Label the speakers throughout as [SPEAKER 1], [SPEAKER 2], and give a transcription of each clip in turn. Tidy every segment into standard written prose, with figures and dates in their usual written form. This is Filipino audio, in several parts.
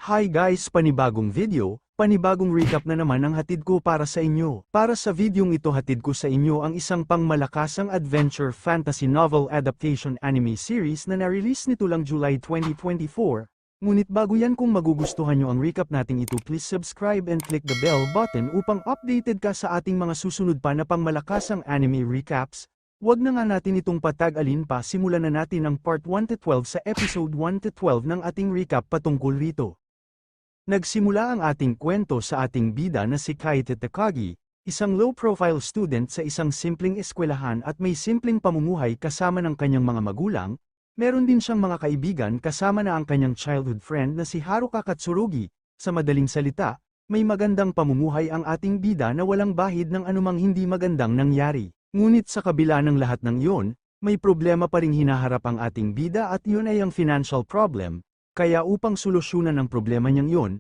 [SPEAKER 1] Hi guys, panibagong video, panibagong recap na naman ang hatid ko para sa inyo. Para sa videong ito hatid ko sa inyo ang isang pangmalakasang adventure fantasy novel adaptation anime series na na-release nito lang July 2024. Ngunit bago yan kung magugustuhan nyo ang recap nating ito, please subscribe and click the bell button upang updated ka sa ating mga susunod pa na pangmalakasang anime recaps. Wag na nga natin itong patag-alin pa, simulan na natin ang part 1 to 12 sa episode 1 to 12 ng ating recap patungkol rito. Nagsimula ang ating kwento sa ating bida na si Kaite Takagi, isang low-profile student sa isang simpleng eskwelahan at may simpleng pamumuhay kasama ng kanyang mga magulang. Meron din siyang mga kaibigan kasama na ang kanyang childhood friend na si Haruka Katsurugi. Sa madaling salita, may magandang pamumuhay ang ating bida na walang bahid ng anumang hindi magandang nangyari. Ngunit sa kabila ng lahat ng iyon, may problema pa ring hinaharap ang ating bida at yun ay ang financial problem, kaya upang solusyonan ang problema niyang yun,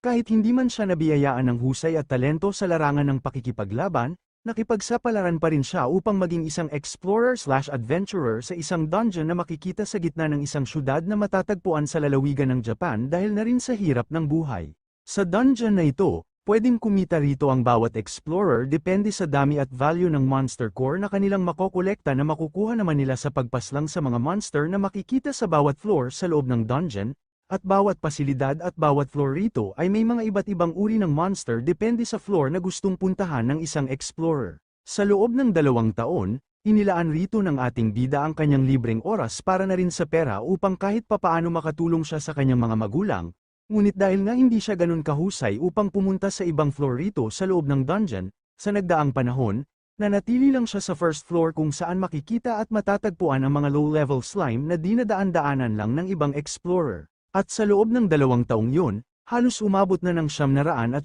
[SPEAKER 1] kahit hindi man siya nabiyayaan ng husay at talento sa larangan ng pakikipaglaban, nakipagsapalaran pa rin siya upang maging isang explorer/adventurer sa isang dungeon na makikita sa gitna ng isang syudad na matatagpuan sa lalawigan ng Japan dahil na rin sa hirap ng buhay. Sa dungeon na ito, pwedeng kumita rito ang bawat explorer depende sa dami at value ng monster core na kanilang makokolekta na makukuha naman nila sa pagpaslang sa mga monster na makikita sa bawat floor sa loob ng dungeon, at bawat pasilidad at bawat floor rito ay may mga iba't ibang uri ng monster depende sa floor na gustong puntahan ng isang explorer. Sa loob ng 2 taon, inilaan rito ng ating bida ang kanyang libreng oras para na rin sa pera upang kahit papaano makatulong siya sa kanyang mga magulang. Ngunit dahil nga hindi siya ganun kahusay upang pumunta sa ibang floor rito sa loob ng dungeon, sa nagdaang panahon, nanatili lang siya sa first floor kung saan makikita at matatagpuan ang mga low-level slime na dinadaan-daanan lang ng ibang explorer. At sa loob ng 2 taong yun, halos umabot na ng 999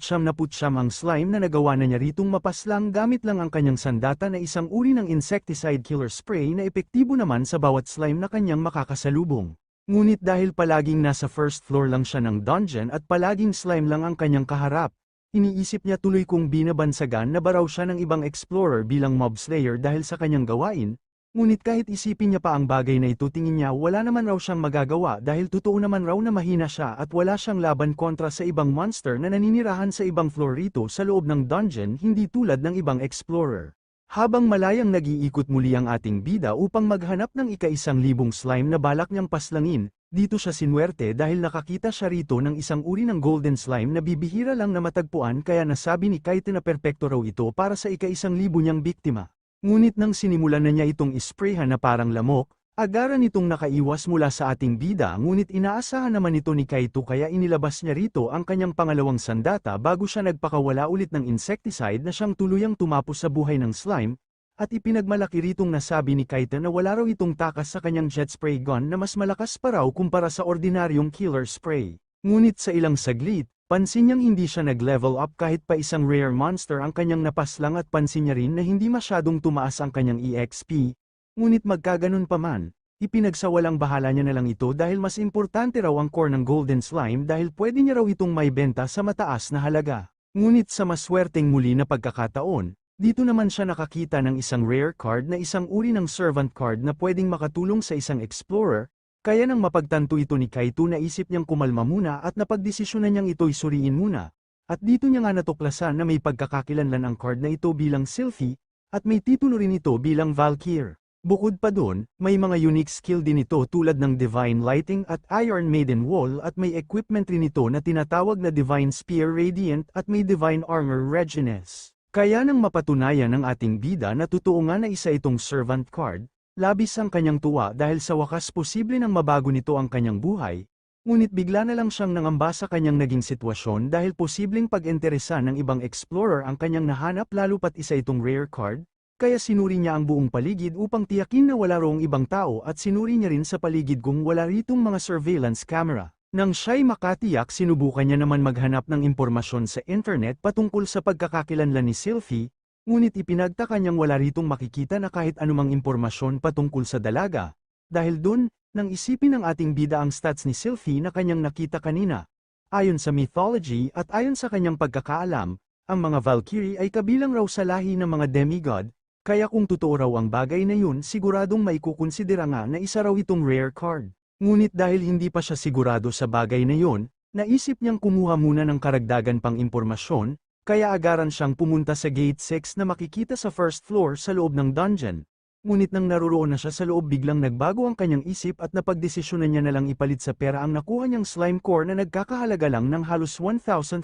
[SPEAKER 1] ang slime na nagawa na niya ritong mapaslang gamit lang ang kanyang sandata na isang uri ng insecticide killer spray na epektibo naman sa bawat slime na kanyang makakasalubong. Ngunit dahil palaging nasa first floor lang siya ng dungeon at palaging slime lang ang kanyang kaharap, iniisip niya tuloy kung binabansagan na ba raw siya ng ibang explorer bilang mob slayer dahil sa kanyang gawain, ngunit kahit isipin niya pa ang bagay na ito, tingin niya wala naman raw siyang magagawa dahil totoo naman raw na mahina siya at wala siyang laban kontra sa ibang monster na naninirahan sa ibang floor rito sa loob ng dungeon, hindi tulad ng ibang explorer. Habang malayang nag-iikot muli ang ating bida upang maghanap ng ika-1,000 slime na balak niyang paslangin, dito siya sinwerte dahil nakakita siya rito ng isang uri ng golden slime na bibihira lang na matagpuan, kaya nasabi ni Kaite na perpekto raw ito para sa ika-1,000 niyang biktima. Ngunit nang sinimulan na niya itong isprayhan na parang lamok, agaran itong nakaiwas mula sa ating bida, ngunit inaasahan naman ito ni Kaito kaya inilabas niya rito ang kanyang pangalawang sandata bago siya nagpakawala ulit ng insecticide na siyang tuluyang tumapos sa buhay ng slime, at ipinagmalaki ritong nasabi ni Kaito na wala raw itong takas sa kanyang jet spray gun na mas malakas pa raw kumpara sa ordinaryong killer spray. Ngunit sa ilang saglit, pansin niyang hindi siya nag-level up kahit pa isang rare monster ang kanyang napaslang, at pansin niya rin na hindi masyadong tumaas ang kanyang EXP. Ngunit magkaganon pa man, ipinagsawalang bahala niya na lang ito dahil mas importante raw ang core ng golden slime dahil pwede niya raw itong maibenta sa mataas na halaga. Ngunit sa maswerteng muli na pagkakataon, dito naman siya nakakita ng isang rare card na isang uri ng servant card na pwedeng makatulong sa isang explorer, kaya nang mapagtanto ito ni Kaito, naisip niyang kumalma muna at napagdesisyonan niyang ito'y suriin muna. At dito niya nga natuklasan na may pagkakakilanlan ang card na ito bilang Sylphie, at may titulo rin ito bilang Valkyr. Bukod pa doon, may mga unique skill din ito tulad ng Divine Lighting at Iron Maiden Wall, at may equipment rin ito na tinatawag na Divine Spear Radiant at may Divine Armor Readiness. Kaya nang mapatunayan ng ating bida na totoo nga na isa itong servant card, labis ang kanyang tuwa dahil sa wakas posible nang mabago nito ang kanyang buhay, ngunit bigla na lang siyang nangamba sa kanyang naging sitwasyon dahil posibleng pag-interesan ng ibang explorer ang kanyang nahanap, lalo pat isa itong rare card. Kaya sinuri niya ang buong paligid upang tiyakin na wala roong ibang tao, at sinuri niya rin sa paligid kung wala ritong mga surveillance camera. Nang siya'y makatiyak, sinubukan niya naman maghanap ng impormasyon sa internet patungkol sa pagkakakilanlan ni Sylphie, ngunit ipinagtaka niyang wala ritong makikita na kahit anumang impormasyon patungkol sa dalaga. Dahil dun, nang isipin ng ating bida ang stats ni Sylphie na kanyang nakita kanina. Ayon sa mythology at ayon sa kanyang pagkakaalam, ang mga Valkyrie ay kabilang raw sa lahi ng mga demigod. Kaya kung totoo raw ang bagay na yun, siguradong maikukonsidera nga na isa raw itong rare card. Ngunit dahil hindi pa siya sigurado sa bagay na yun, Naisip niyang kumuha muna ng karagdagan pang impormasyon, kaya agaran siyang pumunta sa Gate 6 na makikita sa first floor sa loob ng dungeon. Ngunit nang naroon na siya sa loob biglang nagbago ang kanyang isip at napagdesisyonan niya na lang ipalit sa pera ang nakuha niyang slime core na nagkakahalaga lang ng halos 1,500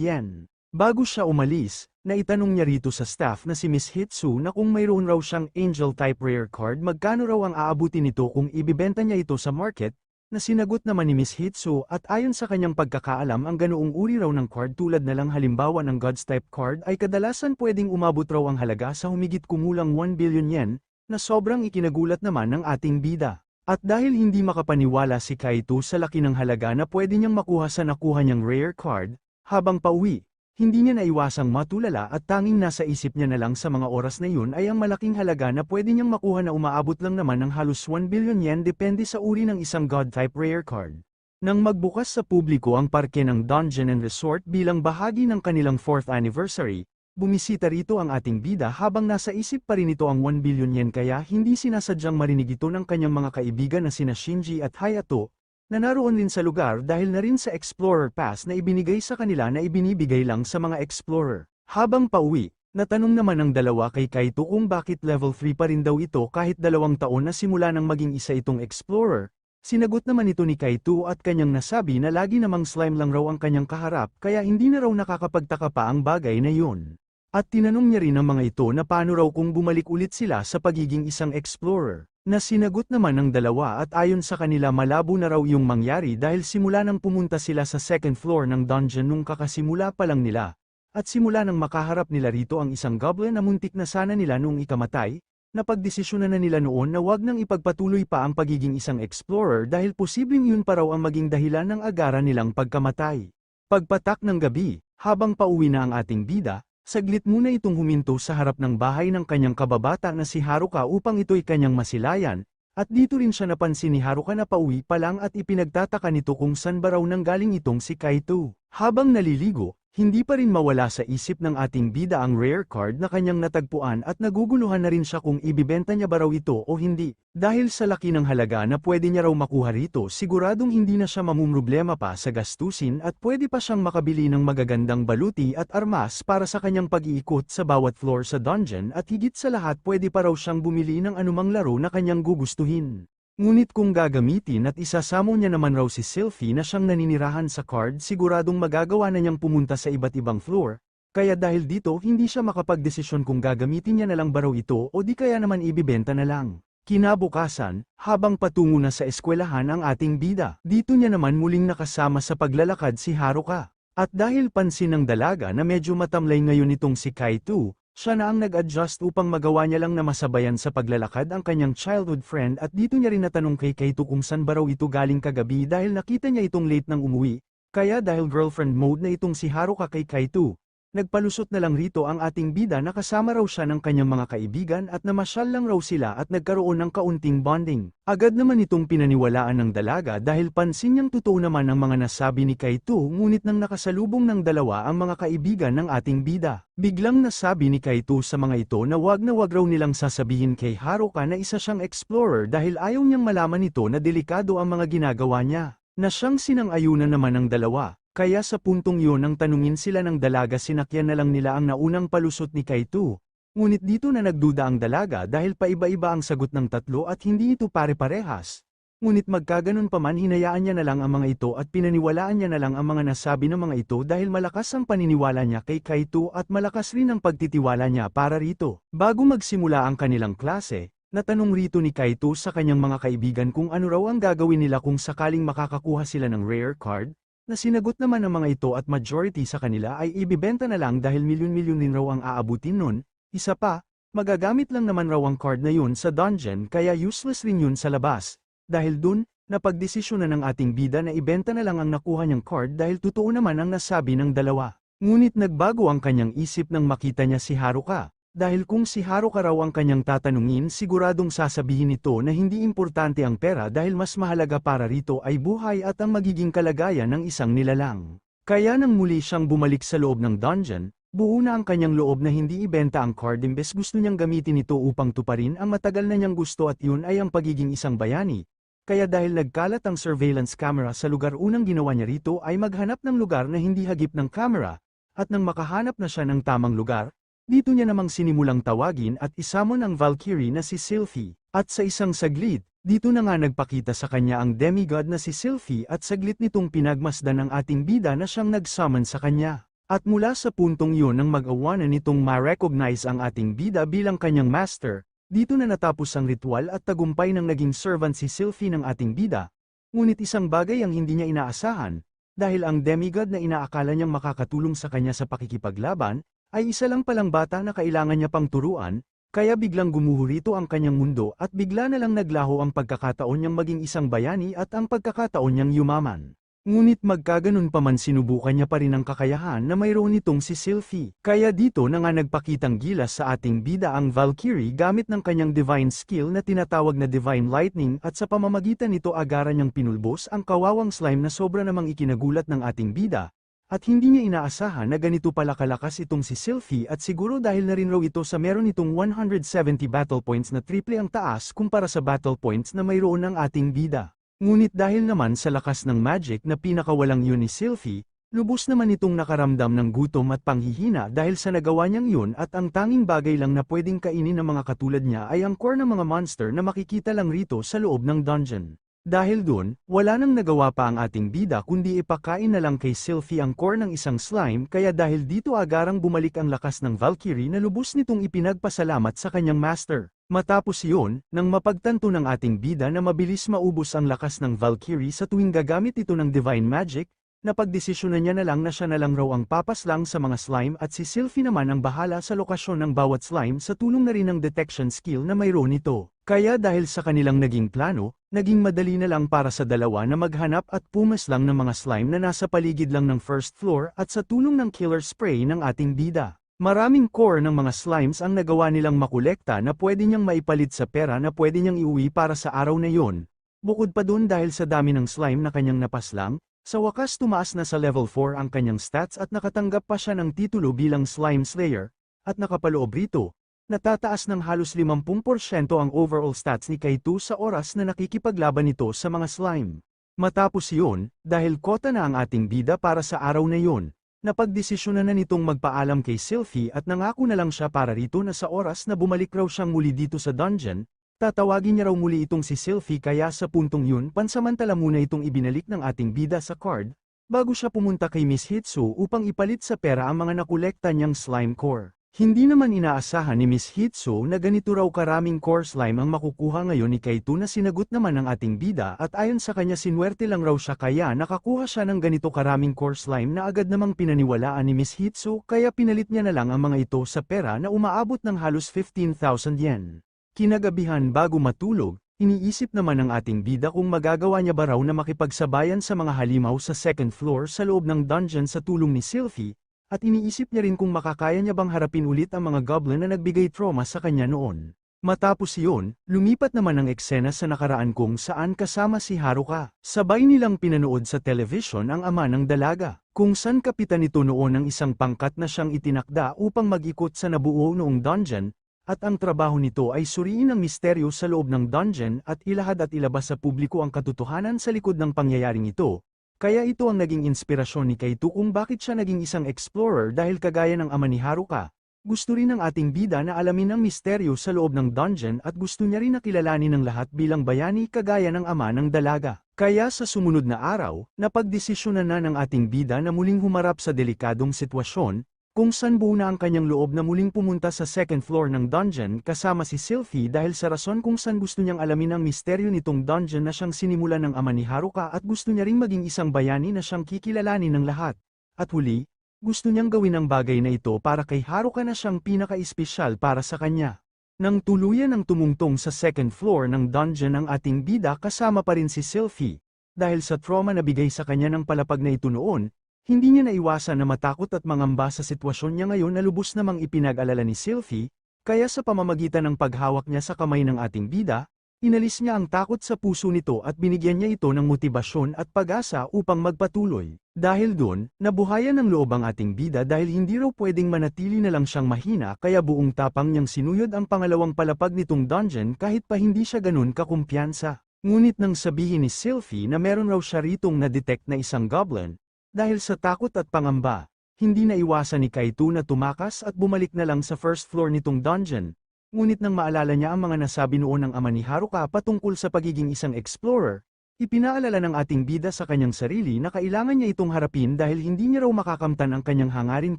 [SPEAKER 1] yen. Bago siya umalis, naitanong niya rito sa staff na si Miss Hitsu na kung mayroon raw siyang angel type rare card magkano raw ang aabutin nito kung ibibenta niya ito sa market, na sinagot naman ni Miss Hitsu at ayon sa kanyang pagkakaalam ang ganoong uri raw ng card tulad na lang halimbawa ng God's type card ay kadalasan pwedeng umabot raw ang halaga sa humigit kumulang 1 billion yen, na sobrang ikinagulat naman ng ating bida. At dahil hindi makapaniwala si Kaito sa laki ng halaga na pwede niyang makuha sa nakuha niyang rare card, habang pauwi, hindi niya naiwasang matulala at tanging nasa isip niya na lang sa mga oras na yun ay ang malaking halaga na pwede niyang makuha na umaabot lang naman ng halos 1 billion yen depende sa uri ng isang God-type rare card. Nang magbukas sa publiko ang parke ng Dungeon and Resort bilang bahagi ng kanilang 4th anniversary, bumisita rito ang ating bida habang nasa isip pa rin ito ang 1 billion yen kaya hindi sinasadyang marinig ito ng kanyang mga kaibigan na sina Shinji at Hayato, na naroon din sa lugar dahil na rin sa Explorer Pass na ibinigay sa kanila na ibinibigay lang sa mga Explorer. Habang pauwi, natanong naman ng dalawa kay Kaito kung bakit level 3 pa rin daw ito kahit 2 taon na simula nang maging isa itong Explorer. Sinagot naman ito ni Kaito at kanyang nasabi na lagi namang slime lang raw ang kanyang kaharap kaya hindi na raw nakakapagtaka pa ang bagay na yun. At tinanong niya rin ang mga ito na paano raw kung bumalik ulit sila sa pagiging isang Explorer. Na sinagot naman ng dalawa at ayon sa kanila malabo na raw yung mangyari dahil simula nang pumunta sila sa second floor ng dungeon nung kakasimula pa lang nila, at simula nang makaharap nila rito ang isang goblin na muntik na sana nila noong ikamatay, napagdesisyonan na nila noon na wag nang ipagpatuloy pa ang pagiging isang explorer dahil posibleng yun pa raw ang maging dahilan ng agaran nilang pagkamatay. Pagpatak ng gabi, habang pauwi na ang ating bida, saglit muna itong huminto sa harap ng bahay ng kanyang kababata na si Haruka upang ito'y kanyang masilayan, at dito rin siya napansin ni Haruka na pauwi pa lang at ipinagtataka nito kung saan ba raw nanggaling itong si Kaito. Habang naliligo, hindi pa rin mawala sa isip ng ating bida ang rare card na kanyang natagpuan at naguguluhan na rin siya kung ibibenta niya ba raw ito o hindi. Dahil sa laki ng halaga na pwede niya raw makuha rito siguradong hindi na siya mamumroblema pa sa gastusin at pwede pa siyang makabili ng magagandang baluti at armas para sa kanyang pag-iikot sa bawat floor sa dungeon at higit sa lahat pwede pa raw siyang bumili ng anumang laro na kanyang gugustuhin. Ngunit kung gagamitin at isasamo niya naman raw si Sylphie na siyang naninirahan sa card siguradong magagawa na niyang pumunta sa iba't ibang floor, kaya dahil dito hindi siya makapagdesisyon kung gagamitin niya na lang ba raw ito o di kaya naman ibibenta na lang. Kinabukasan, habang patungo na sa eskwelahan ang ating bida, dito niya naman muling nakasama sa paglalakad si Haruka. At dahil pansin ng dalaga na medyo matamlay ngayon itong si Kaito, siya na ang nag-adjust upang magawa niya lang na masabayan sa paglalakad ang kanyang childhood friend at dito niya rin natanong kay Kaito kung saan ba raw ito galing kagabi dahil nakita niya itong late nang umuwi, kaya dahil girlfriend mode na itong si Haruka kay Kaito, nagpalusot na lang rito ang ating bida na kasama raw siya ng kanyang mga kaibigan at namasyal lang raw sila at nagkaroon ng kaunting bonding. Agad naman itong pinaniwalaan ng dalaga dahil pansin niyang totoo naman ang mga nasabi ni Kaito ngunit nang nakasalubong ng dalawa ang mga kaibigan ng ating bida. Biglang nasabi ni Kaito sa mga ito na wag raw nilang sasabihin kay Haruka na isa siyang explorer dahil ayaw niyang malaman nito na delikado ang mga ginagawa niya, na siyang sinang-ayunan naman ng dalawa. Kaya sa puntong yun nang tanungin sila ng dalaga sinakyan na lang nila ang naunang palusot ni Kaito. Ngunit dito na nagduda ang dalaga dahil paiba-iba ang sagot ng tatlo at hindi ito pare-parehas. Ngunit magkaganon pa man hinayaan niya na lang ang mga ito at pinaniwalaan niya na lang ang mga nasabi ng mga ito dahil malakas ang paniniwala niya kay Kaito at malakas rin ang pagtitiwala niya para rito. Bago magsimula ang kanilang klase, natanong rito ni Kaito sa kanyang mga kaibigan kung ano raw ang gagawin nila kung sakaling makakakuha sila ng rare card, na sinagot naman ng mga ito at majority sa kanila ay ibibenta na lang dahil milyon-milyon din raw ang aabutin nun. Isa pa, magagamit lang naman raw ang card na yun sa dungeon kaya useless rin yun sa labas. Dahil dun, napagdesisyonan ng ating bida na ibenta na lang ang nakuha niyang card dahil totoo naman ang nasabi ng dalawa. Ngunit nagbago ang kanyang isip nang makita niya si Haruka. Dahil kung si Haruka raw ang kanyang tatanungin siguradong sasabihin nito na hindi importante ang pera dahil mas mahalaga para rito ay buhay at ang magiging kalagayan ng isang nilalang. Kaya nang muli siyang bumalik sa loob ng dungeon, buo na ang kanyang loob na hindi ibenta ang card imbes gusto niyang gamitin ito upang tuparin ang matagal na niyang gusto at yun ay ang pagiging isang bayani. Kaya dahil nagkalat ang surveillance camera sa lugar, unang ginawa niya rito ay maghanap ng lugar na hindi hagip ng camera, at nang makahanap na siya ng tamang lugar, dito niya namang sinimulang tawagin at isamon ang Valkyrie na si Sylphie. At sa isang saglit, dito na nga nagpakita sa kanya ang demigod na si Sylphie at saglit nitong pinagmasdan ng ating bida na siyang nag-summon sa kanya. At mula sa puntong yun nang mag-awanan nitong ma-recognize ang ating bida bilang kanyang master, dito na natapos ang ritual at tagumpay ng naging servant si Sylphie ng ating bida. Ngunit isang bagay ang hindi niya inaasahan, dahil ang demigod na inaakala niyang makakatulong sa kanya sa pakikipaglaban, ay isa lang palang bata na kailangan niya pang turuan, kaya biglang gumuho rito ang kanyang mundo at bigla na lang naglaho ang pagkakataon niyang maging isang bayani at ang pagkakataon niyang yumaman. Ngunit magkaganon pa man sinubukan niya pa rin ang kakayahan na mayroon nitong si Sylphie. Kaya dito na nga nagpakitang gilas sa ating bida ang Valkyrie gamit ng kanyang divine skill na tinatawag na Divine Lightning at sa pamamagitan nito agaran niyang pinulbos ang kawawang slime na sobra namang ikinagulat ng ating bida. At hindi niya inaasahan na ganito pala kalakas itong si Sylphie at siguro dahil na rin raw ito sa meron itong 170 battle points na triple ang taas kumpara sa battle points na mayroon ng ating bida. Ngunit dahil naman sa lakas ng magic na pinakawalang yun ni Sylphie, lubos naman itong nakaramdam ng gutom at panghihina dahil sa nagawa niyang yun at ang tanging bagay lang na pwedeng kainin ng mga katulad niya ay ang core ng mga monster na makikita lang rito sa loob ng dungeon. Dahil dun, wala nang nagawa pa ang ating bida kundi ipakain na lang kay Sylphie ang core ng isang slime kaya dahil dito agarang bumalik ang lakas ng Valkyrie na lubos nitong ipinagpasalamat sa kanyang master. Matapos iyon, nang mapagtanto ng ating bida na mabilis maubos ang lakas ng Valkyrie sa tuwing gagamit ito ng Divine Magic, napagdesisyonan niya na lang na siya na lang raw ang papaslang sa mga slime at si Sylphie naman ang bahala sa lokasyon ng bawat slime sa tulong na rin ng detection skill na mayroon nito. Kaya dahil sa kanilang naging plano, naging madali na lang para sa dalawa na maghanap at pumaslang ng mga slime na nasa paligid lang ng first floor at sa tulong ng killer spray ng ating bida. Maraming core ng mga slimes ang nagawa nilang makolekta na pwede niyang maipalit sa pera na pwede niyang iuwi para sa araw na yon. Bukod pa dun dahil sa dami ng slime na kanyang napaslang, sa wakas tumaas na sa level 4 ang kanyang stats at nakatanggap pa siya ng titulo bilang Slime Slayer, at nakapaloob rito, natataas ng halos 50% ang overall stats ni Kaito sa oras na nakikipaglaban ito sa mga slime. Matapos iyon, dahil kota na ang ating bida para sa araw na yon, napagdesisyonan na nitong magpaalam kay Sylphie at nangako na lang siya para rito na sa oras na bumalik raw siyang muli dito sa dungeon, tatawagin niya raw muli itong si Sylphie kaya sa puntong yun pansamantala muna itong ibinalik ng ating bida sa card, bago siya pumunta kay Miss Hitsu upang ipalit sa pera ang mga nakolekta niyang slime core. Hindi naman inaasahan ni Miss Hitsu na ganito raw karaming core slime ang makukuha ngayon ni Kaito na sinagot naman ng ating bida at ayon sa kanya sinwerte lang raw siya kaya nakakuha siya ng ganito karaming core slime na agad namang pinaniwalaan ni Miss Hitsu kaya pinalit niya na lang ang mga ito sa pera na umaabot ng halos 15,000 yen. Kinagabihan bago matulog, iniisip naman ng ating bida kung magagawa niya ba raw na makipagsabayan sa mga halimaw sa second floor sa loob ng dungeon sa tulong ni Sylphie, at iniisip niya rin kung makakaya niya bang harapin ulit ang mga goblin na nagbigay trauma sa kanya noon. Matapos iyon, lumipat naman ang eksena sa nakaraan kung saan kasama si Haruka. Sabay nilang pinanood sa television ang ama ng dalaga, kung saan kapitan nito noon ng isang pangkat na siyang itinakda upang mag-ikot sa nabuo noong dungeon, at ang trabaho nito ay suriin ang misteryo sa loob ng dungeon at ilahad at ilabas sa publiko ang katotohanan sa likod ng pangyayaring ito. Kaya ito ang naging inspirasyon ni Kaito kung bakit siya naging isang explorer dahil kagaya ng ama ni Haruka. Gusto rin ng ating bida na alamin ang misteryo sa loob ng dungeon at gusto niya rin na kilalanin ng lahat bilang bayani kagaya ng ama ng dalaga. Kaya sa sumunod na araw, napagdesisyonan na ng ating bida na muling humarap sa delikadong sitwasyon, kung saan buo na ang kanyang loob na muling pumunta sa second floor ng dungeon kasama si Sylphie dahil sa rason kung saan gusto niyang alamin ang misteryo nitong dungeon na siyang sinimulan ng ama ni Haruka at gusto niya ring maging isang bayani na siyang kikilalanin ng lahat. At huli, gusto niyang gawin ang bagay na ito para kay Haruka na siyang pinaka-espesyal para sa kanya. Nang tuluyan ang tumungtong sa second floor ng dungeon ang ating bida kasama pa rin si Sylphie, dahil sa trauma na bigay sa kanya ng palapag na ito noon, hindi niya naiwasan na matakot at mangamba sa sitwasyon niya ngayon na lubos namang ipinag-alala ni Sylphie, kaya sa pamamagitan ng paghawak niya sa kamay ng ating bida, inalis niya ang takot sa puso nito at binigyan niya ito ng motibasyon at pag-asa upang magpatuloy. Dahil doon, nabuhayan ng loob ang ating bida dahil hindi raw pwedeng manatili na lang siyang mahina kaya buong tapang niyang sinuyod ang pangalawang palapag nitong dungeon kahit pa hindi siya ganun kakumpiyansa. Ngunit nang sabihin ni Sylphie na meron raw siya ritong na-detect na isang goblin, dahil sa takot at pangamba, hindi na iwasan ni Kaito na tumakas at bumalik na lang sa first floor nitong dungeon. Ngunit nang maalala niya ang mga nasabi noon ng ama ni Haruka patungkol sa pagiging isang explorer, ipinaalala ng ating bida sa kanyang sarili na kailangan niya itong harapin dahil hindi niya raw makakamtan ang kanyang hangarin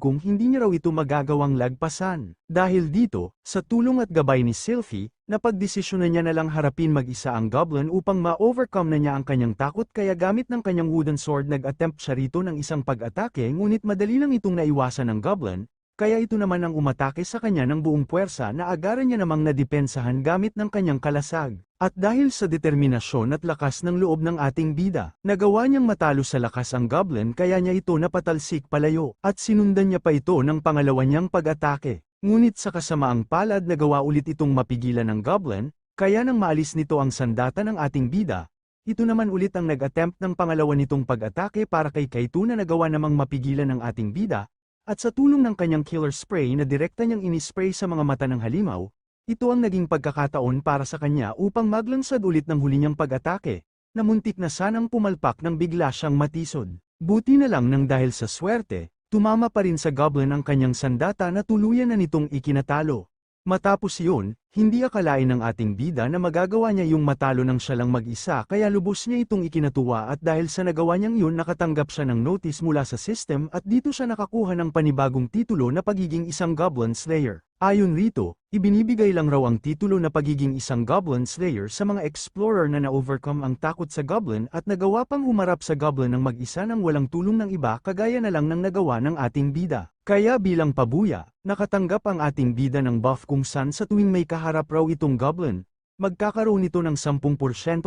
[SPEAKER 1] kung hindi niya raw ito magagawang lagpasan. Dahil dito, sa tulong at gabay ni Sylphie, napagdesisyonan niya na lang harapin mag-isa ang goblin upang ma-overcome na niya ang kanyang takot kaya gamit ng kanyang wooden sword nag-attempt siya rito ng isang pag-atake ngunit madali lang itong naiwasan ng goblin, kaya ito naman ang umatake sa kanya ng buong puwersa na agaran niya namang nadepensahan gamit ng kanyang kalasag. At dahil sa determinasyon at lakas ng loob ng ating bida, nagawa niyang matalo sa lakas ang goblin kaya niya ito napatalsik palayo, at sinundan niya pa ito ng pangalawa niyang pag-atake. Ngunit sa kasamaang palad nagawa ulit itong mapigilan ng goblin, kaya nang maalis nito ang sandata ng ating bida, ito naman ulit ang nag-attempt ng pangalawa nitong pag-atake para kay Kaito na nagawa namang mapigilan ng ating bida, at sa tulong ng kanyang killer spray na direkta niyang inispray sa mga mata ng halimaw, ito ang naging pagkakataon para sa kanya upang maglansad ulit ng huli niyang pag-atake, na muntik na sanang pumalpak nang bigla siyang matisod. Buti na lang nang dahil sa swerte, tumama pa rin sa goblin ang kanyang sandata na tuluyan na nitong ikinatalo. Matapos yun, hindi akalain ng ating bida na magagawa niya yung matalo ng siya lang mag-isa kaya lubos niya itong ikinatuwa at dahil sa nagawa niyang yun nakatanggap siya ng notice mula sa system at dito siya nakakuha ng panibagong titulo na pagiging isang Goblin Slayer. Ayon rito, ibinibigay lang raw ang titulo na pagiging isang Goblin Slayer sa mga explorer na na-overcome ang takot sa goblin at nagawa pang humarap sa goblin ng mag-isa nang walang tulong ng iba kagaya na lang ng nagawa ng ating bida. Kaya bilang pabuya, nakatanggap ang ating bida ng buff kung saan sa tuwing may kaharap raw itong goblin, magkakaroon ito ng 10%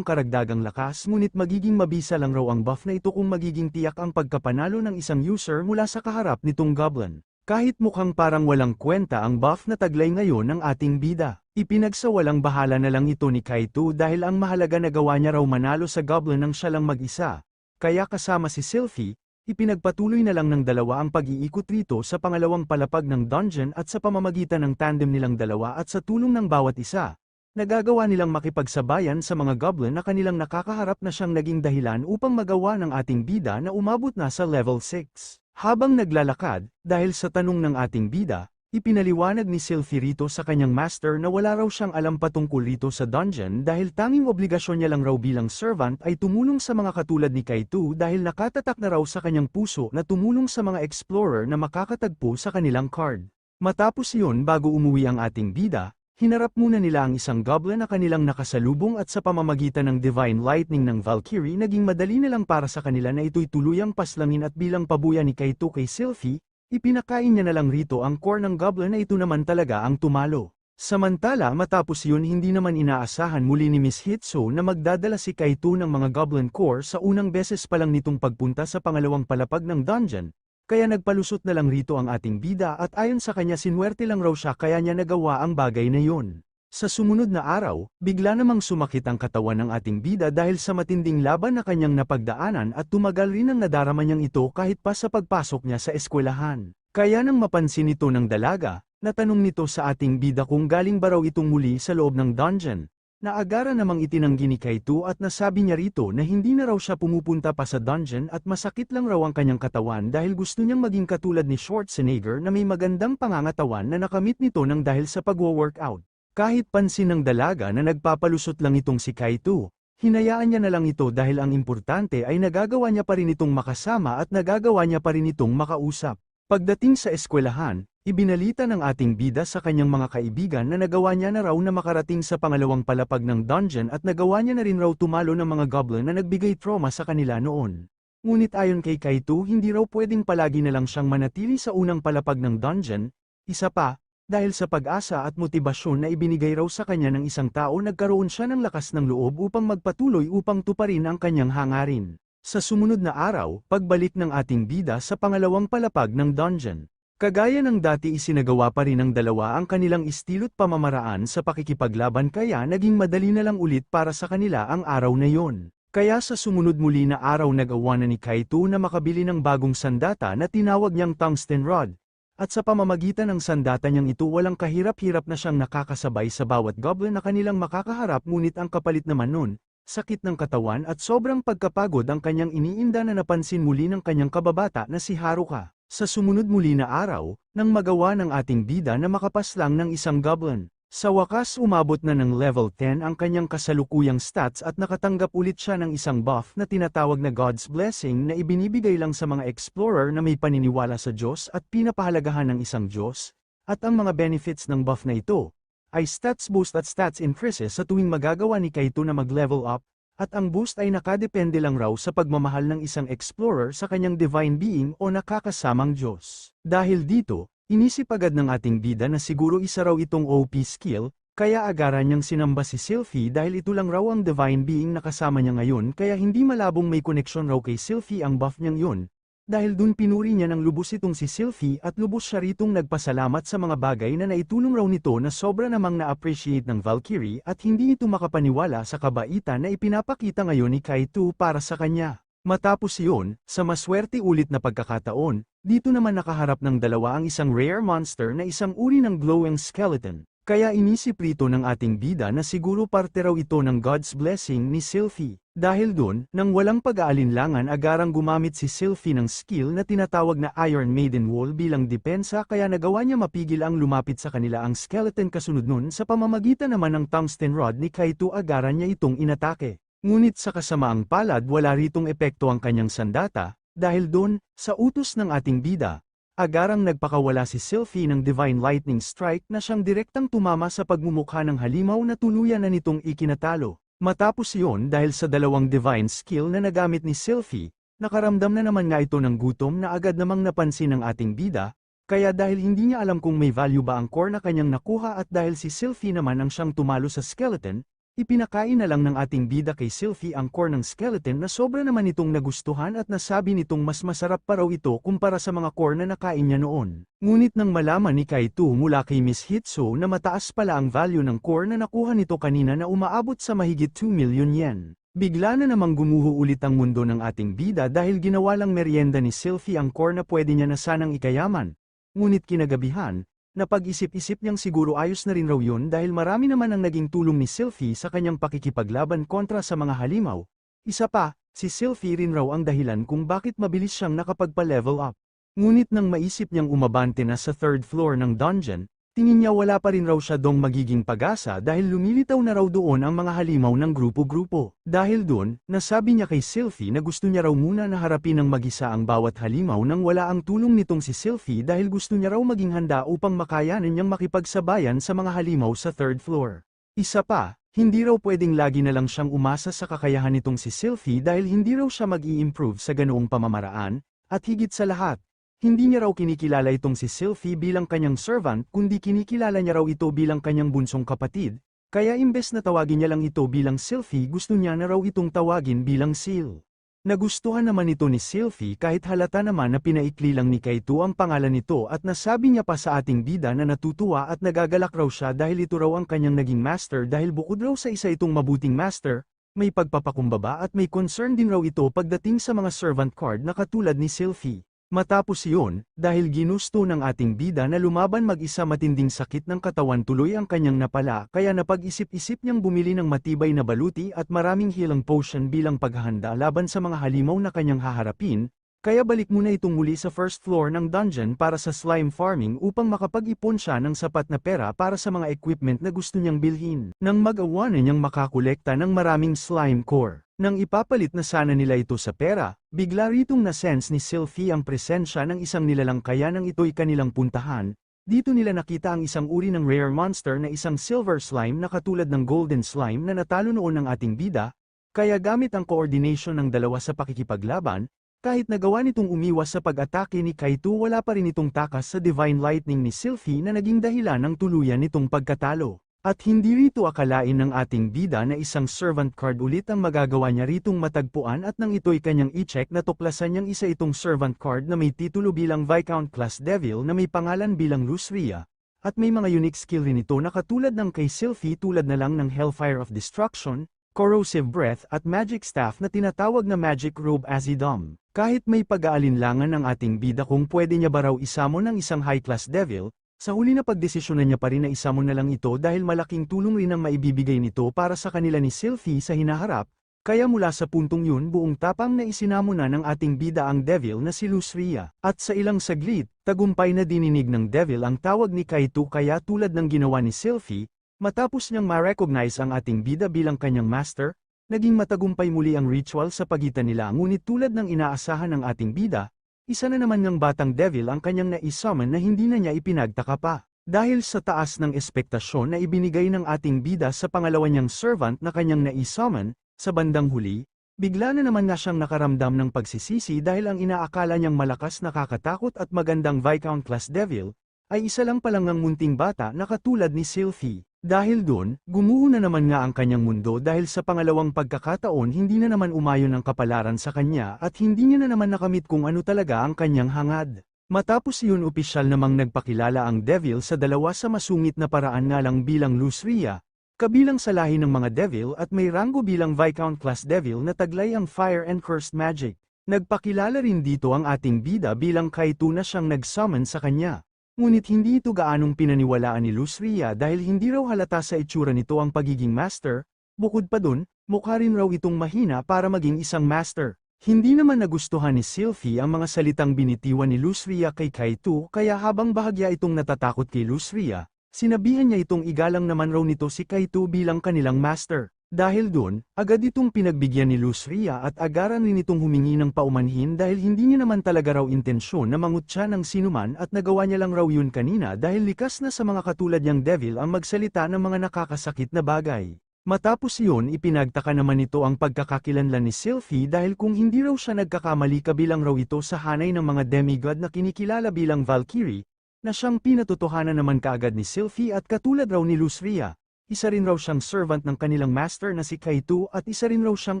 [SPEAKER 1] karagdagang lakas ngunit magiging mabisa lang raw ang buff na ito kung magiging tiyak ang pagkapanalo ng isang user mula sa kaharap nitong goblin. Kahit mukhang parang walang kwenta ang buff na taglay ngayon ng ating bida, ipinagsawalang bahala na lang ito ni Kaito dahil ang mahalaga na gawa niya raw manalo sa goblin ng siya lang mag-isa. Kaya kasama si Sylphie, ipinagpatuloy na lang ng dalawa ang pag-iikot rito sa pangalawang palapag ng dungeon at sa pamamagitan ng tandem nilang dalawa at sa tulong ng bawat isa, nagagawa nilang makipagsabayan sa mga goblin na kanilang nakakaharap na siyang naging dahilan upang magawa ng ating bida na umabot na sa level 6. Habang naglalakad, dahil sa tanong ng ating bida, ipinaliwanag ni Sylphie rito sa kanyang master na wala raw siyang alam patungkol rito sa dungeon dahil tanging obligasyon niya lang raw bilang servant ay tumulong sa mga katulad ni Kaito dahil nakatatak na raw sa kanyang puso na tumulong sa mga explorer na makakatagpo sa kanilang card. Matapos yun bago umuwi ang ating bida, hinarap muna nila ang isang goblin na kanilang nakasalubong at sa pamamagitan ng Divine Lightning ng Valkyrie naging madali na lang para sa kanila na ito'y tuluyang paslangin at bilang pabuya ni Kaito kay Sylphie, ipinakain niya na lang rito ang core ng goblin na ito naman talaga ang tumalo. Samantala matapos yun hindi naman inaasahan muli ni Miss Hitsu na magdadala si Kaito ng mga goblin core sa unang beses pa lang nitong pagpunta sa pangalawang palapag ng dungeon, kaya nagpalusot na lang rito ang ating bida at ayon sa kanya sinwerte lang raw siya kaya niya nagawa ang bagay na yun. Sa sumunod na araw, bigla namang sumakit ang katawan ng ating bida dahil sa matinding laban na kanyang napagdaanan at tumagal rin ang nadarama niyang ito kahit pa sa pagpasok niya sa eskwelahan. Kaya nang mapansin ito ng dalaga, natanong nito sa ating bida kung galing ba raw itong muli sa loob ng dungeon. Naagara namang itinanggi ni Kaito at nasabi niya rito na hindi na raw siya pumupunta pa sa dungeon at masakit lang raw ang kanyang katawan dahil gusto niyang maging katulad ni Schwarzenegger na may magandang pangangatawan na nakamit nito nang dahil sa pagwo-workout. Kahit pansin ng dalaga na nagpapalusot lang itong si Kaito, hinayaan niya na lang ito dahil ang importante ay nagagawa niya pa rin itong makasama at nagagawa niya pa rin itong makausap. Pagdating sa eskwelahan, ibinalita ng ating bida sa kanyang mga kaibigan na nagawa niya na raw na makarating sa pangalawang palapag ng dungeon at nagawa niya na rin raw tumalo ng mga goblin na nagbigay trauma sa kanila noon. Ngunit ayon kay Kaito hindi raw pwedeng palagi na lang siyang manatili sa unang palapag ng dungeon, isa pa, dahil sa pag-asa at motibasyon na ibinigay raw sa kanya ng isang tao nagkaroon siya ng lakas ng loob upang magpatuloy upang tuparin ang kanyang hangarin. Sa sumunod na araw, pagbalik ng ating bida sa pangalawang palapag ng dungeon. Kagaya ng dati isinagawa pa rin ng dalawa ang kanilang estilo't pamamaraan sa pakikipaglaban kaya naging madali na lang ulit para sa kanila ang araw na yon. Kaya sa sumunod muli na araw nag-awanan ni Kaito na makabili ng bagong sandata na tinawag niyang tungsten rod. At sa pamamagitan ng sandata niyang ito walang kahirap-hirap na siyang nakakasabay sa bawat goblin na kanilang makakaharap ngunit ang kapalit naman nun, sakit ng katawan at sobrang pagkapagod ang kanyang iniinda na napansin muli ng kanyang kababata na si Haruka. Sa sumunod muli na araw, nang magawa ng ating bida na makapaslang ng isang goblin. Sa wakas umabot na ng level 10 ang kanyang kasalukuyang stats at nakatanggap ulit siya ng isang buff na tinatawag na God's Blessing na ibinibigay lang sa mga explorer na may paniniwala sa Diyos at pinapahalagahan ng isang Diyos, at ang mga benefits ng buff na ito ay stats boost at stats increases sa tuwing magagawa ni Kaito na mag-level up, at ang boost ay nakadepende lang raw sa pagmamahal ng isang explorer sa kanyang divine being o nakakasamang Diyos. Dahil dito, inisip agad ng ating bida na siguro isa raw itong OP skill, kaya agaran niyang sinamba si Sylphie dahil ito lang raw ang divine being na kasama niya ngayon kaya hindi malabong may koneksyon raw kay Sylphie ang buff niyang yun. Dahil dun pinuri niya ng lubos itong si Sylphie at lubos siya ritong nagpasalamat sa mga bagay na naitulong raw nito na sobra namang na-appreciate ng Valkyrie at hindi ito makapaniwala sa kabaitan na ipinapakita ngayon ni Kaito para sa kanya. Matapos iyon, sa maswerte ulit na pagkakataon, dito naman nakaharap ng dalawa ang isang rare monster na isang uri ng glowing skeleton. Kaya inisip rito ng ating bida na siguro parte raw ito ng God's Blessing ni Sylphie. Dahil dun, nang walang pag-aalinlangan agarang gumamit si Sylphie ng skill na tinatawag na Iron Maiden Wall bilang depensa kaya nagawa niya mapigil ang lumapit sa kanila ang skeleton kasunod nun sa pamamagitan naman ng tungsten rod ni Kaito agaran niya itong inatake. Ngunit sa kasamaang palad wala ritong epekto ang kanyang sandata, dahil doon, sa utos ng ating bida, agarang nagpakawala si Sylphie ng Divine Lightning Strike na siyang direktang tumama sa pagmumukha ng halimaw na tuluyan na nitong ikinatalo. Matapos iyon dahil sa dalawang divine skill na nagamit ni Sylphie, nakaramdam na naman nga ito ng gutom na agad namang napansin ng ating bida, kaya dahil hindi niya alam kung may value ba ang core na kanyang nakuha at dahil si Sylphie naman ang siyang tumalo sa skeleton, ipinakain na lang ng ating bida kay Sylphie ang core ng skeleton na sobra naman itong nagustuhan at nasabi nitong mas masarap pa raw ito kumpara sa mga core na nakain niya noon. Ngunit nang malaman ni Kaito mula kay Miss Hitsu na mataas pala ang value ng core na nakuha nito kanina na umaabot sa mahigit 2 million yen, bigla na namang gumuho ulit ang mundo ng ating bida dahil ginawa lang merienda ni Sylphie ang core na pwede niya na sanang ikayaman. Ngunit kinagabihan, napag-isip-isip niyang siguro ayos na rin raw yun dahil marami naman ang naging tulong ni Sylphie sa kanyang pakikipaglaban kontra sa mga halimaw. Isa pa, si Sylphie rin raw ang dahilan kung bakit mabilis siyang nakapagpa-level up. Ngunit nang maisip niyang umabante na sa third floor ng dungeon, tingin niya wala pa rin raw siya dong magiging pag-asa dahil lumilitaw na raw doon ang mga halimaw ng grupo-grupo. Dahil doon, nasabi niya kay Sylphie na gusto niya raw muna na harapin ng mag-isa ang bawat halimaw nang wala ang tulong nitong si Sylphie dahil gusto niya raw maging handa upang makayanan niyang makipagsabayan sa mga halimaw sa third floor. Isa pa, hindi raw pwedeng lagi na lang siyang umasa sa kakayahan nitong si Sylphie dahil hindi raw siya mag-i-improve sa ganoong pamamaraan, at higit sa lahat, hindi niya raw kinikilala itong si Sylphie bilang kanyang servant kundi kinikilala niya raw ito bilang kanyang bunsong kapatid, kaya imbes na tawagin niya lang ito bilang Sylphie gusto niya na raw itong tawagin bilang Syl. Nagustuhan naman ito ni Sylphie kahit halata naman na pinaikli lang ni Kaito ang pangalan nito at nasabi niya pa sa ating bida na natutuwa at nagagalak raw siya dahil ito raw ang kanyang naging master dahil bukod raw sa isa itong mabuting master, may pagpapakumbaba at may concern din raw ito pagdating sa mga servant card na katulad ni Sylphie. Matapos iyon, dahil ginusto ng ating bida na lumaban mag-isa matinding sakit ng katawan tuloy ang kanyang napala kaya napag-isip-isip niyang bumili ng matibay na baluti at maraming healing potion bilang paghahanda laban sa mga halimaw na kanyang haharapin, kaya balik muna itong muli sa first floor ng dungeon para sa slime farming upang makapag-ipon siya ng sapat na pera para sa mga equipment na gusto niyang bilhin. Nang mag-awa na niyang makakolekta ng maraming slime core. Nang ipapalit na sana nila ito sa pera, bigla ritong na-sense ni Sylphie ang presensya ng isang nilalang kaya nang ito'y kanilang puntahan, dito nila nakita ang isang uri ng rare monster na isang silver slime na katulad ng golden slime na natalo noon ng ating bida, kaya gamit ang coordination ng dalawa sa pakikipaglaban, kahit nagawa nitong umiwas sa pag-atake ni Kaito wala pa rin itong takas sa divine lightning ni Sylphie na naging dahilan ng tuluyan nitong pagkatalo. At hindi rito akalain ng ating bida na isang servant card ulit ang magagawa niya ritong matagpuan at nang ito'y kanyang i-check na tuklasan niyang isa itong servant card na may titulo bilang Viscount Class Devil na may pangalan bilang Lusria, at may mga unique skill rin ito na katulad ng kay Sylphie tulad na lang ng Hellfire of Destruction, Corrosive Breath at Magic Staff na tinatawag na Magic Robe Azidom. Kahit may pag-aalinlangan ng ating bida kung pwede niya ba raw isamo ng isang high-class devil, Sa huli na pagdesisyonan niya pa rin na isamon na lang ito dahil malaking tulong rin ang maibibigay nito para sa kanila ni Sylphie sa hinaharap, kaya mula sa puntong yun buong tapang na isinamo na ng ating bida ang Devil na si Lusria. At sa ilang saglit, tagumpay na dininig ng Devil ang tawag ni Kaito kaya tulad ng ginawa ni Sylphie, matapos niyang ma-recognize ang ating bida bilang kanyang master, naging matagumpay muli ang ritual sa pagitan nila ngunit tulad ng inaasahan ng ating bida, isa na naman ng batang Devil ang kanyang na-summon na hindi na niya ipinagtaka pa. Dahil sa taas ng espektasyon na ibinigay ng ating bida sa pangalawa niyang servant na kanyang na-summon, sa bandang huli, bigla na naman nga siyang nakaramdam ng pagsisisi dahil ang inaakala niyang malakas nakakatakot at magandang Viscount-class Devil, ay isa lang palang ang munting bata na katulad ni Sylphie. Dahil doon, gumuho na naman nga ang kanyang mundo dahil sa pangalawang pagkakataon hindi na naman umayon ang kapalaran sa kanya at hindi niya na naman nakamit kung ano talaga ang kanyang hangad. Matapos iyon opisyal namang nagpakilala ang Devil sa dalawa sa masungit na paraan nga lang bilang Lusria, kabilang sa lahi ng mga Devil at may ranggo bilang Viscount-class Devil na taglay ang Fire and Cursed Magic. Nagpakilala rin dito ang ating bida bilang Kaito na siyang nag-summon sa kanya. Ngunit hindi ito gaanong pinaniwalaan ni Lusria dahil hindi raw halata sa itsura nito ang pagiging master, bukod pa dun, mukha rin raw itong mahina para maging isang master. Hindi naman nagustuhan ni Sylphie ang mga salitang binitiwan ni Lusria kay Kaito kaya habang bahagya itong natatakot kay Lusria, sinabihan niya itong igalang naman raw nito si Kaito bilang kanilang master. Dahil doon, agad itong pinagbigyan ni Lusria at agaran rin itong humingi ng paumanhin dahil hindi niya naman talaga raw intensyon na mangutya ng sinuman at nagawa niya lang raw yun kanina dahil likas na sa mga katulad niyang Devil ang magsalita ng mga nakakasakit na bagay. Matapos iyon ipinagtaka naman ito ang pagkakakilanlan ni Sylphie dahil kung hindi raw siya nagkakamali kabilang raw ito sa hanay ng mga demigod na kinikilala bilang Valkyrie, na siyang pinatotohanan naman kaagad ni Sylphie at katulad raw ni Lusria. Isa rin raw siyang servant ng kanilang master na si Kaito at isa rin raw siyang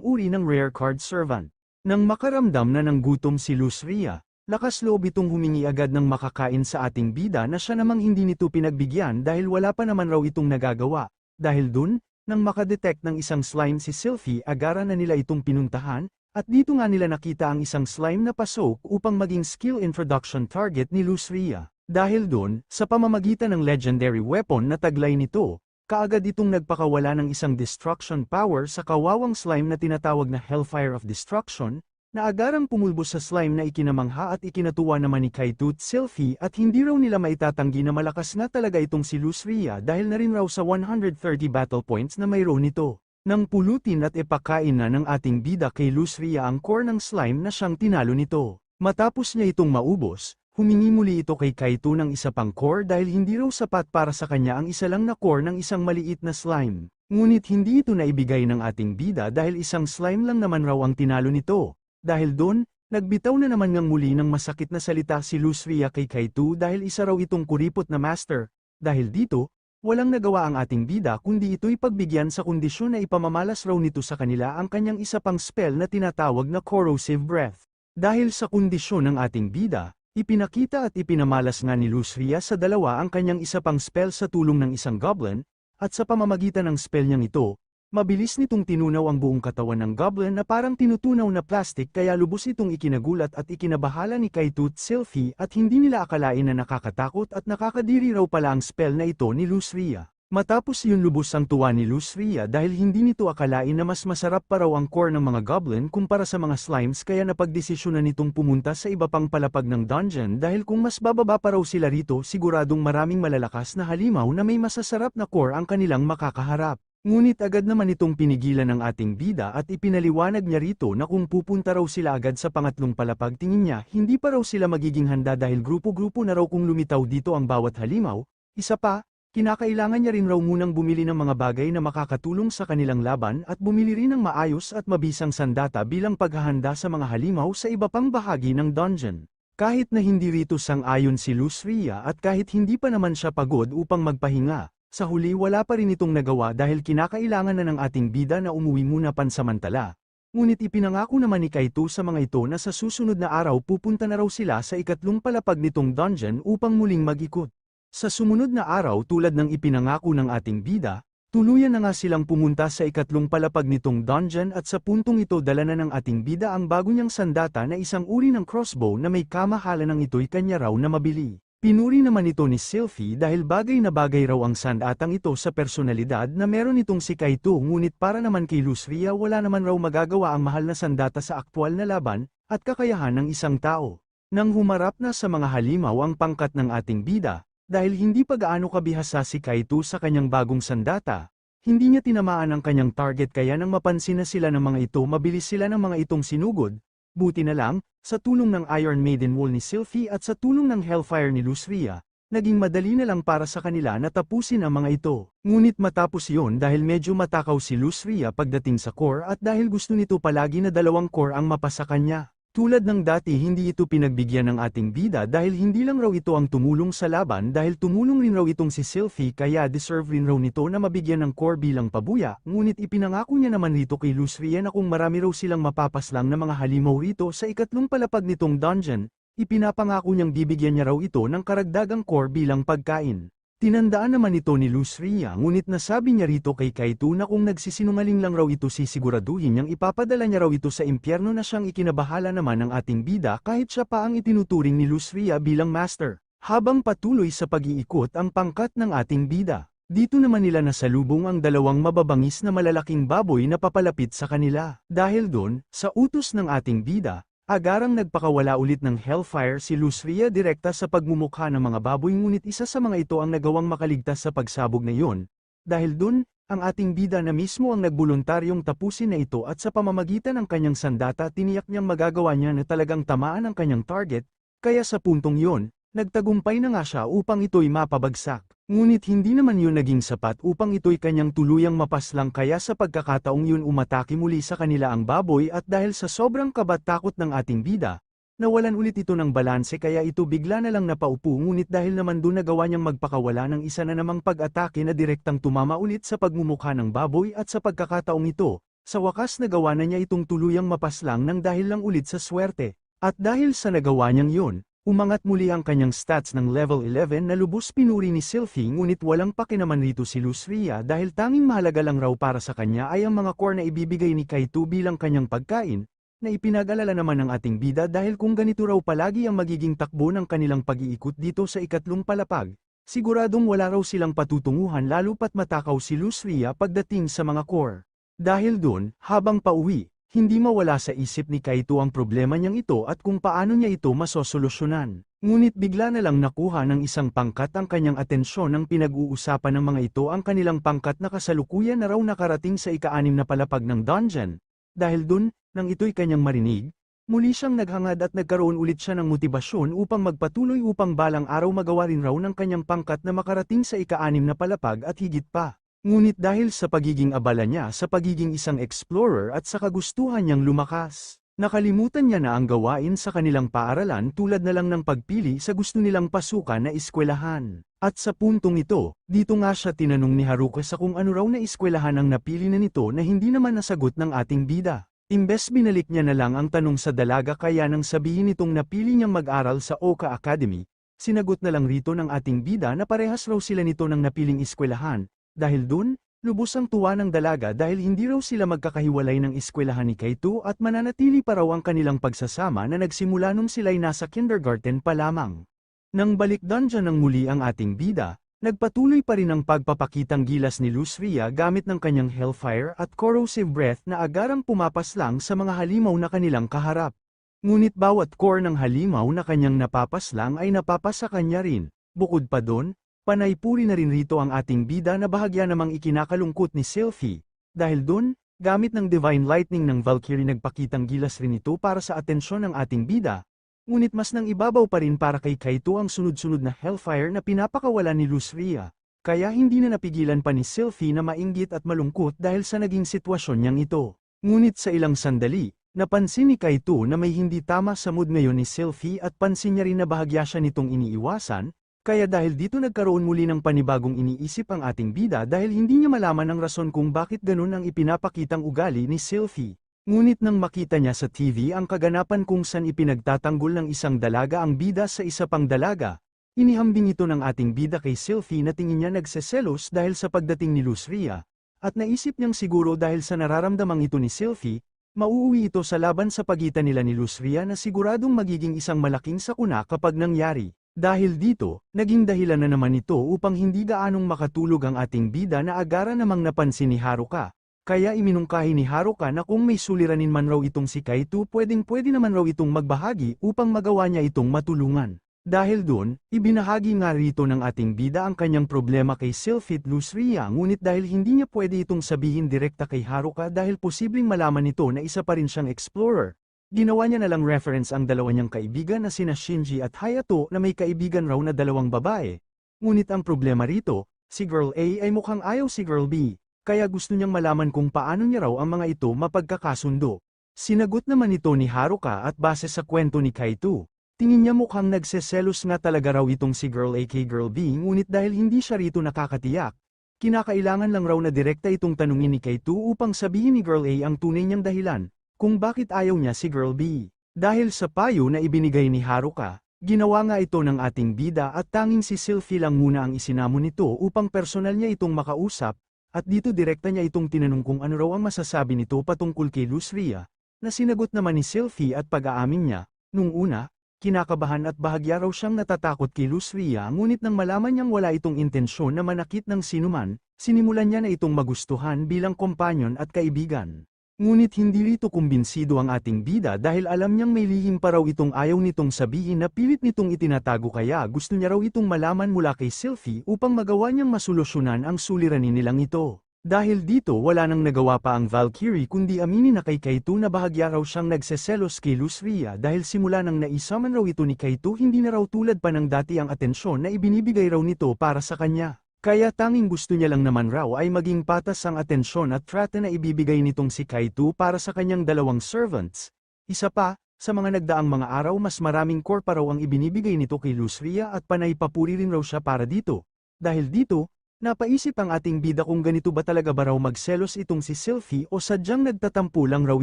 [SPEAKER 1] uri ng rare card servant. Nang makaramdam na ng gutom si Lusria, lakas loob itong humingi agad ng makakain sa ating bida na siya namang hindi nito pinagbigyan dahil wala pa naman raw itong nagagawa. Dahil dun, nang makadetect ng isang slime si Sylphie agaran na nila itong pinuntahan, at dito nga nila nakita ang isang slime na pasok upang maging skill introduction target ni Lusria. Dahil dun, sa pamamagitan ng legendary weapon na taglay nito, kaagad itong nagpakawala ng isang destruction power sa kawawang slime na tinatawag na Hellfire of Destruction, na agarang pumulbos sa slime na ikinamangha at ikinatuwa naman ni Kaito at Sylphie at hindi raw nila maitatanggi na malakas nga talaga itong si Lusria dahil na rin raw sa 130 battle points na mayroon nito. Nang pulutin at ipakain na ng ating bida kay Lusria ang core ng slime na siyang tinalo nito. Matapos niya itong maubos, humingi muli ito kay Kaito ng isa pang core dahil hindi raw sapat para sa kanya ang isa lang na core ng isang maliit na slime. Ngunit hindi ito naibigay ng ating bida dahil isang slime lang naman raw ang tinalo nito. Dahil doon, nagbitaw na naman ngang muli ng masakit na salita si Lusria kay Kaito dahil isa raw itong kuripot na master. Dahil dito, walang nagawa ang ating bida kundi ito'y pagbigyan sa kondisyon na ipamamalas raw nito sa kanila ang kanyang isa pang spell na tinatawag na Corrosive Breath. Dahil sa kondisyon ng ating bida, ipinakita at ipinamalas nga ni Lusria sa dalawa ang kanyang isa pang spell sa tulong ng isang goblin, at sa pamamagitan ng spell niyang ito, mabilis nitong tinunaw ang buong katawan ng goblin na parang tinutunaw na plastic kaya lubos itong ikinagulat at ikinabahala ni Kaito at Sylphie at hindi nila akalain na nakakatakot at nakakadiri raw pala ang spell na ito ni Lusria. Matapos yun lubos ang tuwa ni Lusria dahil hindi nito akalain na mas masarap pa raw ang core ng mga goblin kumpara sa mga slimes kaya napagdesisyonan nitong pumunta sa iba pang palapag ng dungeon dahil kung mas bababa pa raw sila rito siguradong maraming malalakas na halimaw na may masasarap na core ang kanilang makakaharap. Ngunit agad naman itong pinigilan ng ating bida at ipinaliwanag niya rito na kung pupunta raw sila agad sa pangatlong palapag tingin niya hindi pa raw sila magiging handa dahil grupo-grupo na raw kung lumitaw dito ang bawat halimaw. Isa pa, kinakailangan niya rin raw munang bumili ng mga bagay na makakatulong sa kanilang laban at bumili rin ng maayos at mabisang sandata bilang paghahanda sa mga halimaw sa iba pang bahagi ng dungeon. Kahit na hindi rito sang-ayon si Lusria at kahit hindi pa naman siya pagod upang magpahinga, sa huli wala pa rin itong nagawa dahil kinakailangan na ng ating bida na umuwi muna pansamantala. Ngunit ipinangako naman ni Kaito sa mga ito na sa susunod na araw pupunta na raw sila sa ikatlong palapag nitong dungeon upang muling mag-ikot. Sa sumunod na araw tulad ng ipinangako ng ating bida, tuluyan na nga silang pumunta sa ikatlong palapag nitong dungeon at sa puntong ito dala na ng ating bida ang bago niyang sandata na isang uri ng crossbow na may kamahalan ng ito'y kanya raw na mabili. Pinuri naman ito ni Sylvie dahil bagay na bagay raw ang sandatang ito sa personalidad na meron itong si Kaito, ngunit para naman kay Luzria wala naman raw magagawa ang mahal na sandata sa aktwal na laban at kakayahan ng isang tao. Nang humarap na sa mga halimaw ang pangkat ng ating bida, dahil hindi pa gaano kabihasa si Kaito sa kanyang bagong sandata, hindi niya tinamaan ang kanyang target kaya nang mapansin na sila ng mga ito mabilis sila ng mga itong sinugod. Buti na lang, sa tulong ng Iron Maiden Wall ni Sylvie at sa tulong ng Hellfire ni Luzria, naging madali na lang para sa kanila na tapusin ang mga ito. Ngunit matapos yon dahil medyo matakaw si Luzria pagdating sa core at dahil gusto nito palagi na dalawang core ang mapasa kanya. Tulad ng dati hindi ito pinagbigyan ng ating bida dahil hindi lang raw ito ang tumulong sa laban dahil tumulong rin raw itong si Sylvie kaya deserve rin raw nito na mabigyan ng core bilang pabuya, ngunit ipinangako niya naman rito kay Luzria na kung marami raw silang mapapaslang na mga halimaw rito sa ikatlong palapag nitong dungeon, ipinapangako niyang bibigyan niya raw ito ng karagdagang core bilang pagkain. Tinandaan naman ito ni Luzria ngunit nasabi niya rito kay Kaito na kung nagsisinungaling lang raw ito sisiguraduhin niyang ipapadala niya raw ito sa impyerno na siyang ikinabahala naman ng ating bida kahit siya pa ang itinuturing ni Luzria bilang master. Habang patuloy sa pag-iikot ang pangkat ng ating bida, dito naman nila nasalubong ang dalawang mababangis na malalaking baboy na papalapit sa kanila. Dahil doon, sa utos ng ating bida, agarang nagpakawala ulit ng Hellfire si Luzria direkta sa pagmumukha ng mga baboy ngunit isa sa mga ito ang nagawang makaligtas sa pagsabog na iyon. Dahil dun, ang ating bida na mismo ang nagboluntaryong tapusin na ito at sa pamamagitan ng kanyang sandata tiniyak niyang magagawa niya na talagang tamaan ang kanyang target, kaya sa puntong iyon, nagtagumpay na nga siya upang ito'y mapabagsak. Ngunit hindi naman yun naging sapat upang ito'y kanyang tuluyang mapaslang kaya sa pagkakataong yun umatake muli sa kanila ang baboy at dahil sa sobrang kabatakot ng ating bida, nawalan ulit ito ng balanse kaya ito bigla na lang napaupo ngunit dahil naman doon nagawa niyang magpakawala ng isa na namang pag-atake na direktang tumama ulit sa pagmumukha ng baboy at sa pagkakataong ito, sa wakas nagawa na niya itong tuluyang mapaslang ng dahil lang ulit sa swerte. At dahil sa nagawa niyang yun, umangat muli ang kanyang stats ng level 11 na lubos pinuri ni Sylvie ngunit walang pakinaman rito si Luzria dahil tanging mahalaga lang raw para sa kanya ay ang mga core na ibibigay ni Kaito bilang kanyang pagkain, na ipinag-alala naman ng ating bida dahil kung ganito raw palagi ang magiging takbo ng kanilang pag-iikot dito sa ikatlong palapag, siguradong wala raw silang patutunguhan lalo pat matakaw si Luzria pagdating sa mga core. Dahil doon, habang pauwi, hindi mawala sa isip ni Kaito ang problema niyang ito at kung paano niya ito masosolusyonan. Ngunit bigla na lang nakuha ng isang pangkat ang kanyang atensyon nang pinag-uusapan ng mga ito ang kanilang pangkat na kasalukuyan na raw nakarating sa ika-6 na palapag ng dungeon. Dahil dun, nang ito'y kanyang marinig, muli siyang naghangad at nagkaroon ulit siya ng motibasyon upang magpatuloy upang balang araw magawa rin raw ng kanyang pangkat na makarating sa ika-6 na palapag at higit pa. Ngunit dahil sa pagiging abala niya sa pagiging isang explorer at sa kagustuhan niyang lumakas, nakalimutan niya na ang gawain sa kanilang paaralan tulad na lang ng pagpili sa gusto nilang pasukan na eskwelahan. At sa puntong ito, dito nga siya tinanong ni Haruka sa kung ano raw na eskwelahan ang napili na nito na hindi naman nasagot ng ating bida. Imbes binalik niya na lang ang tanong sa dalaga kaya nang sabihin nitong napili niyang mag-aral sa Oka Academy, sinagot na lang rito ng ating bida na parehas raw sila nito ng napiling eskwelahan. Dahil dun, lubos ang tuwa ng dalaga dahil hindi raw sila magkakahiwalay ng eskwelahan ni Kaito at mananatili pa raw ang kanilang pagsasama na nagsimula nung sila'y nasa kindergarten pa lamang. Nang balik dungeon ng muli ang ating bida, nagpatuloy pa rin ang pagpapakitang gilas ni Luzria gamit ng kanyang Hellfire at Corrosive Breath na agarang pumapaslang sa mga halimaw na kanilang kaharap. Ngunit bawat core ng halimaw na kanyang napapaslang ay napapasa kanya rin. Bukod pa doon, panay puri na rin rito ang ating bida na bahagya namang ikinakalungkot ni Sylvie. Dahil dun, gamit ng Divine Lightning ng Valkyrie nagpakitang gilas rin ito para sa atensyon ng ating bida. Ngunit mas nang ibabaw pa rin para kay Kaito ang sunod-sunod na Hellfire na pinapakawala ni Luzria. Kaya hindi na napigilan pa ni Sylvie na mainggit at malungkot dahil sa naging sitwasyon niyang ito. Ngunit sa ilang sandali, napansin ni Kaito na may hindi tama sa mood ngayon ni Sylvie at pansin niya rin na bahagya siya nitong iniiwasan. Kaya dahil dito nagkaroon muli ng panibagong iniisip ang ating bida dahil hindi niya malaman ang rason kung bakit ganun ang ipinapakitang ugali ni Sylvie. Ngunit nang makita niya sa TV ang kaganapan kung saan ipinagtatanggol ng isang dalaga ang bida sa isa pang dalaga, inihambing ito ng ating bida kay Sylvie na tingin niya nagseselos dahil sa pagdating ni Luzria, at naisip niyang siguro dahil sa nararamdamang ito ni Sylvie, mauuwi ito sa laban sa pagitan nila ni Luzria na siguradong magiging isang malaking sakuna kapag nangyari. Dahil dito, naging dahilan na naman ito upang hindi gaanong makatulog ang ating bida na agara namang napansin ni Haruka. Kaya iminungkahi ni Haruka na kung may suliranin man raw itong si Kaito pwedeng-pwede naman raw itong magbahagi upang magawa niya itong matulungan. Dahil doon, ibinahagi nga rito ng ating bida ang kanyang problema kay Sylphid Lusria ngunit dahil hindi niya pwede itong sabihin direkta kay Haruka dahil posibleng malaman nito na isa pa rin siyang explorer. Ginawa niya na lang reference ang dalawa niyang kaibigan na sina Shinji at Hayato na may kaibigan raw na dalawang babae. Ngunit ang problema rito, si Girl A ay mukhang ayaw si Girl B, kaya gusto niyang malaman kung paano niya raw ang mga ito mapagkakasundo. Sinagot naman ito ni Haruka at base sa kwento ni Kaito. Tingin niya mukhang nagseselos nga talaga raw itong si Girl A kay Girl B ngunit dahil hindi siya rito nakakatiyak, kinakailangan lang raw na direkta itong tanungin ni Kaito upang sabihin ni Girl A ang tunay niyang dahilan, kung bakit ayaw niya si Girl B. Dahil sa payo na ibinigay ni Haruka, ginawa nga ito ng ating bida at tanging si Sylphie lang muna ang isinamon nito upang personal niya itong makausap, at dito direkta niya itong tinanong kung ano raw ang masasabi nito patungkol kay Lusria, na sinagot naman ni Sylphie at pag-aamin niya, nung una, kinakabahan at bahagya raw siyang natatakot kay Lusria ngunit nang malaman niyang wala itong intensyon na manakit ng sinuman, sinimulan niya na itong magustuhan bilang kompanyon at kaibigan. Ngunit hindi rito kumbinsido ang ating bida dahil alam niyang may lihim pa raw itong ayaw nitong sabihin na pilit nitong itinatago kaya gusto niya raw itong malaman mula kay Sylphie upang magawa niyang masolusyonan ang suliranin nilang ito. Dahil dito wala nang nagawa pa ang Valkyrie kundi aminin na kay Kaito na bahagya raw siyang nagseselos kay Lusria dahil simula nang naisaman raw ito ni Kaito hindi na raw tulad pa ng dati ang atensyon na ibinibigay raw nito para sa kanya. Kaya tanging gusto niya lang naman raw ay maging patas ang atensyon at trata na ibibigay nitong si Kaito para sa kanyang dalawang servants. Isa pa, sa mga nagdaang mga araw mas maraming core pa raw ang ibinibigay nito kay Lusria at panay papuri rin raw siya para dito. Dahil dito, napaisip ang ating bida kung ganito ba talaga ba raw magselos itong si Sylphie o sadyang nagtatampo lang raw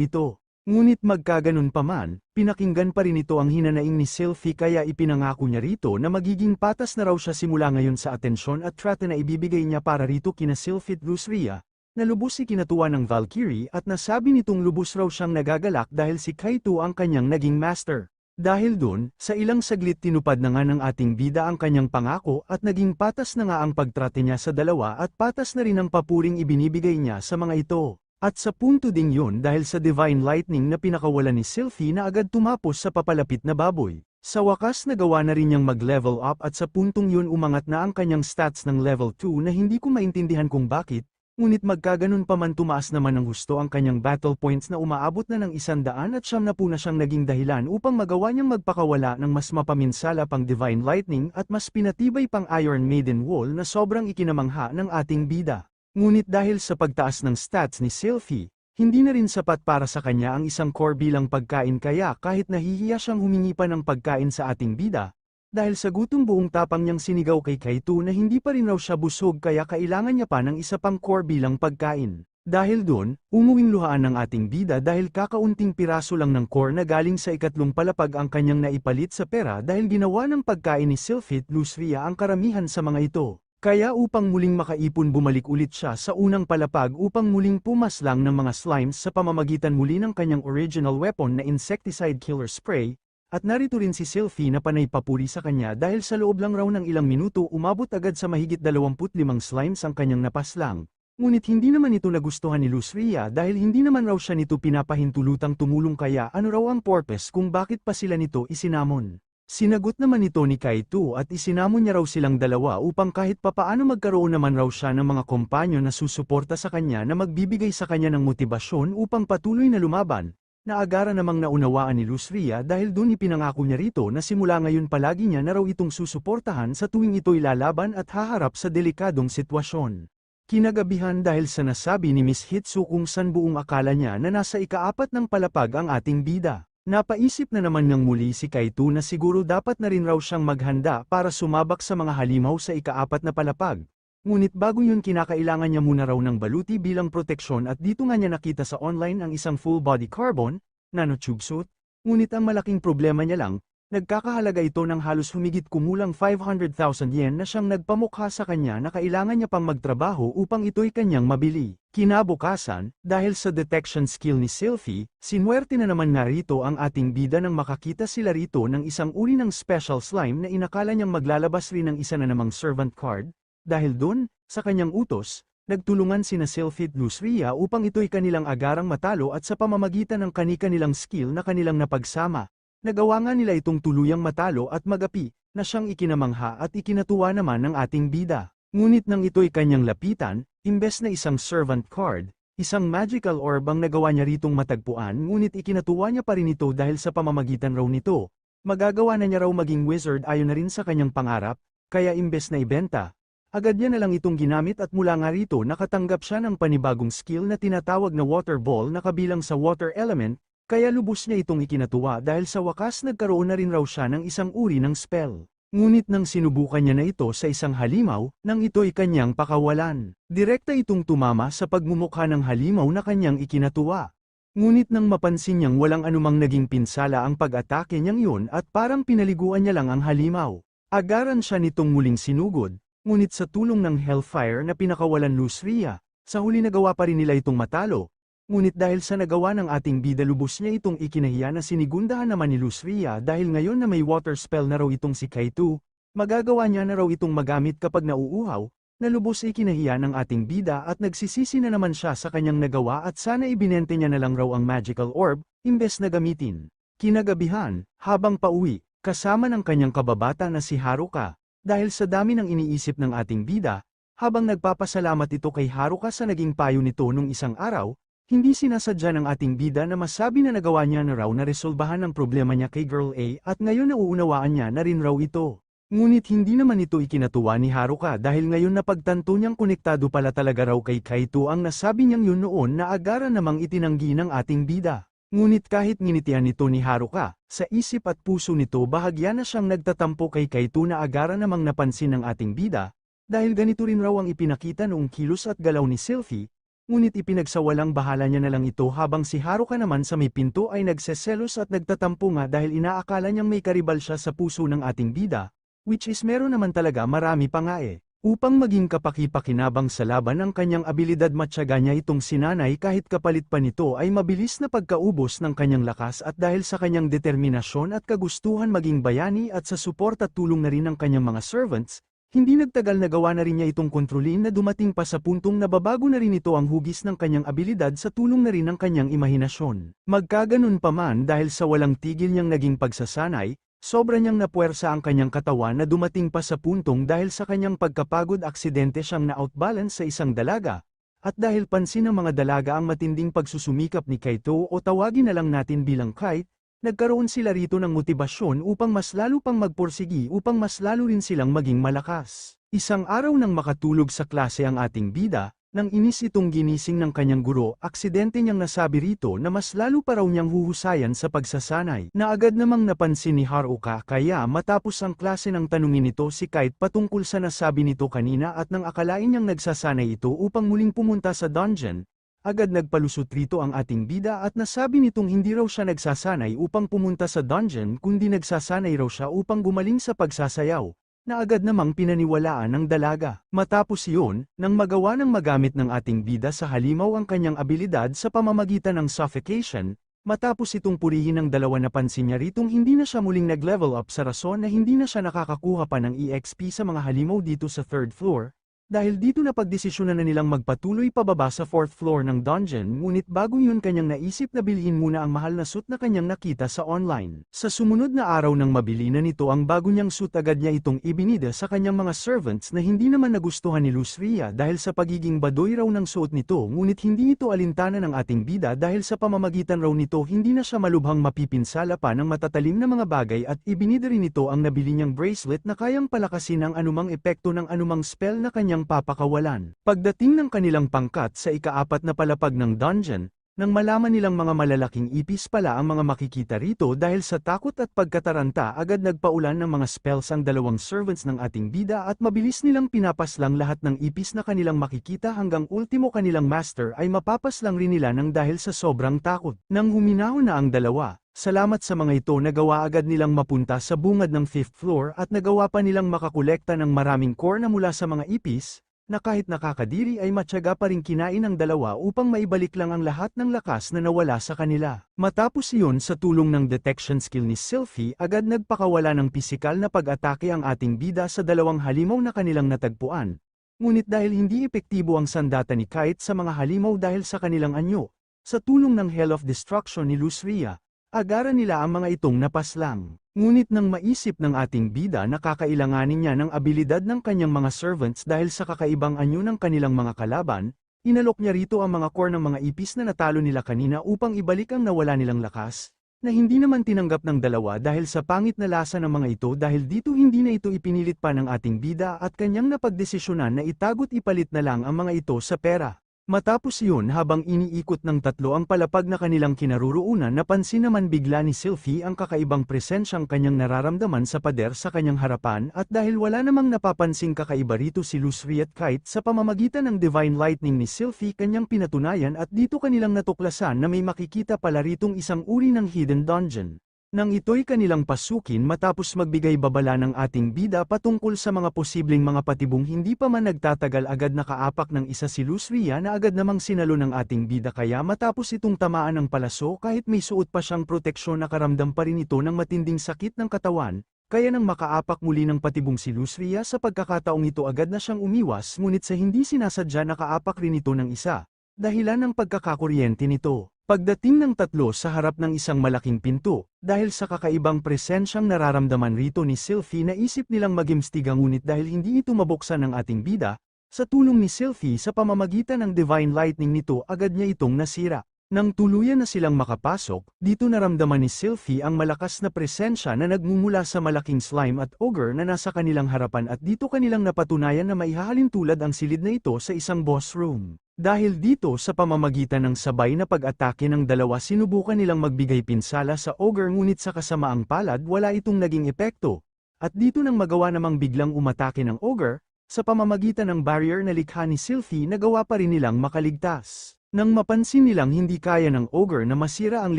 [SPEAKER 1] ito. Ngunit magkaganon pa man, pinakinggan pa rin ito ang hinanaing ni Sylphie kaya ipinangako niya rito na magiging patas na raw siya simula ngayon sa atensyon at trata na ibibigay niya para rito kina Sylphid Lusria, na lubos si kinatuwa ng Valkyrie at nasabi nitong lubos raw siyang nagagalak dahil si Kaito ang kanyang naging master. Dahil doon, sa ilang saglit tinupad na nga ng ating bida ang kanyang pangako at naging patas na nga ang pagtrate niya sa dalawa at patas na rin ang papuring ibinibigay niya sa mga ito. At sa punto ding yun dahil sa Divine Lightning na pinakawalan ni Sylphie na agad tumapos sa papalapit na baboy. Sa wakas nagawa na rin niyang mag-level up at sa puntong yun umangat na ang kanyang stats ng level 2 na hindi ko maintindihan kung bakit, ngunit magkaganon pa man tumaas naman ng husto ang kanyang battle points na umaabot na ng 100 at 70 na siyang naging dahilan upang magawa niyang magpakawala ng mas mapaminsala pang Divine Lightning at mas pinatibay pang Iron Maiden Wall na sobrang ikinamangha ng ating bida. Ngunit dahil sa pagtaas ng stats ni Sylphie, hindi na rin sapat para sa kanya ang isang core bilang pagkain kaya kahit nahihiya siyang humingi pa ng pagkain sa ating bida, dahil sa gutom buong tapang niyang sinigaw kay Kaito na hindi pa rin raw siya busog kaya kailangan niya pa ng isa pang core bilang pagkain. Dahil doon, umuwing luhaan ng ating bida dahil kakaunting piraso lang ng core na galing sa ikatlong palapag ang kanyang naipalit sa pera dahil ginawa ng pagkain ni Sylphid Lusria ang karamihan sa mga ito. Kaya upang muling makaipon bumalik ulit siya sa unang palapag upang muling pumaslang ng mga slimes sa pamamagitan muli ng kanyang original weapon na insecticide killer spray, at narito rin si Sylphie na panay papuri sa kanya dahil sa loob lang raw ng ilang minuto umabot agad sa mahigit 25 slimes ang kanyang napaslang. Ngunit hindi naman ito nagustuhan ni Lusria dahil hindi naman raw siya nito pinapahintulutang tumulong kaya ano raw ang purpose kung bakit pa sila nito isinamon. Sinagot naman ito ni Kaito at isinamon niya raw silang dalawa upang kahit papaano magkaroon naman raw siya ng mga kompanyo na susuporta sa kanya na magbibigay sa kanya ng motibasyon upang patuloy na lumaban. Naagara namang naunawaan ni Lusria dahil dun ipinangako niya rito na simula ngayon palagi niya na raw itong susuportahan sa tuwing ito'y lalaban at haharap sa delikadong sitwasyon. Kinagabihan dahil sa nasabi ni Miss Hitsu kung san buong akala niya na nasa ikaapat ng palapag ang ating bida. Napaisip na naman niyang muli si Kaito na siguro dapat na rin raw siyang maghanda para sumabak sa mga halimaw sa ikaapat na palapag. Ngunit bago yun kinakailangan niya muna raw ng baluti bilang proteksyon at dito nga niya nakita sa online ang isang full body carbon, nanotube suit, ngunit ang malaking problema niya lang, Nagkakahalaga ito ng halos humigit kumulang 500,000 yen na siyang nagpamukha sa kanya na kailangan niya pang magtrabaho upang ito'y kanyang mabili. Kinabukasan, dahil sa detection skill ni Sylphie, sinuwerte na naman nga rito ang ating bida nang makakita sila rito ng isang uri ng special slime na inakala niyang maglalabas rin ng isa na namang servant card. Dahil dun, sa kanyang utos, nagtulungan sina Sylphie at Lucria upang ito'y kanilang agarang matalo at sa pamamagitan ng kani-kanilang skill na kanilang napagsama. Nagawa nga nila itong tuluyang matalo at magapi, na siyang ikinamangha at ikinatuwa naman ng ating bida. Ngunit nang ito'y kanyang lapitan, imbes na isang servant card, isang magical orb ang nagawa niya ritong matagpuan ngunit ikinatuwa niya pa rin ito dahil sa pamamagitan raw nito. Magagawa na niya raw maging wizard ayon na rin sa kanyang pangarap, kaya imbes na ibenta, agad niya na lang itong ginamit at mula nga rito nakatanggap siya ng panibagong skill na tinatawag na water ball na kabilang sa water element. Kaya lubos niya itong ikinatuwa dahil sa wakas nagkaroon na rin raw siya ng isang uri ng spell. Ngunit nang sinubukan niya na ito sa isang halimaw, nang ito'y kanyang pakawalan. Direkta itong tumama sa pagmumukha ng halimaw na kanyang ikinatuwa. Ngunit nang mapansin niyang walang anumang naging pinsala ang pag-atake niyang yun at parang pinaliguan niya lang ang halimaw. Agaran siya nitong muling sinugod, ngunit sa tulong ng Hellfire na pinakawalan Lucria, sa huli nagawa pa rin nila itong matalo. Ngunit dahil sa nagawa ng ating bida lubos niya itong ikinahiya na sinigundahan naman ni Lucria dahil ngayon na may water spell na raw itong si Kaito, magagawa niya na raw itong magamit kapag nauuhaw, na lubos ikinahiya ng ating bida at nagsisisi na naman siya sa kanyang nagawa at sana ibinente niya na lang raw ang magical orb, imbes na gamitin. Kinagabihan, habang pauwi, kasama ng kanyang kababata na si Haruka, dahil sa dami ng iniisip ng ating bida, habang nagpapasalamat ito kay Haruka sa naging payo nito nung isang araw, hindi sinasadya ng ating bida na masabi na nagawa niya na raw na resolbahan ang problema niya kay Girl A at ngayon nauunawaan niya na rin raw ito. Ngunit hindi naman ito ikinatuwa ni Haruka dahil ngayon napagtanto niyang konektado pala talaga raw kay Kaito ang nasabi niyang yun noon na agara namang itinanggi ng ating bida. Ngunit kahit nginitian nito ni Haruka, sa isip at puso nito bahagya na siyang nagtatampo kay Kaito na agara namang napansin ng ating bida, dahil ganito rin raw ang ipinakita noong kilos at galaw ni Sylphie. Ngunit ipinagsawalang bahala niya na lang ito habang si Haruka naman sa may pinto ay nagseselos at nagtatampo nga dahil inaakala niyang may karibal siya sa puso ng ating bida, which is meron naman talaga marami pa nga eh. Upang maging kapaki-pakinabang sa laban ng kanyang abilidad matyaga niya itong sinanay kahit kapalit pa nito ay mabilis na pagkaubos ng kanyang lakas at dahil sa kanyang determinasyon at kagustuhan maging bayani at sa support at tulong na rin ng kanyang mga servants, hindi nagtagal nagawa na rin niya itong kontrolin na dumating pa sa puntong nababago na rin ito ang hugis ng kanyang abilidad sa tulong na rin ng kanyang imahinasyon. Magkaganon pa man dahil sa walang tigil niyang naging pagsasanay, sobra niyang napuwersa ang kanyang katawan na dumating pa sa puntong dahil sa kanyang pagkapagod aksidente siyang na-outbalance sa isang dalaga. At dahil pansin ng mga dalaga ang matinding pagsusumikap ni Kaito o tawagin na lang natin bilang Kite, nagkaroon sila rito ng motibasyon upang mas lalo pang magpursigi upang mas lalo rin silang maging malakas. Isang araw nang makatulog sa klase ang ating bida, nang inis itong ginising ng kanyang guro, aksidente niyang nasabi rito na mas lalo pa raw niyang huhusayan sa pagsasanay. Na agad namang napansin ni Haruka kaya matapos ang klase ng tanungin nito si Kite patungkol sa nasabi nito kanina at nang akalain niyang nagsasanay ito upang muling pumunta sa dungeon, agad nagpalusot rito ang ating bida at nasabi nitong hindi raw siya nagsasanay upang pumunta sa dungeon kundi nagsasanay raw siya upang gumaling sa pagsasayaw, na agad namang pinaniwalaan ng dalaga. Matapos iyon, nang magawa ng magamit ng ating bida sa halimaw ang kanyang abilidad sa pamamagitan ng suffocation, matapos itong purihin ng dalawa napansin niya ritong hindi na siya muling nag-level up sa rason na hindi na siya nakakakuha pa ng EXP sa mga halimaw dito sa 3rd floor, dahil dito napagdesisyonan na nilang magpatuloy pababa sa 4th floor ng dungeon ngunit bago yun kanyang naisip na bilhin muna ang mahal na suit na kanyang nakita sa online. Sa sumunod na araw nang mabili na nito ang bago niyang suit agad niya itong ibinida sa kanyang mga servants na hindi naman nagustuhan ni Lucria dahil sa pagiging badoy raw ng suot nito ngunit hindi ito alintana ng ating bida dahil sa pamamagitan raw nito hindi na siya malubhang mapipinsala pa ng matatalim na mga bagay at ibinida rin nito ang nabili niyang bracelet na kayang palakasin ang anumang epekto ng anumang spell na kanyang papakawalan. Pagdating ng kanilang pangkat sa ika-4 na palapag ng dungeon, Nang malaman nilang mga malalaking ipis pala ang mga makikita rito dahil sa takot at pagkataranta agad nagpaulan ng mga spells ang dalawang servants ng ating bida at mabilis nilang pinapaslang lahat ng ipis na kanilang makikita hanggang ultimo kanilang master ay mapapaslang rin nila nang dahil sa sobrang takot. Nang huminahon na ang dalawa, salamat sa mga ito nagawa agad nilang mapunta sa bungad ng 5th floor at nagawa pa nilang makakolekta ng maraming core na mula sa mga ipis, na kahit nakakadiri ay matyaga pa ring kinain ng dalawa upang maibalik lang ang lahat ng lakas na nawala sa kanila. Matapos iyon sa tulong ng detection skill ni Sylphie agad nagpakawala ng pisikal na pag-atake ang ating bida sa dalawang halimaw na kanilang natagpuan. Ngunit dahil hindi epektibo ang sandata ni Kite sa mga halimaw dahil sa kanilang anyo, sa tulong ng Hell of Destruction ni Lusria, agaran nila ang mga itong napaslang. Ngunit nang maisip ng ating bida na kakailanganin niya ng abilidad ng kanyang mga servants dahil sa kakaibang anyo ng kanilang mga kalaban, inalok niya rito ang mga core ng mga ipis na natalo nila kanina upang ibalik ang nawala nilang lakas, na hindi naman tinanggap ng dalawa dahil sa pangit na lasa ng mga ito dahil dito hindi na ito ipinilit pa ng ating bida at kanyang napagdesisyonan na itago't ipalit na lang ang mga ito sa pera. Matapos iyon habang iniikot ng tatlo ang palapag na kanilang kinaroroonan napansin naman bigla ni Sylphie ang kakaibang presensyang kanyang nararamdaman sa pader sa kanyang harapan at dahil wala namang napapansing kakaiba rito si Lusri at Kite sa pamamagitan ng Divine Lightning ni Sylphie kanyang pinatunayan at dito kanilang natuklasan na may makikita pala ritong isang uri ng hidden dungeon. Nang ito'y kanilang pasukin matapos magbigay babala ng ating bida patungkol sa mga posibleng mga patibong hindi pa man nagtatagal agad nakaapak ng isa si Lusria na agad namang sinalo ng ating bida kaya matapos itong tamaan ng palaso kahit may suot pa siyang proteksyon nakaramdam pa rin ito ng matinding sakit ng katawan, kaya nang makaapak muli ng patibong si Lusria sa pagkakataong ito agad na siyang umiwas ngunit sa hindi sinasadya nakaapak rin ito ng isa, dahilan ng pagkakakuryente nito. Pagdating ng tatlo sa harap ng isang malaking pinto, dahil sa kakaibang presensyang nararamdaman rito ni Sylphie naisip nilang magimstiga ngunit dahil hindi ito mabuksan ng ating bida, sa tulong ni Sylphie sa pamamagitan ng Divine Lightning nito agad niya itong nasira. Nang tuluyan na silang makapasok, dito naramdaman ni Sylphie ang malakas na presensya na nagmumula sa malaking slime at ogre na nasa kanilang harapan at dito kanilang napatunayan na maihahalin tulad ang silid na ito sa isang boss room. Dahil dito sa pamamagitan ng sabay na pag-atake ng dalawa sinubukan nilang magbigay pinsala sa ogre ngunit sa kasamaang palad wala itong naging epekto. At dito nang magawa namang biglang umatake ng ogre, sa pamamagitan ng barrier na likha ni Sylphie nagawa pa rin nilang makaligtas. Nang mapansin nilang hindi kaya ng ogre na masira ang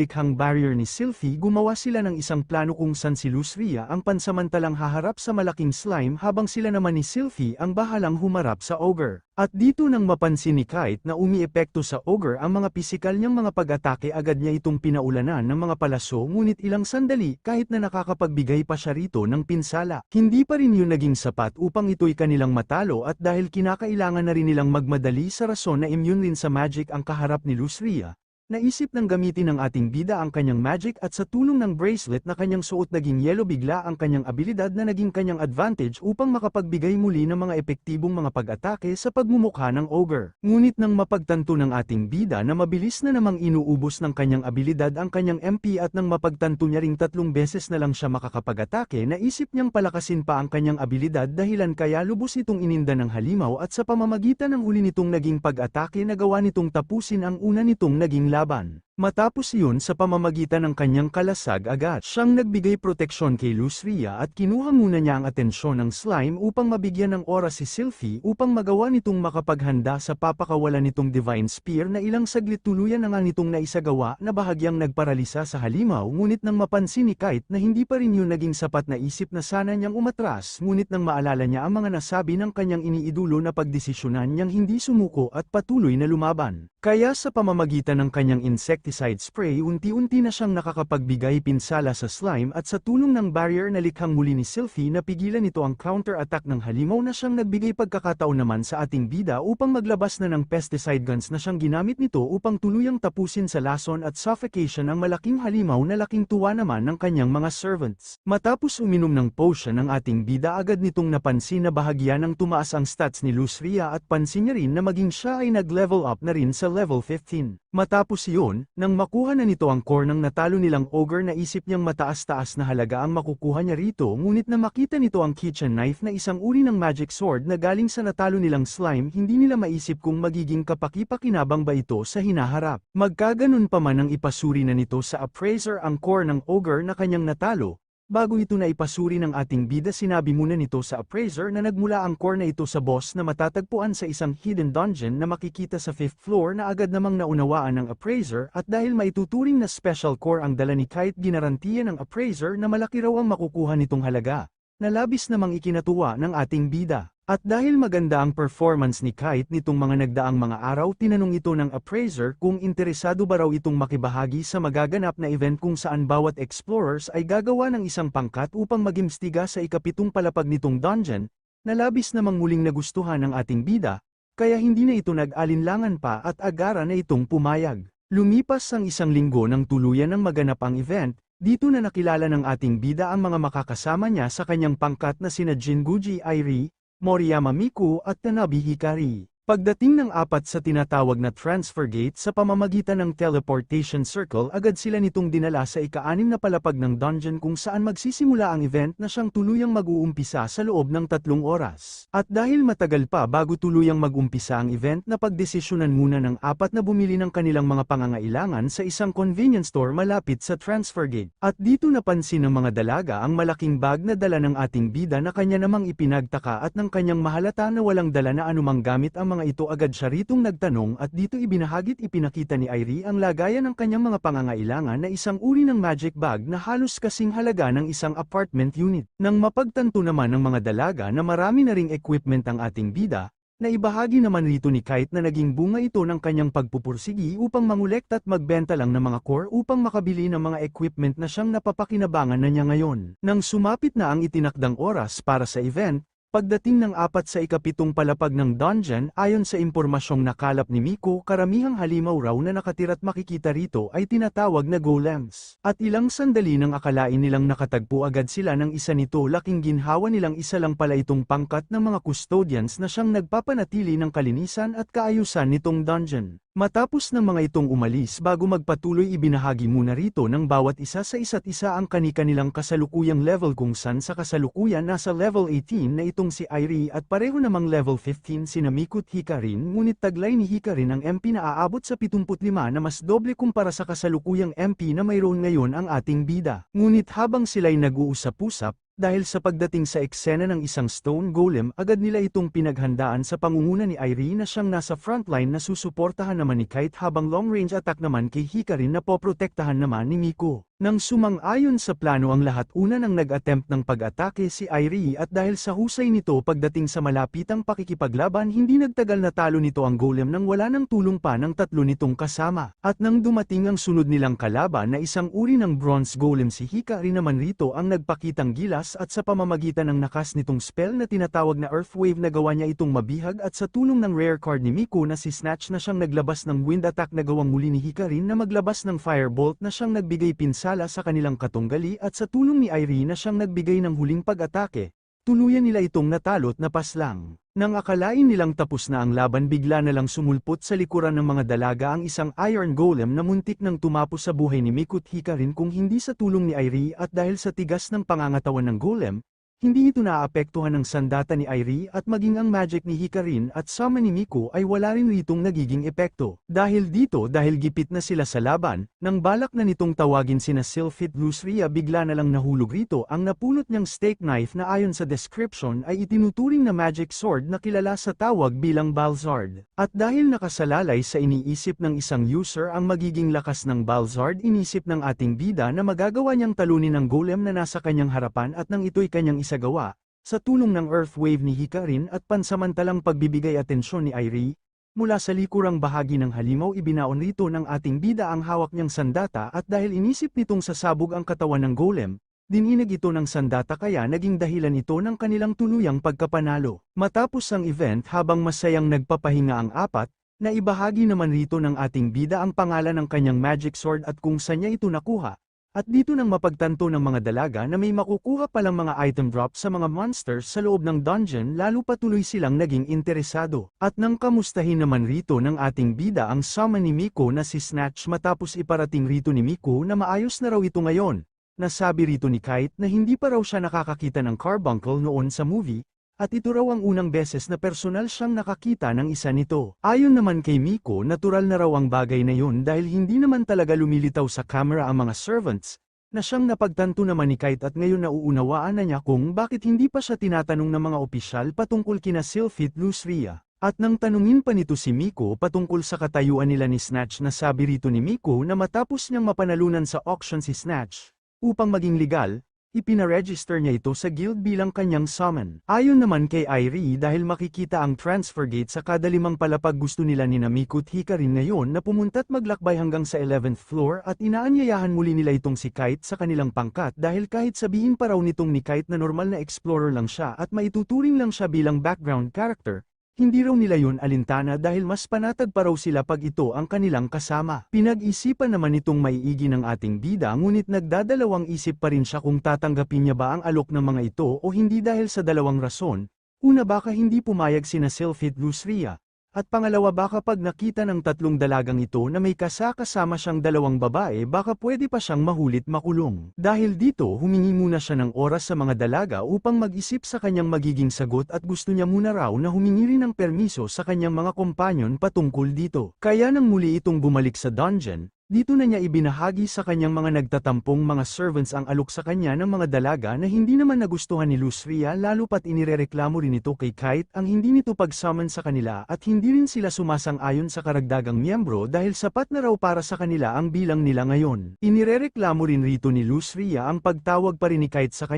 [SPEAKER 1] likhang barrier ni Sylphie gumawa sila ng isang plano kung saan si Lusria ang pansamantalang haharap sa malaking slime habang sila naman ni Sylphie ang bahalang humarap sa ogre. At dito nang mapansin ni Kite na umiepekto sa ogre ang mga pisikal niyang mga pag-atake agad niya itong pinaulanan ng mga palaso ngunit ilang sandali kahit na nakakapagbigay pa siya rito ng pinsala. Hindi pa rin yun naging sapat upang ito'y kanilang matalo at dahil kinakailangan na rin nilang magmadali sa rason na immune rin sa magic ang kaharap ni Lusria, naisip ng gamitin ng ating bida ang kanyang magic at sa tulong ng bracelet na kanyang suot naging yellow bigla ang kanyang abilidad na naging kanyang advantage upang makapagbigay muli ng mga epektibong mga pag-atake sa pagmumukha ng ogre. Ngunit nang mapagtanto ng ating bida na mabilis na namang inuubos ng kanyang abilidad ang kanyang MP at nang mapagtanto niya ring 3 beses na lang siya makakapag-atake naisip niyang palakasin pa ang kanyang abilidad dahilan kaya lubos itong ininda ng halimaw at sa pamamagitan ng uli nitong naging pag-atake nagawa nitong tapusin ang una nitong naging laban. Matapos iyon sa pamamagitan ng kanyang kalasag agad siyang nagbigay proteksyon kay Lusria at kinuha muna niya ang atensyon ng slime upang mabigyan ng oras si Sylphie upang magawa nitong makapaghanda sa papakawalan nitong Divine Spear na ilang saglit tuluyan na nga nitong naisagawa na bahagyang nagparalisa sa halimaw ngunit nang mapansin ni Kite na hindi pa rin yun naging sapat na isip na sana niyang umatras ngunit nang maalala niya ang mga nasabi ng kanyang iniidulo na pagdesisyonan niyang hindi sumuko at patuloy na lumaban. Kaya sa pamamagitan ng kanyang insecticide spray unti-unti na siyang nakakapagbigay pinsala sa slime at sa tulong ng barrier na likhang muli ni Sylphie napigilan nito ang counter-attack ng halimaw na siyang nagbigay pagkakataon naman sa ating bida upang maglabas na ng pesticide guns na siyang ginamit nito upang tuluyang tapusin sa lason at suffocation ang malaking halimaw na laking tuwa naman ng kanyang mga servants. Matapos uminom ng potion ng ating bida agad nitong napansin na bahagya ng tumaas ang stats ni Lusria at pansin niya rin na maging siya ay nag-level up na rin sa level 15. Matapos iyon, nang makuha na nito ang core ng natalo nilang ogre naisip niyang mataas-taas na halaga ang makukuha niya rito ngunit na makita nito ang kitchen knife na isang uri ng magic sword na galing sa natalo nilang slime hindi nila maisip kung magiging kapaki-pakinabang ba ito sa hinaharap. Magkaganon pa man ang ipasuri na nito sa appraiser ang core ng ogre na kanyang natalo. Bago ito na ipasuri ng ating bida sinabi muna nito sa appraiser na nagmula ang core na ito sa boss na matatagpuan sa isang hidden dungeon na makikita sa 5th floor na agad namang naunawaan ng appraiser at dahil maituturing na special core ang dala ni Kite ginarantiya ng appraiser na malaki raw ang makukuha nitong halaga, na labis namang ikinatuwa ng ating bida. At dahil maganda ang performance ni Kite nitong mga nagdaang mga araw tinanong ito ng appraiser kung interesado ba raw itong makibahagi sa magaganap na event kung saan bawat explorers ay gagawa ng isang pangkat upang magimstiga sa ikapitong palapag nitong dungeon, na labis namang muling nagustuhan ng ating bida, kaya hindi na ito nag-alinlangan pa at agara na itong pumayag. Lumipas ang isang linggo nang tuluyan ng maganap ang event, dito na nakilala ng ating bida ang mga makakasama niya sa kanyang pangkat na sina Jinguji Airi, Moriyama Miku at Tanabe Hikari. Pagdating ng apat sa tinatawag na transfer gate sa pamamagitan ng teleportation circle agad sila nitong dinala sa ika-6 na palapag ng dungeon kung saan magsisimula ang event na siyang tuluyang mag-uumpisa sa loob ng 3 oras. At dahil matagal pa bago tuluyang mag-umpisa ang event na pagdesisyonan muna ng apat na bumili ng kanilang mga pangangailangan sa isang convenience store malapit sa transfer gate. At dito napansin ng mga dalaga ang malaking bag na dala ng ating bida na kanya namang ipinagtaka at ng kanyang mahalata na walang dala na anumang gamit ang mga ito agad siya ritong nagtanong at dito ibinahagit ipinakita ni Airi ang lagayan ng kanyang mga pangangailangan na isang uri ng magic bag na halos kasing halaga ng isang apartment unit. Nang mapagtanto naman ng mga dalaga na marami na ring equipment ang ating bida, na ibahagi naman rito ni Kite na naging bunga ito ng kanyang pagpupursigi upang mangolekta at magbenta lang ng mga core upang makabili ng mga equipment na siyang napapakinabangan na niya ngayon. Nang sumapit na ang itinakdang oras para sa event, pagdating ng apat sa ikapitong palapag ng dungeon ayon sa impormasyong nakalap ni Miko karamihang halimaw raw na nakatira't makikita rito ay tinatawag na golems. At ilang sandali nang akalain nilang nakatagpo agad sila ng isa nito laking ginhawa nilang isa lang pala itong pangkat ng mga custodians na siyang nagpapanatili ng kalinisan at kaayusan nitong dungeon. Matapos ng mga itong umalis bago magpatuloy ibinahagi muna rito ng bawat isa sa isa't isa ang kani-kanilang kasalukuyang level kung saan sa kasalukuyan nasa level 18 na itong si Airi at pareho namang level 15 sina Miku at Hikarin ngunit taglay ni Hikarin ang MP na aabot sa 75 na mas doble kumpara sa kasalukuyang MP na mayroon ngayon ang ating bida. Ngunit habang sila'y nag-uusap-usap, dahil sa pagdating sa eksena ng isang stone golem agad nila itong pinaghandaan sa pangunguna ni Airi na siyang nasa frontline na susuportahan naman ni Kite habang long range attack naman kay Hikarin na poprotektahan naman ni Miku. Nang sumang-ayon sa plano ang lahat una nang nag-attempt ng pag-atake si Airi at dahil sa husay nito pagdating sa malapitang pakikipaglaban hindi nagtagal na talo nito ang golem nang wala nang tulong pa ng tatlo nitong kasama. At nang dumating ang sunod nilang kalaban na isang uri ng bronze golem si Hikari naman rito ang nagpakitang gilas at sa pamamagitan ng nakas nitong spell na tinatawag na Earth Wave nagawa niya itong mabihag at sa tulong ng rare card ni Miku na si Snatch na siyang naglabas ng wind attack na gawang muli ni Hikarin na maglabas ng firebolt na siyang nagbigay pinsala sa kanilang katunggali at sa tulong ni Airi na siyang nagbigay ng huling pag-atake, tuluyan nila itong natalo't napaslang. Nang akalain nilang tapos na ang laban bigla na lang sumulpot sa likuran ng mga dalaga ang isang iron golem na muntik nang tumapos sa buhay ni Miku at Hikarin kung hindi sa tulong ni Airi at dahil sa tigas ng pangangatawan ng golem, hindi ito naapektuhan ng sandata ni Airi at maging ang magic ni Hikarin at sama ni Miku ay wala rin ritong nagiging epekto. Dahil dito dahil gipit na sila sa laban, nang balak na nitong tawagin sina Sylphid Lusria bigla na lang nahulog rito ang napulot niyang steak knife na ayon sa description ay itinuturing na magic sword na kilala sa tawag bilang Balzard. At dahil nakasalalay sa iniisip ng isang user ang magiging lakas ng Balzard inisip ng ating bida na magagawa niyang talunin ang golem na nasa kanyang harapan at nang ito'y kanyang isagawa, sa tulong ng Earth Wave ni Hikarin at pansamantalang pagbibigay atensyon ni Airi, mula sa likurang bahagi ng halimaw ibinaon rito ng ating bida ang hawak niyang sandata at dahil inisip nitong sasabog ang katawan ng golem, dininag ito ng sandata kaya naging dahilan ito ng kanilang tuluyang pagkapanalo. Matapos ang event habang masayang nagpapahinga ang apat, na ibahagi naman rito ng ating bida ang pangalan ng kanyang magic sword at kung saan niya ito nakuha, At dito nang mapagtanto ng mga dalaga na may makukuha palang mga item drop sa mga monsters sa loob ng dungeon, lalo patuloy silang naging interesado. At nang kamustahin naman rito ng ating bida ang summon ni Miko na si Snatch matapos iparating rito ni Miko na maayos na raw ito ngayon. Nasabi rito ni Kite na hindi pa raw siya nakakakita ng carbuncle noon sa movie, at ito raw ang unang beses na personal siyang nakakita ng isa nito. Ayon naman kay Miko, natural na raw ang bagay na yun dahil hindi naman talaga lumilitaw sa camera ang mga servants, na siyang napagtanto naman ni Kite at ngayon nauunawaan na niya kung bakit hindi pa siya tinatanong ng mga opisyal patungkol kina Sylphie at Lusria. At nang tanungin pa nito si Miko patungkol sa katayuan nila ni Snatch, na sabi rito ni Miko na matapos niyang mapanalunan sa auction si Snatch, upang maging legal, ipinaregister niya ito sa guild bilang kanyang summon. Ayon naman kay Irie, dahil makikita ang transfer gate sa kada 5 palapag, gusto nila ni Miko at Hikarin ngayon na pumunta't maglakbay hanggang sa 11th floor at inaanyayahan muli nila itong si Kite sa kanilang pangkat dahil kahit sabihin pa raw nitong ni Kite na normal na explorer lang siya at maituturing lang siya bilang background character, hindi raw nila yun alintana dahil mas panatag pa raw sila pag ito ang kanilang kasama. Pinag-isipan naman itong maiigi ng ating bida, ngunit nagdadalawang isip pa rin siya kung tatanggapin niya ba ang alok ng mga ito o hindi dahil sa dalawang rason. Una, baka hindi pumayag sina Sylphie at Lusria. At pangalawa, baka pag nakita ng 3 dalagang ito na may kasama siyang 2 babae, baka pwede pa siyang mahulit makulong. Dahil dito, humingi muna siya ng oras sa mga dalaga upang mag-isip sa kanyang magiging sagot at gusto niya muna raw na humingi rin ng permiso sa kanyang mga kompanyon patungkol dito. Kaya nang muli itong bumalik sa dungeon, dito na niya ibinahagi sa kanyang mga nagtatampong mga servants ang alok sa kanya ng mga dalaga na hindi naman nagustuhan ni Lusria, lalo pat inirereklamo rin ito kay Kite ang hindi nito pag-summon sa kanila at hindi rin sila sumasang-ayon sa karagdagang miyembro dahil sapat na raw para sa kanila ang bilang nila ngayon. Inirereklamo rin rito ni Lusria ang pagtawag pa rin ni Kite sa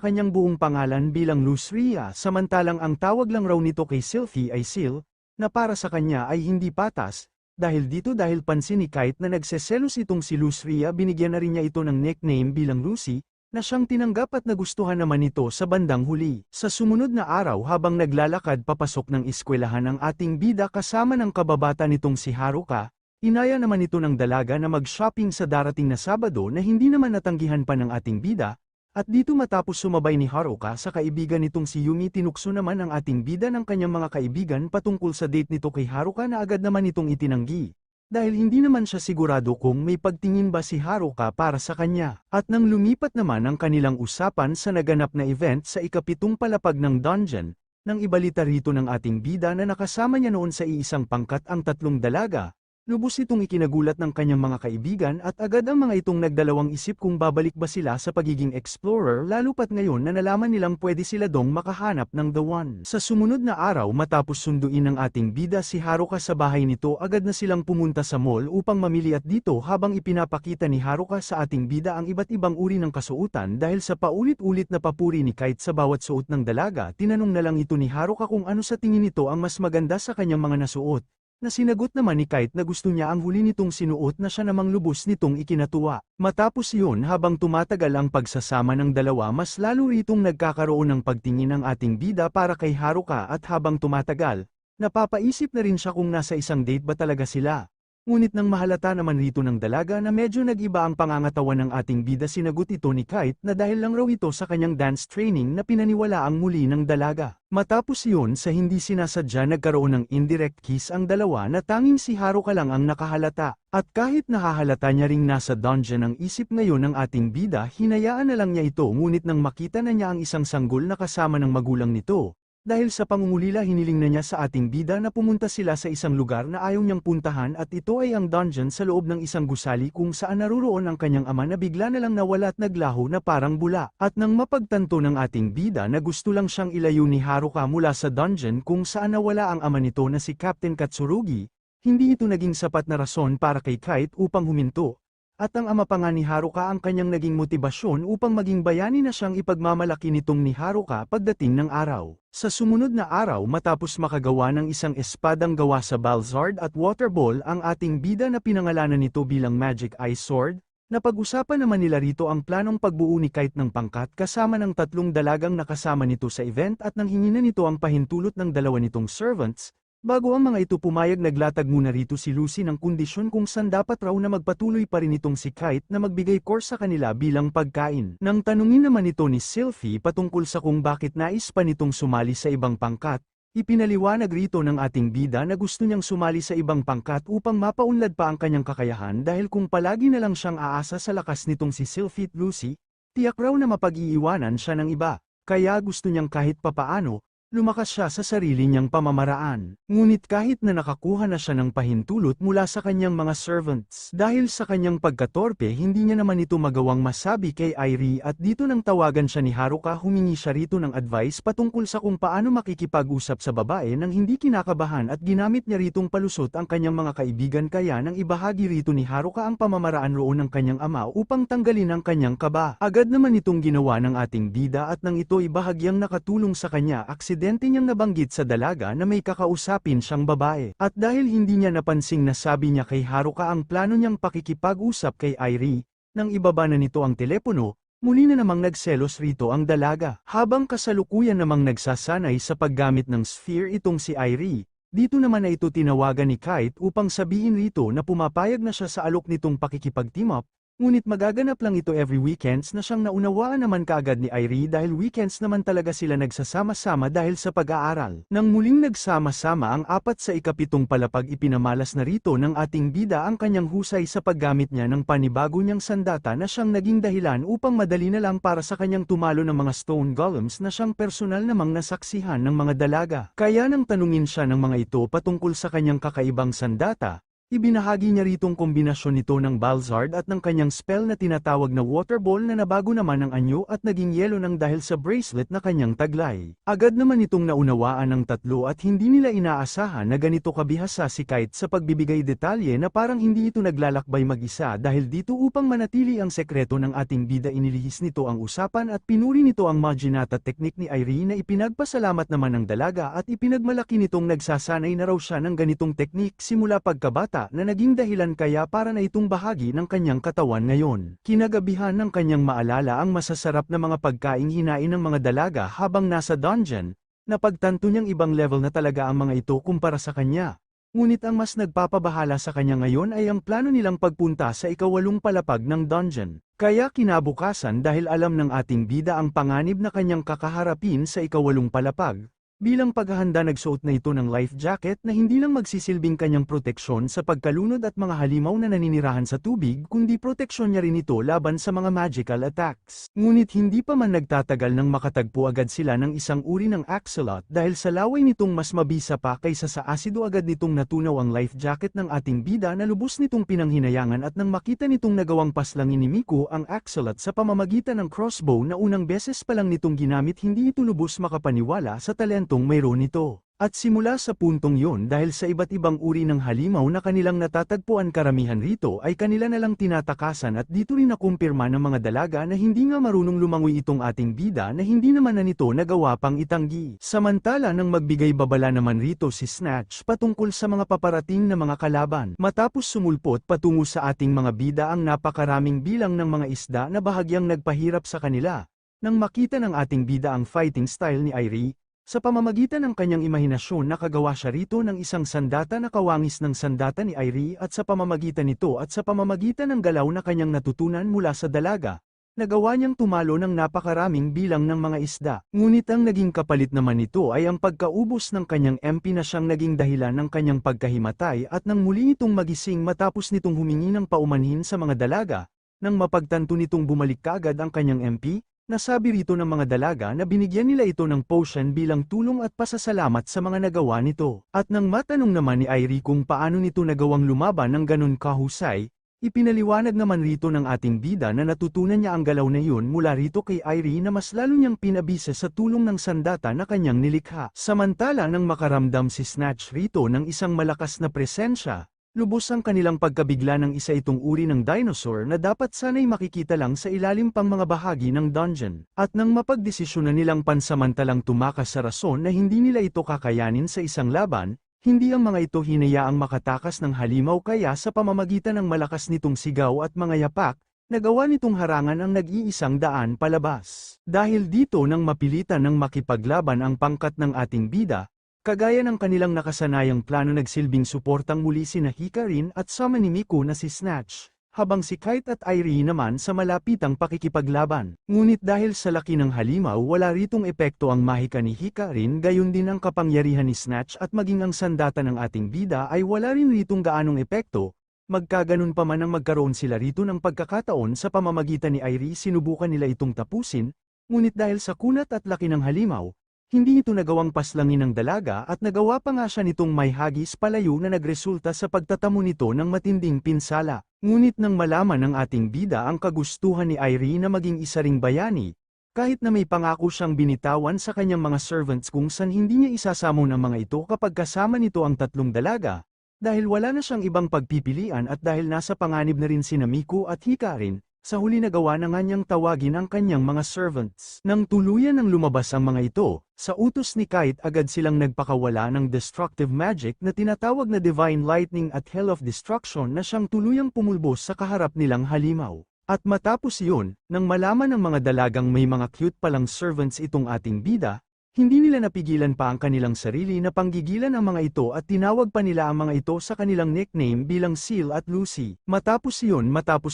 [SPEAKER 1] kanyang buong pangalan bilang Lusria, samantalang ang tawag lang raw nito kay Sylphie ay Sil, na para sa kanya ay hindi patas. Dahil pansin ni Kite na nagseselos itong si Lusria, binigyan na rin niya ito ng nickname bilang Lucy, na siyang tinanggap at nagustuhan naman ito sa bandang huli. Sa sumunod na araw, habang naglalakad papasok ng eskwelahan ang ating bida kasama ng kababata nitong si Haruka, inaya naman ito ng dalaga na mag-shopping sa darating na Sabado na hindi naman natanggihan pa ng ating bida. At dito matapos sumabay ni Haruka sa kaibigan nitong si Yumi, tinukso naman ang ating bida ng kanyang mga kaibigan patungkol sa date nito kay Haruka na agad naman itong itinanggi. Dahil hindi naman siya sigurado kung may pagtingin ba si Haruka para sa kanya. At nang lumipat naman ang kanilang usapan sa naganap na event sa ika-7 palapag ng dungeon, nang ibalita rito ng ating bida na nakasama niya noon sa iisang pangkat ang 3 dalaga, lubos itong ikinagulat ng kanyang mga kaibigan at agad ang mga itong nagdalawang isip kung babalik ba sila sa pagiging explorer, lalo pat ngayon na nalaman nilang pwede sila dong makahanap ng The One. Sa sumunod na araw, matapos sunduin ng ating bida si Haruka sa bahay nito, agad na silang pumunta sa mall upang mamili at dito habang ipinapakita ni Haruka sa ating bida ang iba't ibang uri ng kasuotan dahil sa paulit-ulit na papuri ni Kite sa bawat suot ng dalaga, tinanong na lang ito ni Haruka kung ano sa tingin nito ang mas maganda sa kanyang mga nasuot. Na sinagot naman ni Kite na gusto niya ang huli nitong sinuot na siya namang lubos nitong ikinatuwa. Matapos yun, habang tumatagal ang pagsasama ng dalawa, mas lalo itong nagkakaroon ng pagtingin ng ating bida para kay Haruka at habang tumatagal, napapaisip na rin siya kung nasa isang date ba talaga sila. Ngunit nang mahalata naman rito ng dalaga na medyo nag-iba ang pangangatawan ng ating bida, sinagot ito ni Kite na dahil lang raw ito sa kanyang dance training na pinaniwala ang muli ng dalaga. Matapos yun, sa hindi sinasadya, nagkaroon ng indirect kiss ang dalawa na tanging si Haruka lang ang nakahalata. At kahit nahahalata niya ring nasa dungeon ang isip ngayon ng ating bida, hinayaan na lang niya ito, ngunit nang makita na niya ang isang sanggol na kasama ng magulang nito, dahil sa pangungulila hiniling na niya sa ating bida na pumunta sila sa isang lugar na ayaw niyang puntahan at ito ay ang dungeon sa loob ng isang gusali kung saan naruroon ang kanyang ama na bigla na lang nawala at naglaho na parang bula. At nang mapagtanto ng ating bida na gusto lang siyang ilayo ni Haruka mula sa dungeon kung saan nawala ang ama nito na si Captain Katsurugi, hindi ito naging sapat na rason para kay Kite upang huminto. At ang ama pa nga ni Haruka ang kanyang naging motibasyon upang maging bayani na siyang ipagmamalaki nitong ni Haruka pagdating ng araw. Sa sumunod na araw, matapos makagawa ng isang espadang gawa sa Balzard at Water Ball ang ating bida na pinangalanan nito bilang Magic Ice Sword, napag-usapan naman nila rito ang planong pagbuo ni Kite ng pangkat kasama ng 3 dalagang nakasama nito sa event at nang hingin na nito ang pahintulot ng 2 nitong servants, Bago ang mga ito pumayag, naglatag muna rito si Lucy ng kondisyon kung saan dapat raw na magpatuloy pa rin itong si Kite na magbigay course sa kanila bilang pagkain. Nang tanungin naman ito ni Sylvie patungkol sa kung bakit nais pa nitong sumali sa ibang pangkat, ipinaliwanag rito ng ating bida na gusto niyang sumali sa ibang pangkat upang mapaunlad pa ang kanyang kakayahan dahil kung palagi na lang siyang aasa sa lakas nitong si Sylvie at Lucy, tiyak raw na mapag-iiwanan siya ng iba. Kaya gusto niyang kahit papaano, lumakas siya sa sarili niyang pamamaraan. Ngunit kahit na nakakuha na siya ng pahintulot mula sa kanyang mga servants, dahil sa kanyang pagkatorpe hindi niya naman ito magawang masabi kay Irie at dito nang tawagan siya ni Haruka, humingi siya rito ng advice patungkol sa kung paano makikipag-usap sa babae nang hindi kinakabahan at ginamit niya ritong palusot ang kanyang mga kaibigan kaya nang ibahagi rito ni Haruka ang pamamaraan roon ng kanyang ama upang tanggalin ang kanyang kaba. Agad naman itong ginawa ng ating bida at nang ito ibahagyang nakatulong sa kanya, aksidente niyang nabanggit sa dalaga na may kakausapin siyang babae. At dahil hindi niya napansing nasabi niya kay Haruka ang plano niyang pakikipag-usap kay Irie, nang ibaba na nito ang telepono, muli na namang nagselos rito ang dalaga. Habang kasalukuyan namang nagsasanay sa paggamit ng sphere itong si Irie, dito naman na ito tinawagan ni Kite upang sabihin rito na pumapayag na siya sa alok nitong pakikipag-team up. Ngunit magaganap lang ito every weekends na siyang naunawaan naman kaagad ni Irie dahil weekends naman talaga sila nagsasama-sama dahil sa pag-aaral. Nang muling nagsama-sama ang 4 sa ikapitong palapag, ipinamalas na rito ng ating bida ang kanyang husay sa paggamit niya ng panibago niyang sandata na siyang naging dahilan upang madali na lang para sa kanyang tumalo ng mga stone golems na siyang personal namang nasaksihan ng mga dalaga. Kaya nang tanungin siya ng mga ito patungkol sa kanyang kakaibang sandata, ibinahagi niya ritong kombinasyon nito ng Balzard at ng kanyang spell na tinatawag na Water Ball na nabago naman ng anyo at naging yelo nang dahil sa bracelet na kanyang taglay. Agad naman itong naunawaan ng tatlo at hindi nila inaasahan na ganito kabihasa si Kite sa pagbibigay detalye na parang hindi ito naglalakbay mag-isa dahil dito upang manatili ang sekreto ng ating bida. Inilihis nito ang usapan at pinuri nito ang Maginata technique ni Irie na ipinagpasalamat naman ng dalaga at ipinagmalaki nitong nagsasanay na raw siya ng ganitong technique simula pagkabata na naging dahilan kaya para na itong bahagi ng kanyang katawan ngayon. Kinagabihan ng kanyang maalala ang masasarap na mga pagkaing hinain ng mga dalaga habang nasa dungeon, napagtanto niyang ibang level na talaga ang mga ito kumpara sa kanya. Ngunit ang mas nagpapabahala sa kanya ngayon ay ang plano nilang pagpunta sa ika-8 palapag ng dungeon. Kaya kinabukasan dahil alam ng ating bida ang panganib na kanyang kakaharapin sa ika-8 palapag, bilang paghahanda nagsuot na ito ng life jacket na hindi lang magsisilbing kanyang proteksyon sa pagkalunod at mga halimaw na naninirahan sa tubig kundi proteksyon niya rin ito laban sa mga magical attacks. Ngunit hindi pa man nagtatagal nang makatagpo agad sila ng isang uri ng axolot dahil sa laway nitong mas mabisa pa kaysa sa asido. Agad nitong natunaw ang life jacket ng ating bida na lubos nitong pinanghinayangan at nang makita nitong nagawang paslang inimiko ang axolot sa pamamagitan ng crossbow na unang beses pa lang nitong ginamit, hindi ito lubos makapaniwala sa talento mayroon nito. At simula sa puntong yon dahil sa iba't ibang uri ng halimaw na kanilang natatagpuan, karamihan rito ay kanila na lang tinatakasan at dito rin nakumpirma ng mga dalaga na hindi nga marunong lumangoy itong ating bida na hindi naman na nito nagawa pang itanggi. Samantala nang magbigay babala naman rito si Snatch patungkol sa mga paparating na mga kalaban. Matapos sumulpot patungo sa ating mga bida ang napakaraming bilang ng mga isda na bahagyang nagpahirap sa kanila. Nang makita ng ating bida ang fighting style ni Irie, sa pamamagitan ng kanyang imahinasyon nakagawa siya rito ng isang sandata na kawangis ng sandata ni Irie at sa pamamagitan nito at sa pamamagitan ng galaw na kanyang natutunan mula sa dalaga, nagawa niyang tumalo ng napakaraming bilang ng mga isda. Ngunit ang naging kapalit naman nito ay ang pagkaubos ng kanyang MP na siyang naging dahilan ng kanyang pagkahimatay at nang muli itong magising matapos nitong humingi ng paumanhin sa mga dalaga, nang mapagtanto nitong bumalik kaagad ang kanyang MP, nasabi rito ng mga dalaga na binigyan nila ito ng potion bilang tulong at pasasalamat sa mga nagawa nito. At nang matanong naman ni Irie kung paano nito nagawang lumaban ng ganun kahusay, ipinaliwanag naman rito ng ating bida na natutunan niya ang galaw na iyon mula rito kay Irie na mas lalo niyang pinabisa sa tulong ng sandata na kanyang nilikha. Samantala nang makaramdam si Snatch rito ng isang malakas na presensya, lubos ang kanilang pagkabigla ng isa itong uri ng dinosaur na dapat sana'y makikita lang sa ilalim pang mga bahagi ng dungeon. At nang mapagdesisyon na nilang pansamantalang tumakas sa rason na hindi nila ito kakayanin sa isang laban, hindi ang mga ito hinayaang makatakas ng halimaw kaya sa pamamagitan ng malakas nitong sigaw at mga yapak, nagawa nitong harangan ang nag-iisang daan palabas. Dahil dito nang mapilitan ng makipaglaban ang pangkat ng ating bida, Kagaya ng kanilang nakasanayang plano nagsilbing suportang muli sina Hikarin at sama ni Miku na si Snatch, habang si Kite at Irie naman sa malapitang pakikipaglaban. Ngunit dahil sa laki ng halimaw wala ritong epekto ang mahika ni Hikarin gayon din ang kapangyarihan ni Snatch at maging ang sandata ng ating bida ay wala rin ritong gaanong epekto. Magkaganon pa man ang magkaroon sila rito ng pagkakataon sa pamamagitan ni Irie sinubukan nila itong tapusin, ngunit dahil sa kunat at laki ng halimaw, hindi ito nagawang paslangin ng dalaga at nagawa pa nga siya nitong may hagis palayo na nagresulta sa pagtatamo nito ng matinding pinsala. Ngunit nang malaman ng ating bida ang kagustuhan ni Irie na maging isa ring bayani, kahit na may pangako siyang binitawan sa kanyang mga servants kung saan hindi niya isasamon ang mga ito kapag kasama nito ang tatlong dalaga, dahil wala na siyang ibang pagpipilian at dahil nasa panganib na rin sina Miku at Hikarin, sa huli nagawa na nga niyang tawagin ang kanyang mga servants. Nang tuluyan ng lumabas ang mga ito, sa utos ni Kite agad silang nagpakawala ng destructive magic na tinatawag na Divine Lightning at Hell of Destruction na siyang tuluyang pumulbos sa kaharap nilang halimaw. At matapos yun, nang malaman ng mga dalagang may mga cute palang servants itong ating bida, hindi nila napigilan pa ang kanilang sarili na panggigilan ang mga ito at tinawag pa nila ang mga ito sa kanilang nickname bilang Seal at Lucy. Matapos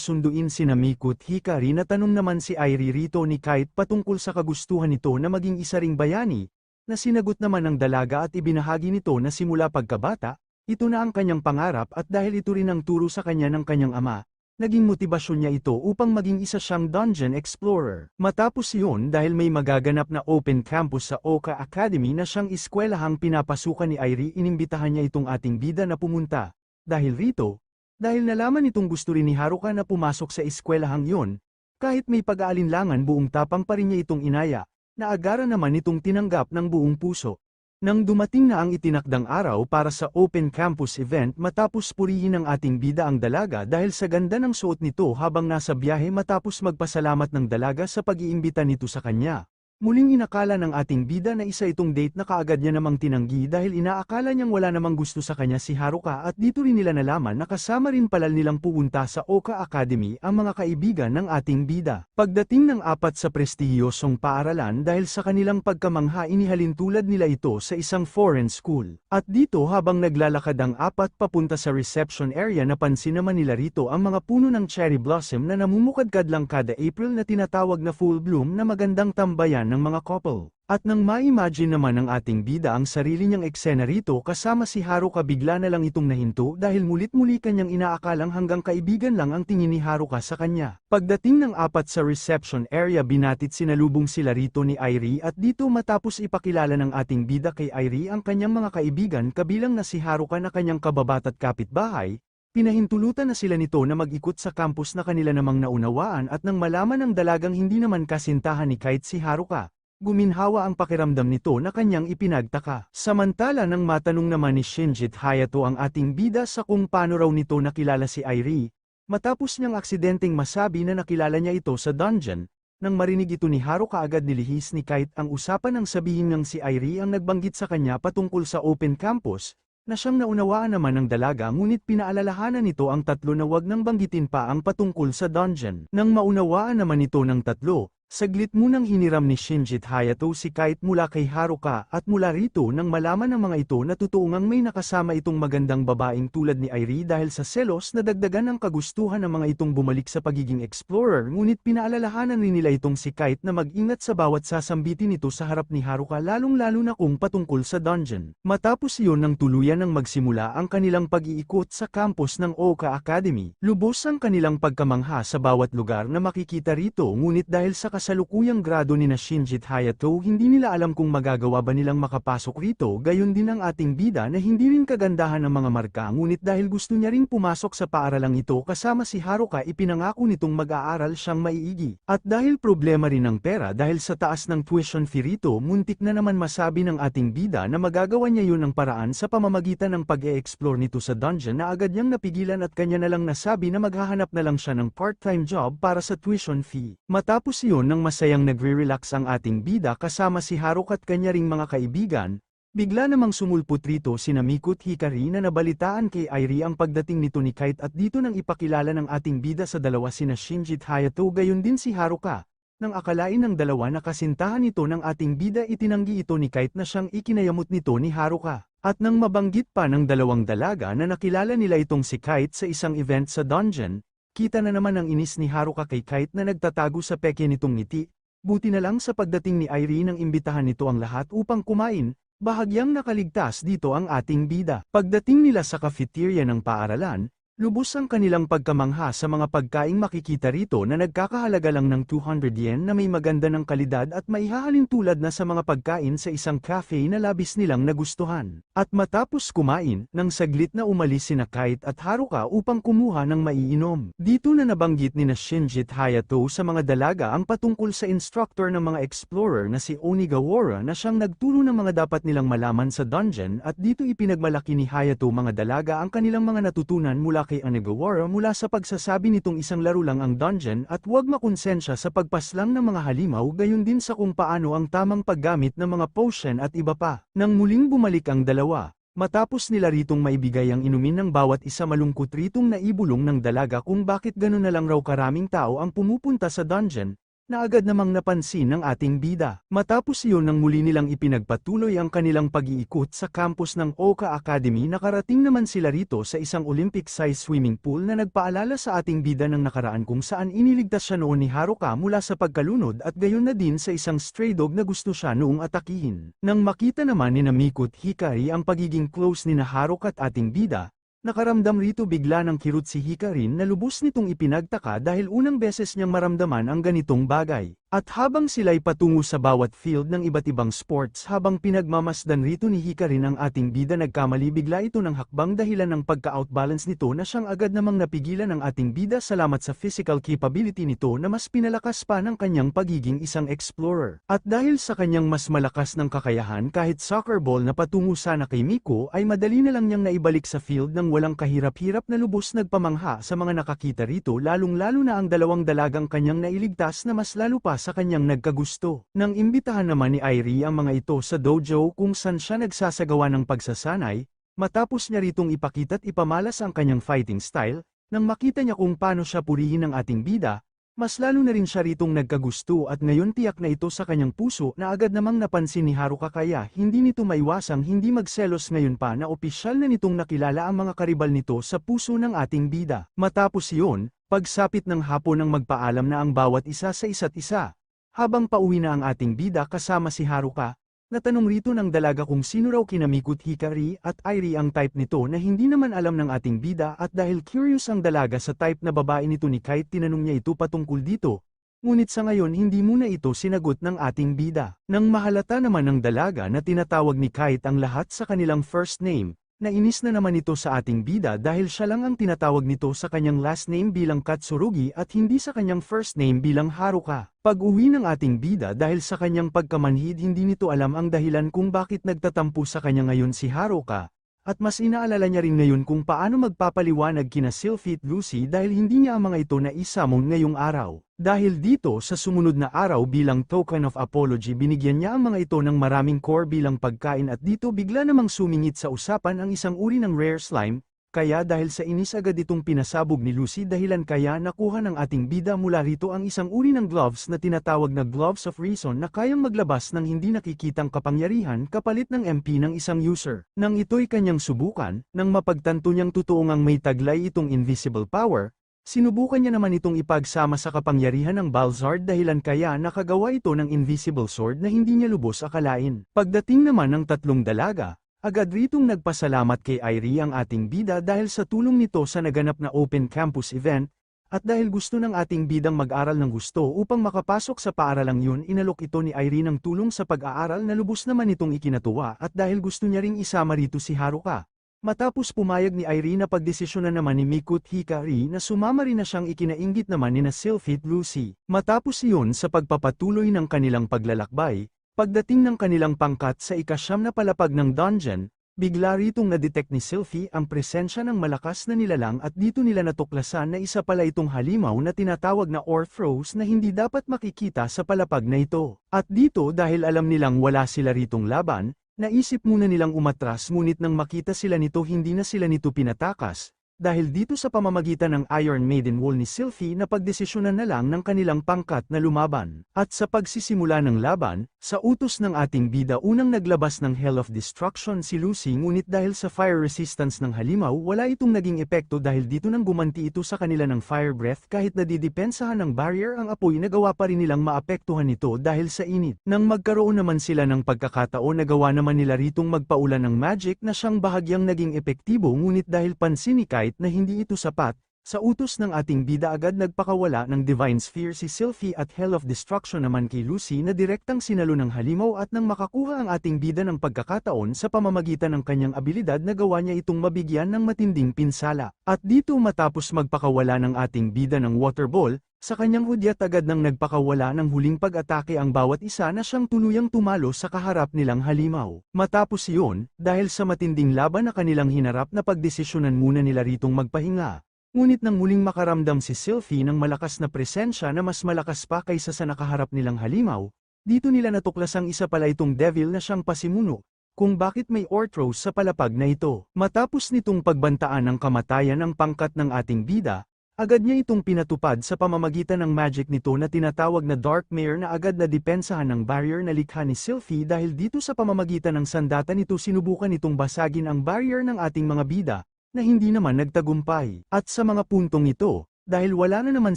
[SPEAKER 1] sunduin sina Miku at Hikarin na tanong naman si Irie rito ni Kite patungkol sa kagustuhan nito na maging isa ring bayani, na sinagot naman ng dalaga at ibinahagi nito na simula pagkabata, ito na ang kanyang pangarap at dahil ito rin ang turo sa kanya ng kanyang ama, naging motibasyon niya ito upang maging isa siyang dungeon explorer. Matapos iyon dahil may magaganap na open campus sa Oka Academy na siyang eskwelahang pinapasukan ni Irie inimbitahan niya itong ating bida na pumunta. Dahil rito, dahil nalaman itong gusto rin ni Haruka na pumasok sa eskwelahang yon, kahit may pag-aalinlangan buong tapang pa rin niya itong inaya, na agaran naman itong tinanggap ng buong puso. Nang dumating na ang itinakdang araw para sa open campus event matapos purihin ng ating bida ang dalaga dahil sa ganda ng suot nito habang nasa biyahe matapos magpasalamat ng dalaga sa pag-iimbita nito sa kanya. Muling inakala ng ating bida na isa itong date na kaagad niya namang tinanggi dahil inaakala niyang wala namang gusto sa kanya si Haruka at dito rin nila nalaman na kasama rin pala nilang pupunta sa Oka Academy ang mga kaibigan ng ating bida. Pagdating ng apat sa prestihiyosong paaralan dahil sa kanilang pagkamangha inihalin tulad nila ito sa isang foreign school. At dito habang naglalakad ang apat papunta sa reception area napansin naman nila rito ang mga puno ng cherry blossom na namumukadkad lang kada April na tinatawag na full bloom na magandang tambayan ng mga couple. At nang ma-imagine naman ng ating bida ang sarili niyang eksena rito kasama si Haruka bigla na lang itong nahinto dahil mulit-muli kanyang inaakalang hanggang kaibigan lang ang tingin ni Haruka sa kanya. Pagdating ng apat sa reception area binatit sinalubong sila rito ni Irie at dito matapos ipakilala ng ating bida kay Irie ang kanyang mga kaibigan kabilang na si Haruka na kanyang kababat at kapitbahay, pinahintulutan na sila nito na mag-ikot sa campus na kanila namang naunawaan at nang malaman ng dalagang hindi naman kasintahan ni Kite si Haruka, guminhawa ang pakiramdam nito na kanyang ipinagtaka. Samantala nang matanong naman ni Shinji Hayato ang ating bida sa kung paano raw nito nakilala si Irie, matapos niyang aksidenteng masabi na nakilala niya ito sa dungeon, nang marinig ito ni Haruka agad nilihis ni Kite ang usapan nang sabihin ng si Irie ang nagbanggit sa kanya patungkol sa open campus, na siyang naunawaan naman ng dalaga ngunit pinaalalahanan nito ang tatlo na wag nang banggitin pa ang patungkol sa dungeon. Nang maunawaan naman ito ng tatlo, saglit munang hiniram ni Shinji Hayato si Kite mula kay Haruka at mula rito nang malaman ng mga ito na totoo ngang may nakasama itong magandang babaeng tulad ni Irie dahil sa selos na dagdagan ng kagustuhan ng mga itong bumalik sa pagiging explorer ngunit pinaalalahanan rin nila itong si Kite na mag-ingat sa bawat sasambitin nito sa harap ni Haruka lalong-lalo na kung patungkol sa dungeon. Matapos iyon nang tuluyan ng magsimula ang kanilang pag-iikot sa campus ng Oka Academy, lubos ang kanilang pagkamangha sa bawat lugar na makikita rito ngunit dahil sa kasalukuyang grado ni na Shinji Hayato hindi nila alam kung magagawa ba nilang makapasok rito gayon din ang ating bida na hindi rin kagandahan ng mga marka ngunit dahil gusto niya rin pumasok sa paaralang ito kasama si Haruka ipinangako nitong mag-aaral siyang maiigi. At dahil problema rin ng pera dahil sa taas ng tuition fee rito muntik na naman masabi ng ating bida na magagawa niya yun ng paraan sa pamamagitan ng pag-e-explore nito sa dungeon na agad niyang napigilan at kanya na lang nasabi na maghahanap na lang siya ng part-time job para sa tuition fee. Matapos iyon nang masayang nagre-relax ang ating bida kasama si Haruka at kanya ring mga kaibigan, bigla namang sumulpot rito sina Miku at Hikari na nabalitaan kay Irie ang pagdating nito ni Kite at dito nang ipakilala ng ating bida sa dalawa sina Shinji at Hayato gayon din si Haruka. Nang akalain ng dalawa na kasintahan ito ng ating bida, itinanggi ito ni Kite na siyang ikinayamot nito ni Haruka. At nang mabanggit pa ng dalawang dalaga na nakilala nila itong si Kite sa isang event sa dungeon, kita na naman ang inis ni Haruka kay Kite na nagtatago sa peke nitong ngiti. Buti na lang sa pagdating ni Irene nang imbitahan nito ang lahat upang kumain, bahagyang nakaligtas dito ang ating bida. Pagdating nila sa cafeteria ng paaralan, lubos ang kanilang pagkamangha sa mga pagkaing makikita rito na nagkakahalaga lang ng 200 yen na may maganda ng kalidad at maihahalin tulad na sa mga pagkain sa isang cafe na labis nilang nagustuhan. At matapos kumain, nang saglit na umalis sina Kite at Haruka upang kumuha ng maiinom. Dito na nabanggit ni na Shinji at Hayato sa mga dalaga ang patungkol sa instructor ng mga explorer na si Onigawara na siyang nagturo ng mga dapat nilang malaman sa dungeon, at dito ipinagmalaki ni Hayato mga dalaga ang kanilang mga natutunan mula kay Onigawara mula sa pagsasabi nitong isang laro lang ang dungeon at huwag makonsensya sa pagpaslang ng mga halimaw, gayon din sa kung paano ang tamang paggamit ng mga potion at iba pa. Nang muling bumalik ang dalawa, matapos nila ritong maibigay ang inumin ng bawat isa, malungkot ritong naibulong ng dalaga kung bakit gano'n na lang raw karaming tao ang pumupunta sa dungeon, na agad namang napansin ng ating bida. Matapos iyon, nang muli nilang ipinagpatuloy ang kanilang pag-iikot sa campus ng Oka Academy, nakarating naman sila rito sa isang Olympic-size swimming pool na nagpaalala sa ating bida ng nakaraan kung saan iniligtas siya noon ni Haruka mula sa pagkalunod, at gayon na din sa isang stray dog na gusto siya noong atakihin. Nang makita naman ni Miko at Hikari ang pagiging close ni na Haruka at ating bida, nakaramdam rito bigla ng kirot si Hikarin na lubos nitong ipinagtaka dahil unang beses niyang maramdaman ang ganitong bagay. At habang sila'y patungo sa bawat field ng iba't ibang sports, habang pinagmamasdan rito ni Hikarin ang ating bida, nagkamali bigla ito ng hakbang dahilan ng pagka-outbalance nito na siyang agad namang napigilan ng ating bida salamat sa physical capability nito na mas pinalakas pa ng kanyang pagiging isang explorer. At dahil sa kanyang mas malakas ng kakayahan, kahit soccer ball na patungo sana kay Miko ay madali na lang niyang naibalik sa field ng walang kahirap-hirap, na lubos nagpamangha sa mga nakakita rito, lalong-lalo na ang dalawang dalagang kanyang nailigtas na mas lalo pa sa kanyang nagkagusto. Nang imbitahan naman ni Irie ang mga ito sa dojo kung saan siya nagsasagawa ng pagsasanay, matapos niya ritong ipakita't ipamalas ang kanyang fighting style, nang makita niya kung paano siya purihin ng ating bida, mas lalo na rin siya ritong nagkagusto, at ngayon tiyak na ito sa kanyang puso na agad namang napansin ni Haruka, kaya hindi nito maiwasang hindi magselos ngayon pa na opisyal na nitong nakilala ang mga karibal nito sa puso ng ating bida. Matapos iyon, pagsapit ng hapon nang magpaalam na ang bawat isa sa isa't isa. Habang pauwi na ang ating bida kasama si Haruka, natanong rito ng dalaga kung sino raw kina Miko, Hikari at Irie ang type nito na hindi naman alam ng ating bida, at dahil curious ang dalaga sa type na babae nito ni Kite, tinanong niya ito patungkol dito. Ngunit sa ngayon hindi muna ito sinagot ng ating bida. Nang mahalata naman ng dalaga na tinatawag ni Kite ang lahat sa kanilang first name, nainis na naman ito sa ating bida dahil siya lang ang tinatawag nito sa kanyang last name bilang Katsurugi at hindi sa kanyang first name bilang Haruka. Pag-uwi ng ating bida, dahil sa kanyang pagkamanhid, hindi nito alam ang dahilan kung bakit nagtatampo sa kanya ngayon si Haruka, at mas inaalala niya rin ngayon kung paano magpapaliwanag kina Sylphie at Lucy dahil hindi niya ang mga ito na isamon ngayong araw. Dahil dito sa sumunod na araw, bilang token of apology, binigyan niya ang mga ito ng maraming core bilang pagkain, at dito bigla namang sumingit sa usapan ang isang uri ng rare slime, kaya dahil sa inis agad itong pinasabog ni Lucy, dahilan kaya nakuha ng ating bida mula rito ang isang uri ng gloves na tinatawag na Gloves of Reason na kayang maglabas ng hindi nakikitang kapangyarihan kapalit ng MP ng isang user. Nang ito'y kanyang subukan, nang mapagtanto niyang totoo ngang may taglay itong invisible power, sinubukan niya naman itong ipagsama sa kapangyarihan ng Balzard, dahilan kaya nakagawa ito ng invisible sword na hindi niya lubos akalain. Pagdating naman ng tatlong dalaga, agad ritong nagpasalamat kay Irie ang ating bida dahil sa tulong nito sa naganap na open campus event, at dahil gusto ng ating bidang mag-aral ng gusto upang makapasok sa paaralang yun, inalok ito ni Irie ng tulong sa pag-aaral na lubos naman itong ikinatuwa, at dahil gusto niya ring isama rito si Haruka. Matapos pumayag ni Irie na pagdesisyonan naman ni Miko at Hikari na sumama rin na siyang ikinainggit naman ni na Sylphie at Lucy. Matapos iyon, sa pagpapatuloy ng kanilang paglalakbay, pagdating ng kanilang pangkat sa ika-9 na palapag ng dungeon, bigla ritong na-detect ni Sylphie ang presensya ng malakas na nilalang, at dito nila natuklasan na isa pala itong halimaw na tinatawag na Orthros na hindi dapat makikita sa palapag na ito. At dito, dahil alam nilang wala sila ritong laban, naisip muna nilang umatras, ngunit nang makita sila nito hindi na sila nito pinatakas, Dahil dito sa pamamagitan ng Iron Maiden Wall ni Sylphie na pagdesisyonan na lang ng kanilang pangkat na lumaban. At sa pagsisimula ng laban, sa utos ng ating bida unang naglabas ng Hell of Destruction si Lucy ngunit dahil sa fire resistance ng halimaw wala itong naging epekto dahil dito nang gumanti ito sa kanila ng fire breath kahit nadidepensahan ng barrier ang apoy nagawa pa rin nilang maapektuhan ito dahil sa init. Nang magkaroon naman sila ng pagkakataon nagawa naman nila ritong magpaulan ng magic na siyang bahagyang naging epektibo ngunit dahil pansin ni Kite na hindi ito sapat, sa utos ng ating bida agad nagpakawala ng Divine Sphere si Sylphie at Hell of Destruction naman kay Lucy na direktang sinalo ng halimaw at nang makakuha ang ating bida ng pagkakataon sa pamamagitan ng kanyang abilidad nagawa niya itong mabigyan ng matinding pinsala. At dito matapos magpakawala ng ating bida ng Water Ball, sa kanyang hudyat agad nang nagpakawala ng huling pag-atake ang bawat isa na siyang tuluyang tumalo sa kaharap nilang halimaw. Matapos iyon, dahil sa matinding laban na kanilang hinarap na pagdesisyonan muna nila ritong magpahinga. Ngunit nang muling makaramdam si Sylphie ng malakas na presensya na mas malakas pa kaysa sa nakaharap nilang halimaw, dito nila natuklasang isa pala itong devil na siyang pasimuno, kung bakit may Orthros sa palapag na ito. Matapos nitong pagbantaan ng kamatayan ng pangkat ng ating bida, agad niya itong pinatupad sa pamamagitan ng magic nito na tinatawag na Dark Mare na agad na depensahan ng barrier na likha ni Sylphie dahil dito sa pamamagitan ng sandata nito sinubukan itong basagin ang barrier ng ating mga bida, na hindi naman nagtagumpay. At sa mga puntong ito, dahil wala na naman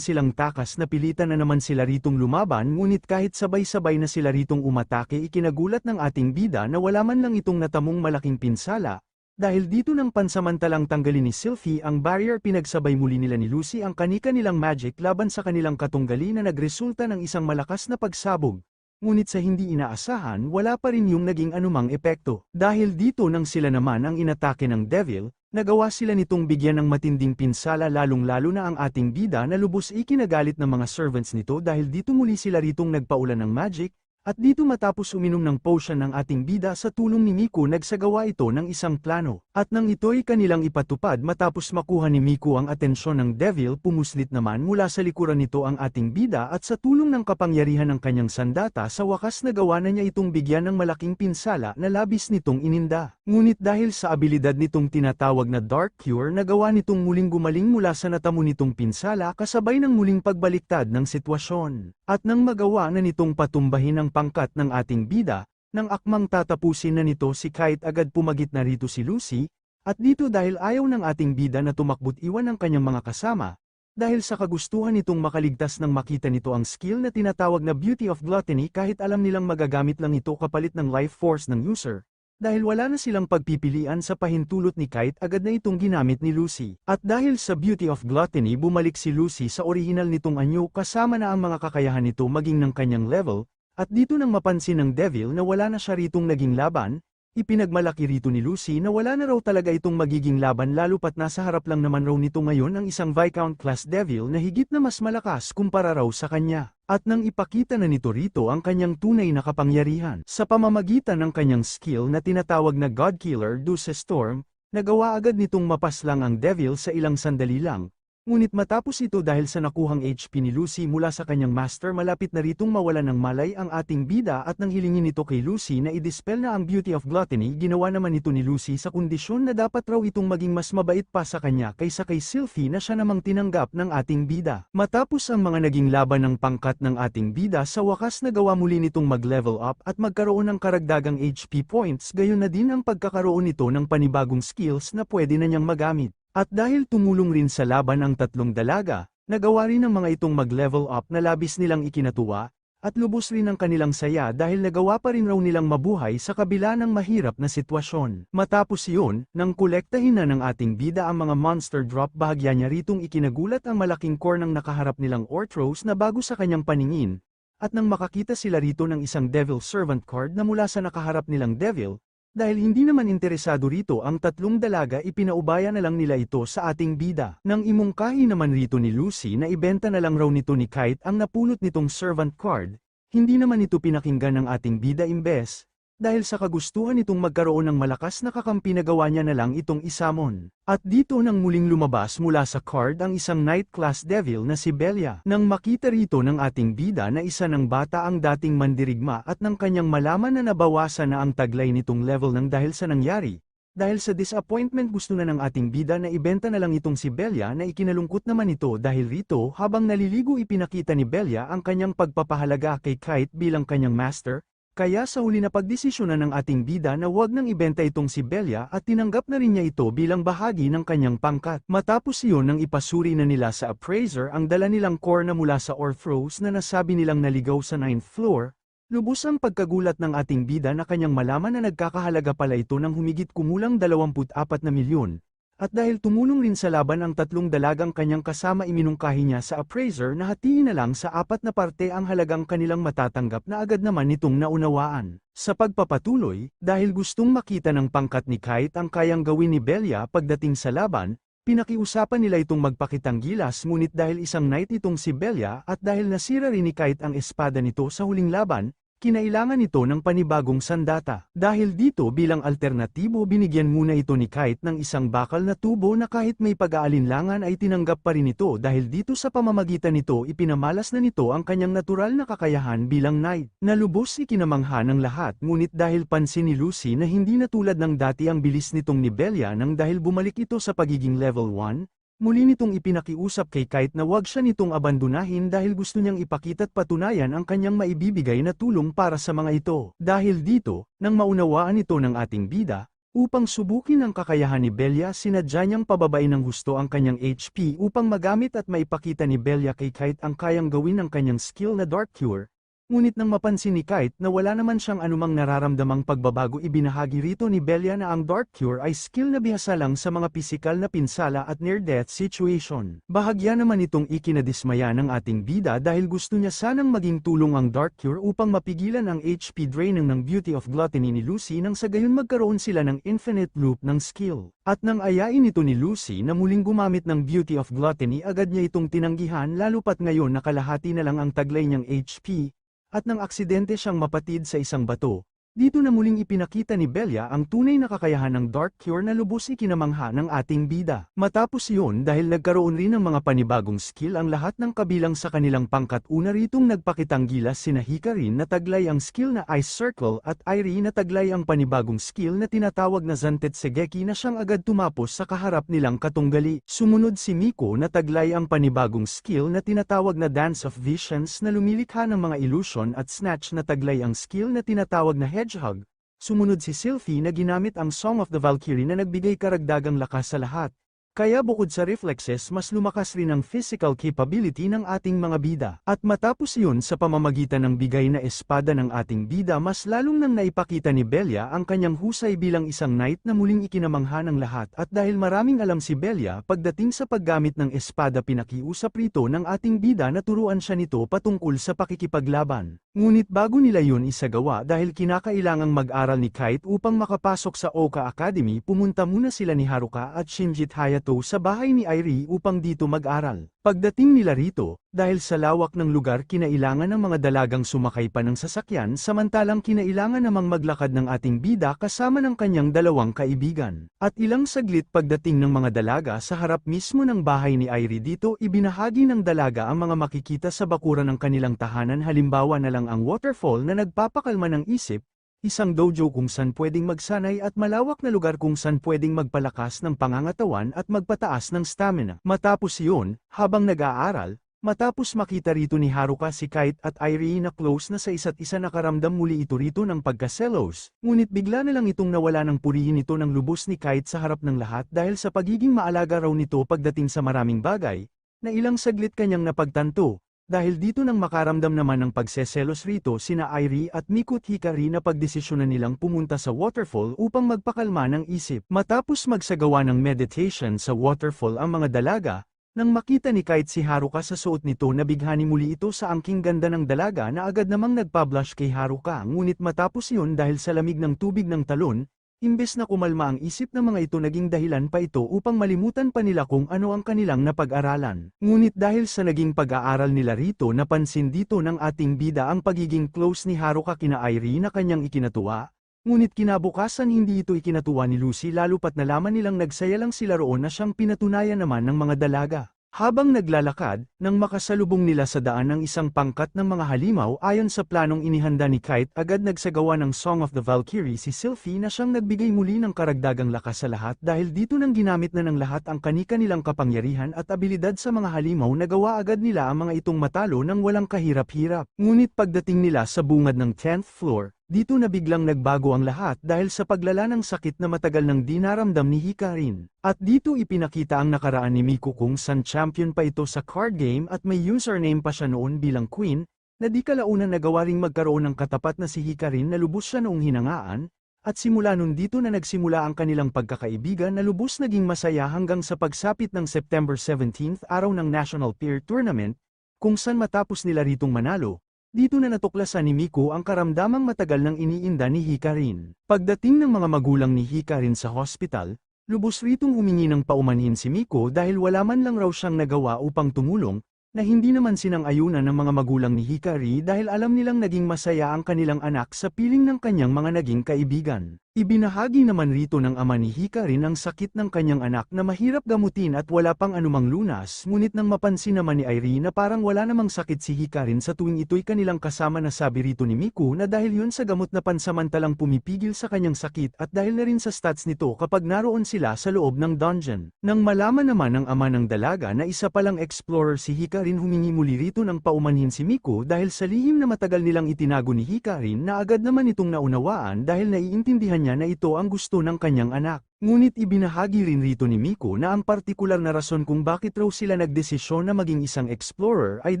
[SPEAKER 1] silang takas napilitan na naman sila ritong lumaban ngunit kahit sabay-sabay na sila ritong umatake ikinagulat ng ating bida na wala man lang itong natamong malaking pinsala. Dahil dito nang pansamantalang tanggalin ni Sylphie ang barrier pinagsabay muli nila ni Lucy ang kani-kanilang magic laban sa kanilang katunggali na nagresulta ng isang malakas na pagsabog. Ngunit sa hindi inaasahan wala pa rin yung naging anumang epekto. Dahil dito nang sila naman ang inatake ng devil, nagawa sila nitong bigyan ng matinding pinsala lalong-lalo na ang ating bida na lubos ikinagalit ng mga servants nito dahil dito muli sila ritong nagpaulan ng magic, at dito matapos uminom ng potion ng ating bida sa tulong ni Miku nagsagawa ito ng isang plano. At nang ito'y kanilang ipatupad matapos makuha ni Miku ang atensyon ng devil pumuslit naman mula sa likuran nito ang ating bida at sa tulong ng kapangyarihan ng kanyang sandata sa wakas nagawa na niya itong bigyan ng malaking pinsala na labis nitong ininda. Ngunit dahil sa abilidad nitong tinatawag na Dark Cure nagawa nitong muling gumaling mula sa natamo nitong pinsala kasabay ng muling pagbaliktad ng sitwasyon. At nang magawa na nitong patumbahin ang pangkat ng ating bida, nang akmang tatapusin na nito si Kite agad pumagit na rito si Lucy, at dito dahil ayaw ng ating bida na tumakbot iwan ang kanyang mga kasama, dahil sa kagustuhan nitong makaligtas nang makita nito ang skill na tinatawag na Beauty of Gluttony kahit alam nilang magagamit lang ito kapalit ng life force ng user. Dahil wala na silang pagpipilian sa pahintulot ni Kite agad na itong ginamit ni Lucy. At dahil sa Beauty of Gluttony bumalik si Lucy sa orihinal nitong anyo kasama na ang mga kakayahan nito maging ng kanyang level, at dito nang mapansin ng devil na wala na siya ritong naging laban, ipinagmalaki rito ni Lucy na wala na raw talaga itong magiging laban lalo pat nasa harap lang naman raw nito ngayon ang isang Viscount class devil na higit na mas malakas kumpara raw sa kanya. At nang ipakita na nito rito ang kanyang tunay na kapangyarihan sa pamamagitan ng kanyang skill na tinatawag na God Killer Deuce Storm, nagawa agad nitong mapaslang ang devil sa ilang sandali lang. Ngunit matapos ito dahil sa nakuhang HP ni Lucy mula sa kanyang master malapit na ritong mawalan ng malay ang ating bida at nang hilingin nito kay Lucy na i-dispel na ang Beauty of Gluttony ginawa naman ito ni Lucy sa kondisyon na dapat raw itong maging mas mabait pa sa kanya kaysa kay Sylphie na siya namang tinanggap ng ating bida. Matapos ang mga naging laban ng pangkat ng ating bida sa wakas nagawa muli nitong mag-level up at magkaroon ng karagdagang HP points gayon na din ang pagkakaroon nito ng panibagong skills na pwede na niyang magamit. At dahil tumulong rin sa laban ang tatlong dalaga, nagawa rin ng mga itong mag-level up na labis nilang ikinatuwa, at lubos rin ang kanilang saya dahil nagawa pa rin raw nilang mabuhay sa kabila ng mahirap na sitwasyon. Matapos iyon, nang kolektahin na ng ating bida ang mga monster drop bahagya niya ritong ikinagulat ang malaking core ng nakaharap nilang Orthros na bago sa kanyang paningin, at nang makakita sila rito ng isang Devil Servant card na mula sa nakaharap nilang Devil, dahil hindi naman interesado rito ang tatlong dalaga ipinaubaya na lang nila ito sa ating bida. Nang imungkahi naman rito ni Lucy na ibenta na lang raw nito ni Kite ang napulot nitong servant card, hindi naman ito pinakinggan ng ating bida imbes, dahil sa kagustuhan nitong magkaroon ng malakas na kakampi nagawa niya na lang itong isamon. At dito nang muling lumabas mula sa card ang isang Night Class Devil na si Belia. Nang makita rito ng ating bida na isa ng bata ang dating mandirigma at nang kanyang malaman na nabawasan na ang taglay nitong level ng dahil sa nangyari, Dahil sa disappointment gusto na ng ating bida na ibenta na lang itong si Bella na ikinalungkot naman ito dahil rito habang naliligo ipinakita ni Bella ang kanyang pagpapahalaga kay Kite bilang kanyang master, kaya sa huli na pagdesisyonan ng ating bida na huwag nang ibenta itong si Bella at tinanggap na rin niya ito bilang bahagi ng kanyang pangkat. Matapos iyon nang ipasuri na nila sa appraiser ang dala nilang core na mula sa Orthros na nasabi nilang naligaw sa 9th floor, lubos ang pagkagulat ng ating bida na kanyang malaman na nagkakahalaga pala ito ng humigit kumulang 24 na milyon. At dahil tumulong rin sa laban ang tatlong dalagang kanyang kasama iminungkahi niya sa appraiser na hatiin na lang sa 4 na parte ang halagang kanilang matatanggap na agad naman nitong naunawaan. Sa pagpapatuloy, dahil gustong makita ng pangkat ni Kite ang kayang gawin ni Bella pagdating sa laban, pinakiusapan nila itong magpakitang gilas ngunit dahil isang knight itong si Bella at dahil nasira rin ni Kite ang espada nito sa huling laban, kinailangan ito ng panibagong sandata. Dahil dito bilang alternatibo binigyan muna ito ni Kite ng isang bakal na tubo na kahit may pag-aalinlangan ay tinanggap pa rin ito dahil dito sa pamamagitan nito ipinamalas na nito ang kanyang natural na kakayahan bilang knight. Nalubos ikinamangha ng lahat ngunit dahil pansin ni Lucy na hindi na tulad ng dati ang bilis nitong ni Bella nang dahil bumalik ito sa pagiging level 1, muli nitong ipinakiusap kay Kite na wag siya nitong abandonahin dahil gusto niyang ipakita't patunayan ang kanyang maibibigay na tulong para sa mga ito. Dahil dito, nang maunawaan ito ng ating bida, upang subukin ang kakayahan ni Bella sinadya niyang pababain ng husto ang kanyang HP upang magamit at maipakita ni Bella kay Kite ang kayang gawin ng kanyang skill na Dark Cure. Ngunit nang mapansin ni Kite na wala naman siyang anumang nararamdamang pagbabago ibinahagi rito ni Bella na ang Dark Cure ay skill na bihasa lang sa mga pisikal na pinsala at near-death situation. Bahagya naman itong ikinadismaya ng ating bida dahil gusto niya sanang maging tulong ang Dark Cure upang mapigilan ang HP draining ng Beauty of Gluttony ni Lucy nang sa gayon magkaroon sila ng infinite loop ng skill. At nang ayain ito ni Lucy na muling gumamit ng Beauty of Gluttony agad niya itong tinanggihan lalo pat ngayon nakalahati na lang ang taglay niyang HP. At nang aksidente siyang mapatid sa isang bato, dito na muling ipinakita ni Bella ang tunay na kakayahan ng Dark Cure na lubos ikinamangha ng ating bida. Matapos iyon dahil nagkaroon rin ng mga panibagong skill ang lahat ng kabilang sa kanilang pangkat una ritong nagpakitang gilas sina Hikarin na taglay ang skill na Ice Circle at Airi na taglay ang panibagong skill na tinatawag na Zantetsugeiki na siyang agad tumapos sa kaharap nilang katunggali. Sumunod si Miko na taglay ang panibagong skill na tinatawag na Dance of Visions na lumilikha ng mga illusion at Snatch na taglay ang skill na tinatawag na Hedgehog. Sumunod si Sylphie na ginamit ang Song of the Valkyrie na nagbigay karagdagang lakas sa lahat. Kaya bukod sa reflexes mas lumakas rin ang physical capability ng ating mga bida. At matapos yun sa pamamagitan ng bigay na espada ng ating bida mas lalong nang naipakita ni Bella ang kanyang husay bilang isang knight na muling ikinamangha ng lahat at dahil maraming alam si Bella pagdating sa paggamit ng espada pinakiusap rito ng ating bida na turuan siya nito patungkol sa pakikipaglaban. Ngunit bago nila yun isagawa dahil kinakailangang mag-aral ni Kite upang makapasok sa Oka Academy pumunta muna sila ni Haruka at Shinjit Hayato sa bahay ni Airi upang dito mag-aral. Pagdating nila rito, dahil sa lawak ng lugar kinailangan ng mga dalagang sumakay pa ng sasakyan samantalang kinailangan namang maglakad ng ating bida kasama ng kanyang dalawang kaibigan. At ilang saglit pagdating ng mga dalaga sa harap mismo ng bahay ni Airi dito ibinahagi ng dalaga ang mga makikita sa bakuran ng kanilang tahanan halimbawa na lang ang waterfall na nagpapakalma ng isip, isang dojo kung saan pwedeng magsanay at malawak na lugar kung saan pwedeng magpalakas ng pangangatawan at magpataas ng stamina. Matapos iyon, habang nag-aaral, matapos makita rito ni Haruka si Kite at Airi na close na sa isa't isa nakaramdam muli ito rito ng pagkaselos, ngunit bigla na lang itong nawala ng purihin ito ng lubos ni Kite sa harap ng lahat dahil sa pagiging maalaga raw nito pagdating sa maraming bagay, na ilang saglit kanyang napagtanto. Dahil dito nang makaramdam naman ng pagseselos rito sina Airi at Miko at Hikari na pagdesisyonan nilang pumunta sa waterfall upang magpakalma ng isip. Matapos magsagawa ng meditation sa waterfall ang mga dalaga, nang makita ni Kite si Haruka sa suot nito nabighani muli ito sa angking ganda ng dalaga na agad namang nagpablush kay Haruka ngunit matapos yun dahil sa lamig ng tubig ng talon, imbes na kumalma ang isip ng mga ito naging dahilan pa ito upang malimutan pa nila kung ano ang kanilang napag-aralan. Ngunit dahil sa naging pag-aaral nila rito napansin dito ng ating bida ang pagiging close ni Haruka kina Airi na kanyang ikinatuwa, ngunit kinabukasan hindi ito ikinatuwa ni Lucy lalo pat nalaman nilang nagsaya lang sila roon na siyang pinatunayan naman ng mga dalaga. Habang naglalakad, nang makasalubong nila sa daan ang isang pangkat ng mga halimaw ayon sa planong inihanda ni Kite, agad nagsagawa ng Song of the Valkyrie si Sylphie na siyang nagbigay muli ng karagdagang lakas sa lahat dahil dito nang ginamit na ng lahat ang kani-kanilang kapangyarihan at abilidad sa mga halimaw. Nagawa agad nila ang mga itong matalo nang walang kahirap-hirap. Ngunit pagdating nila sa bungad ng 10th floor, dito na biglang nagbago ang lahat dahil sa paglala ng sakit na matagal nang dinaramdam ni Hikarin. At dito ipinakita ang nakaraan ni Miku kung saan champion pa ito sa card game at may username pa siya noon bilang Queen, na di kalaunan nagawa ring magkaroon ng katapat na si Hikarin na lubos siya noong hinangaan, at simula nun dito na nagsimula ang kanilang pagkakaibigan na lubos naging masaya hanggang sa pagsapit ng September 17th, araw ng National Peer Tournament, kung saan matapos nila ritong manalo. Dito na natuklasan ni Miku ang karamdamang matagal nang iniinda ni Hikarin. Pagdating ng mga magulang ni Hikarin sa hospital, lubos ritong humingi ng paumanhin si Miku dahil wala man lang raw siyang nagawa upang tumulong, na hindi naman sinang-ayunan ng mga magulang ni Hikari dahil alam nilang naging masaya ang kanilang anak sa piling ng kanyang mga naging kaibigan. Ibinahagi naman rito ng ama ni Hikarin ang sakit ng kanyang anak na mahirap gamutin at wala pang anumang lunas, ngunit nang mapansin naman ni Irene na parang wala namang sakit si Hikarin sa tuwing ito'y kanilang kasama, na sabi rito ni Miku na dahil yun sa gamot na pansamantalang pumipigil sa kanyang sakit at dahil na rin sa stats nito kapag naroon sila sa loob ng dungeon. Nang malaman naman ng ama ng dalaga na isa palang explorer si Hikarin, humingi muli rito ng paumanhin si Miku dahil sa lihim na matagal nilang itinago ni Hikarin, na agad naman itong naunawaan dahil naiintindihan niya na ito ang gusto ng kanyang anak. Ngunit ibinahagi rin rito ni Miku na ang partikular na rason kung bakit raw sila nagdesisyon na maging isang explorer ay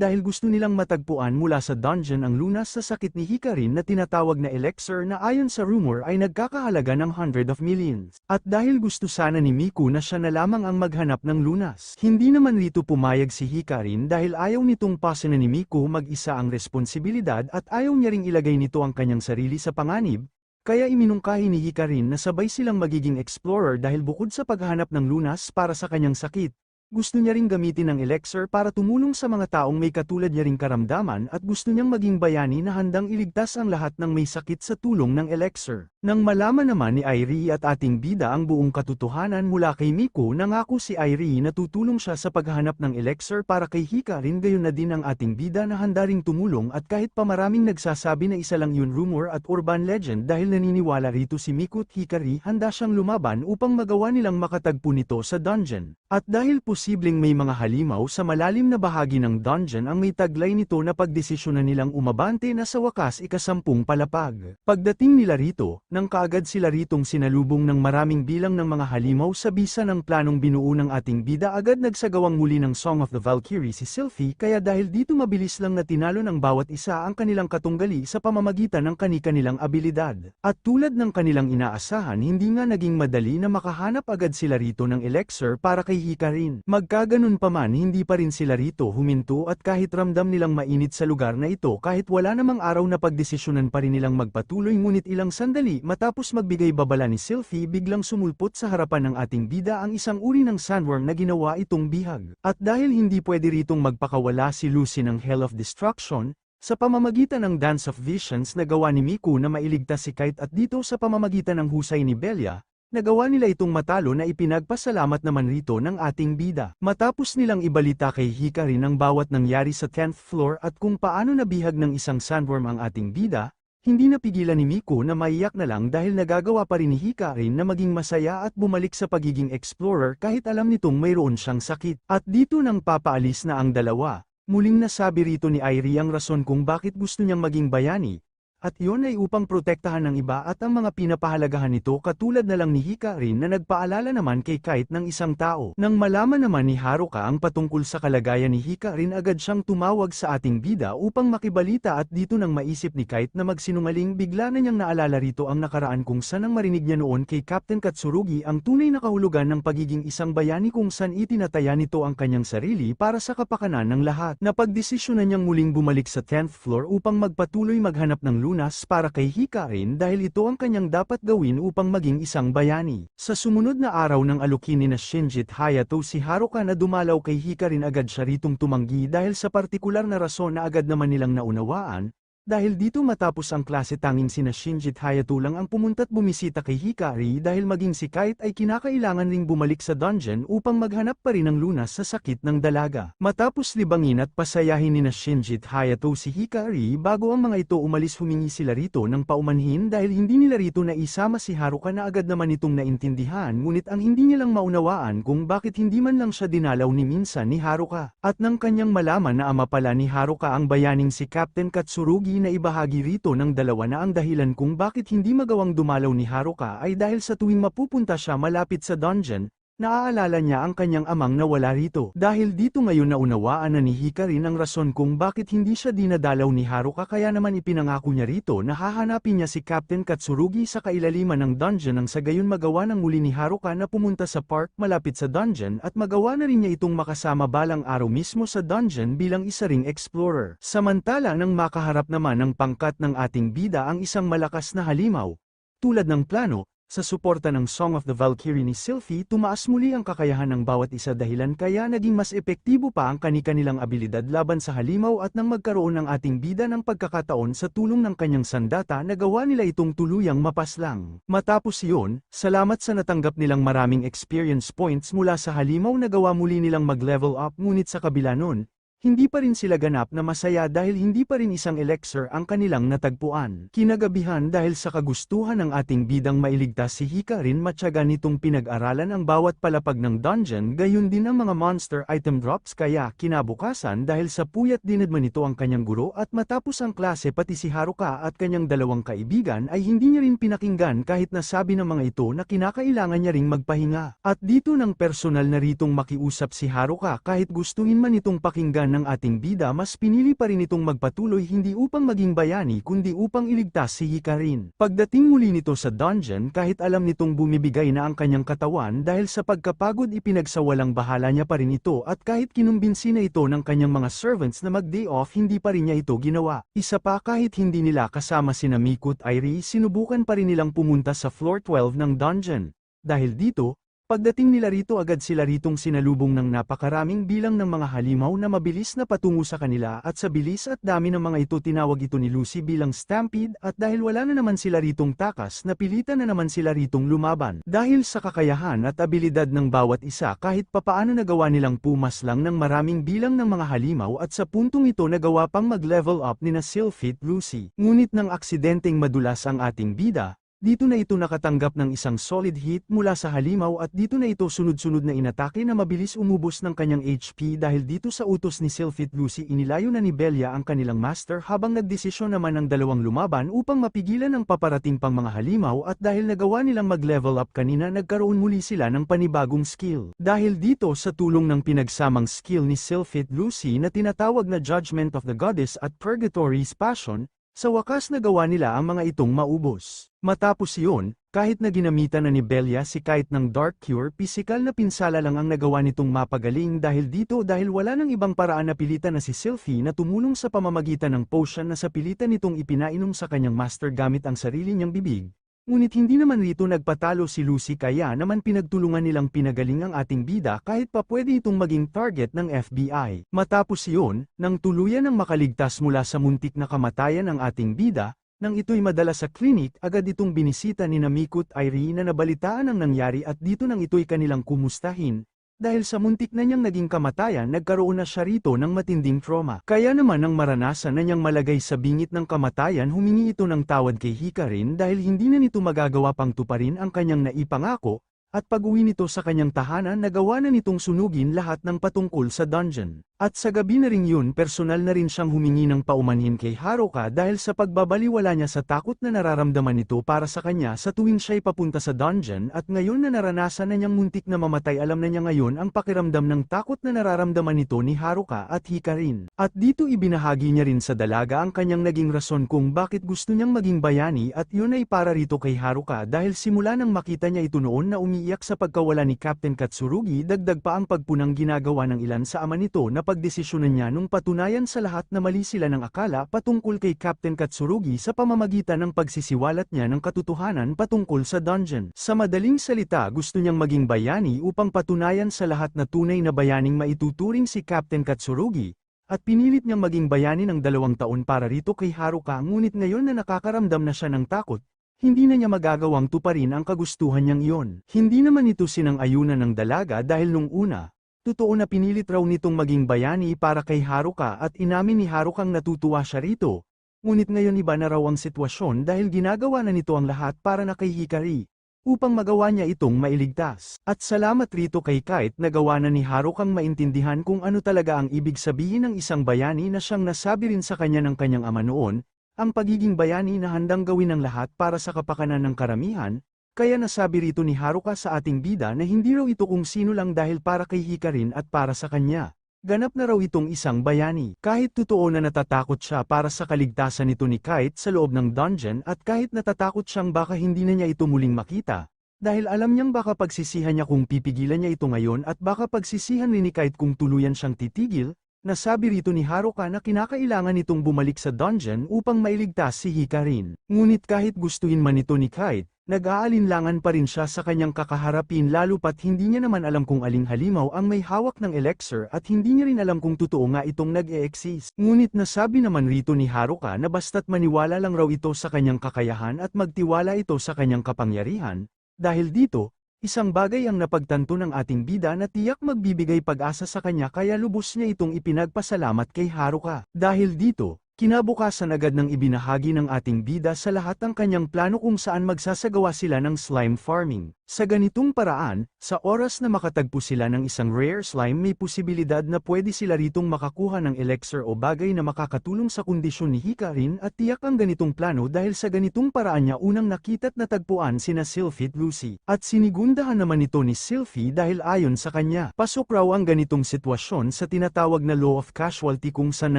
[SPEAKER 1] dahil gusto nilang matagpuan mula sa dungeon ang lunas sa sakit ni Hikarin na tinatawag na elixir na ayon sa rumor ay nagkakahalaga ng 100 of millions. At dahil gusto sana ni Miku na siya na lamang ang maghanap ng lunas, hindi naman rito pumayag si Hikarin dahil ayaw nitong pasanan ni Miku mag-isa ang responsibilidad at ayaw niya ring ilagay nito ang kanyang sarili sa panganib. Kaya iminungkahi ni Hikarin na sabay silang magiging explorer dahil bukod sa paghahanap ng lunas para sa kanyang sakit, gusto niya ring gamitin ang elixir para tumulong sa mga taong may katulad niya ring karamdaman at gusto niyang maging bayani na handang iligtas ang lahat ng may sakit sa tulong ng elixir. Nang malaman naman ni Irie at ating bida ang buong katotohanan mula kay Miku, nangako si Irie na tutulong siya sa paghahanap ng elixir para kay Hikarin, gayon na din ang ating bida na handa ring tumulong, at kahit pa maraming nagsasabi na isa lang yun rumor at urban legend, dahil naniniwala rito si Miku at Hikari, handa siyang lumaban upang magawa nilang makatagpo nito sa dungeon. At dahil posibleng may mga halimaw sa malalim na bahagi ng dungeon ang may taglay nito na pagdesisyonan nilang umabante na sa wakas ika-10 palapag. Pagdating nila rito, nang kaagad sila ritong sinalubong ng maraming bilang ng mga halimaw sa bisa ng planong binuo ng ating bida, agad nagsagawang muli ng Song of the Valkyrie si Sylphie, kaya dahil dito mabilis lang na tinalo ng bawat isa ang kanilang katunggali sa pamamagitan ng kani-kanilang abilidad. At tulad ng kanilang inaasahan, hindi nga naging madali na makahanap agad sila rito ng elixir para kay Hikarin. Magkaganon pa man, hindi pa rin sila rito huminto, at kahit ramdam nilang mainit sa lugar na ito, kahit wala namang araw na pagdesisyonan pa rin nilang magpatuloy. Ngunit ilang sandali matapos magbigay babala ni Sylphie, biglang sumulpot sa harapan ng ating bida ang isang uri ng sandworm na ginawa itong bihag. At dahil hindi pwede ritong magpakawala si Lucy ng Hell of Destruction, sa pamamagitan ng Dance of Visions nagawa ni Miku na mailigtas si Kite, at dito sa pamamagitan ng husay ni Belia, nagawa nila itong matalo na ipinagpasalamat naman rito ng ating bida. Matapos nilang ibalita kay Hikarin ang bawat nangyari sa 10th floor at kung paano nabihag ng isang sandworm ang ating bida, hindi napigilan ni Miku na maiyak na lang dahil nagagawa pa rin ni Hikarin na maging masaya at bumalik sa pagiging explorer kahit alam nitong mayroon siyang sakit. At dito nang papaalis na ang dalawa, muling nasabi rito ni Irie ang rason kung bakit gusto niyang maging bayani. At iyon ay upang protektahan ng iba at ang mga pinapahalagahan nito, katulad na lang ni Hikarin na nagpaalala naman kay Kite ng isang tao. Nang malaman naman ni Haruka ang patungkol sa kalagayan ni Hikarin, agad siyang tumawag sa ating bida upang makibalita, at dito nang maisip ni Kite na magsinungaling, bigla na niyang naalala rito ang nakaraan kung saan ang marinig niya noon kay Captain Katsurugi ang tunay na kahulugan ng pagiging isang bayani, kung saan itinataya nito ang kanyang sarili para sa kapakanan ng lahat. Napagdesisyonan niyang muling bumalik sa 10th floor upang magpatuloy maghanap ng lunas para kay Hikarin dahil ito ang kanyang dapat gawin upang maging isang bayani. Sa sumunod na araw ng alukin ni Shinji at Hayato si Haruka na dumalaw kay Hikarin, agad siya ritong tumanggi dahil sa partikular na rason na agad naman nilang naunawaan, Dahil dito matapos ang klase tanging sina Shinji at Hayato lang ang pumunta't bumisita kay Hikari dahil maging si Kite ay kinakailangan ring bumalik sa dungeon upang maghanap pa rin ng lunas sa sakit ng dalaga. Matapos libangin at pasayahin ni Shinji at Hayato si Hikari bago ang mga ito umalis humingi sila rito ng paumanhin dahil hindi nila rito na isama si Haruka na agad naman itong naintindihan ngunit ang hindi niya lang maunawaan kung bakit hindi man lang siya dinalaw ni minsan ni Haruka. At nang kanyang malaman na ama pala ni Haruka ang bayaning si Captain Katsurugi na ibahagi rito ng dalawa na ang dahilan kung bakit hindi magawang dumalaw ni Haruka ay dahil sa tuwing mapupunta siya malapit sa dungeon, naaalala niya ang kanyang amang nawala rito. Dahil dito ngayon naunawaan na ni Hikari ang rason kung bakit hindi siya dinadalaw ni Haruka kaya naman ipinangako niya rito na hahanapin niya si Captain Katsurugi sa kailaliman ng dungeon nang sa gayon magawa ng muli ni Haruka na pumunta sa park malapit sa dungeon at magawa na rin niya itong makasama balang araw mismo sa dungeon bilang isa ring explorer. Samantala nang makaharap naman ng pangkat ng ating bida ang isang malakas na halimaw, tulad ng plano, sa suporta ng Song of the Valkyrie ni Sylphie tumaas muli ang kakayahan ng bawat isa dahilan kaya naging mas epektibo pa ang kani-kanilang abilidad laban sa halimaw at nang magkaroon ng ating bida ng pagkakataon sa tulong ng kanyang sandata nagawa nila itong tuluyang mapaslang. Matapos iyon, salamat sa natanggap nilang maraming experience points mula sa halimaw nagawa muli nilang mag-level up ngunit sa kabila nun, hindi pa rin sila ganap na masaya dahil hindi pa rin isang elixir ang kanilang natagpuan. Kinagabihan dahil sa kagustuhan ng ating bidang mailigtas si Hikarin matyaga nitong pinag-aralan ang bawat palapag ng dungeon gayon din ang mga monster item drops kaya kinabukasan dahil sa puyat dinadman nito ang kanyang guro at matapos ang klase pati si Haruka at kanyang dalawang kaibigan ay hindi niya rin pinakinggan kahit nasabi ng mga ito na kinakailangan niya ring magpahinga. At dito ng personal na ritong makiusap si Haruka kahit gustuhin man itong pakinggan ng ating bida mas pinili pa rin itong magpatuloy hindi upang maging bayani kundi upang iligtas si Hikarin. Pagdating muli nito sa dungeon kahit alam nitong bumibigay na ang kanyang katawan dahil sa pagkapagod ipinagsawalang bahala niya pa rin ito at kahit kinumbinsi na ito ng kanyang mga servants na mag-day off hindi pa rin niya ito ginawa. Isa pa kahit hindi nila kasama sina Miku at Airi sinubukan pa rin nilang pumunta sa floor 12 ng dungeon. Dahil dito, pagdating nila rito agad sila ritong sinalubong ng napakaraming bilang ng mga halimaw na mabilis na patungo sa kanila at sa bilis at dami ng mga ito tinawag ito ni Lucy bilang stampede at dahil wala na naman sila ritong takas napilitan na naman sila ritong lumaban. Dahil sa kakayahan at abilidad ng bawat isa kahit papaano nagawa nilang pumaslang ng maraming bilang ng mga halimaw at sa puntong ito nagawa pang mag-level up ni na Sylphie at Lucy. Ngunit nang aksidenteng madulas ang ating bida, dito na ito nakatanggap ng isang solid hit mula sa halimaw at dito na ito sunod-sunod na inatake na mabilis umubos ng kanyang HP dahil dito sa utos ni Sylphie at Lucy inilayo na ni Belia ang kanilang master habang nagdesisyon naman ang dalawang lumaban upang mapigilan ang paparating pang mga halimaw at dahil nagawa nilang mag-level up kanina nagkaroon muli sila ng panibagong skill. Dahil dito sa tulong ng pinagsamang skill ni Sylphie at Lucy na tinatawag na Judgment of the Goddess at Purgatory's Passion, sa wakas nagawa nila ang mga itong maubos. Matapos iyon, kahit na ginamitan na ni Belia si Kite ng Dark Cure pisikal na pinsala lang ang nagawa nitong mapagaling dahil wala nang ibang paraan na pilitan na si Sylphie na tumulong sa pamamagitan ng potion na sa pilitan nitong ipinainom sa kanyang master gamit ang sarili niyang bibig. Ngunit hindi naman rito nagpatalo si Lucy kaya naman pinagtulungan nilang pinagaling ang ating bida kahit pa pwede itong maging target ng FBI. Matapos iyon, nang tuluyan ng makaligtas mula sa muntik na kamatayan ng ating bida, nang ito'y madala sa klinik agad itong binisita ni Miku at Airi na nabalitaan ang nangyari at dito nang ito'y kanilang kumustahin. Dahil sa muntik na niyang naging kamatayan nagkaroon na siya rito ng matinding trauma. Kaya naman nang maranasan na niyang malagay sa bingit ng kamatayan humingi ito ng tawad kay Hikarin dahil hindi na nito magagawa pang tuparin ang kanyang naipangako, at pag-uwi nito sa kanyang tahanan nagawa na nitong sunugin lahat ng patungkol sa dungeon. At sa gabi na rin yun personal na rin siyang humingi ng paumanhin kay Haruka dahil sa pagbabaliwala niya sa takot na nararamdaman nito para sa kanya sa tuwing siya'y papunta sa dungeon at ngayon na naranasan na niyang muntik na mamatay alam na niya ngayon ang pakiramdam ng takot na nararamdaman nito ni Haruka at Hikarin. At dito ibinahagi niya rin sa dalaga ang kanyang naging rason kung bakit gusto niyang maging bayani at yun ay para rito kay Haruka dahil simula nang makita niya ito noon na umiiyak sa pagkawala ni Captain Katsurugi dagdag pa ang pagpunang ginagawa ng ilan sa ama nito na pagdesisyonan niya nung patunayan sa lahat na mali sila ng akala patungkol kay Captain Katsurugi sa pamamagitan ng pagsisiwalat niya ng katotohanan patungkol sa dungeon. Sa madaling salita gusto niyang maging bayani upang patunayan sa lahat na tunay na bayaning maituturing si Captain Katsurugi, At pinilit niyang maging bayani ng 2 taon para rito kay Haruka, ngunit ngayon na nakakaramdam na siya ng takot, hindi na niya magagawang tuparin ang kagustuhan niyang iyon. Hindi naman ito sinang-ayunan ng dalaga dahil nung una, totoo na pinilit raw nitong maging bayani para kay Haruka at inamin ni Harukang natutuwa siya rito. Ngunit ngayon iba na raw ang sitwasyon dahil ginagawa na nito ang lahat para na kay Hikari, upang magawa niya itong mailigtas. At salamat rito kay Kite na gawa na ni Harukang maintindihan kung ano talaga ang ibig sabihin ng isang bayani na siyang nasabi rin sa kanya ng kanyang ama noon, ang pagiging bayani na handang gawin ng lahat para sa kapakanan ng karamihan. Kaya nasabi rito ni Haruka sa ating bida na hindi raw ito kung sino lang dahil para kay Hikarin at para sa kanya. Ganap na raw itong isang bayani. Kahit totoo na natatakot siya para sa kaligtasan nito ni Kite sa loob ng dungeon at kahit natatakot siyang baka hindi na niya ito muling makita, dahil alam niyang baka pagsisihan niya kung pipigilan niya ito ngayon at baka pagsisihan rin ni Kite kung tuluyan siyang titigil, nasabi rito ni Haruka na kinakailangan itong bumalik sa dungeon upang mailigtas si Hikarin. Ngunit kahit gustuhin man ito ni Kite, nag-aalinlangan pa rin siya sa kanyang kakaharapin lalo pat hindi niya naman alam kung aling halimaw ang may hawak ng elixir at hindi niya rin alam kung totoo nga itong nag-e-exist. Ngunit nasabi naman rito ni Haruka na basta't maniwala lang raw ito sa kanyang kakayahan at magtiwala ito sa kanyang kapangyarihan, dahil dito, isang bagay ang napagtanto ng ating bida na tiyak magbibigay pag-asa sa kanya kaya lubos niya itong ipinagpasalamat kay Haruka. Dahil dito, kinabukasan agad ng ibinahagi ng ating bida sa lahat ang kanyang plano kung saan magsasagawa sila ng slime farming. Sa ganitong paraan, sa oras na makatagpo sila ng isang rare slime may posibilidad na pwede sila ritong makakuha ng elixir o bagay na makakatulong sa kondisyon ni Hikarin at tiyak ang ganitong plano dahil sa ganitong paraan niya unang nakita't natagpuan sina Sylphie at Lucy. At sinigundahan naman ito ni Sylphie dahil ayon sa kanya, pasok raw ang ganitong sitwasyon sa tinatawag na law of causality kung saan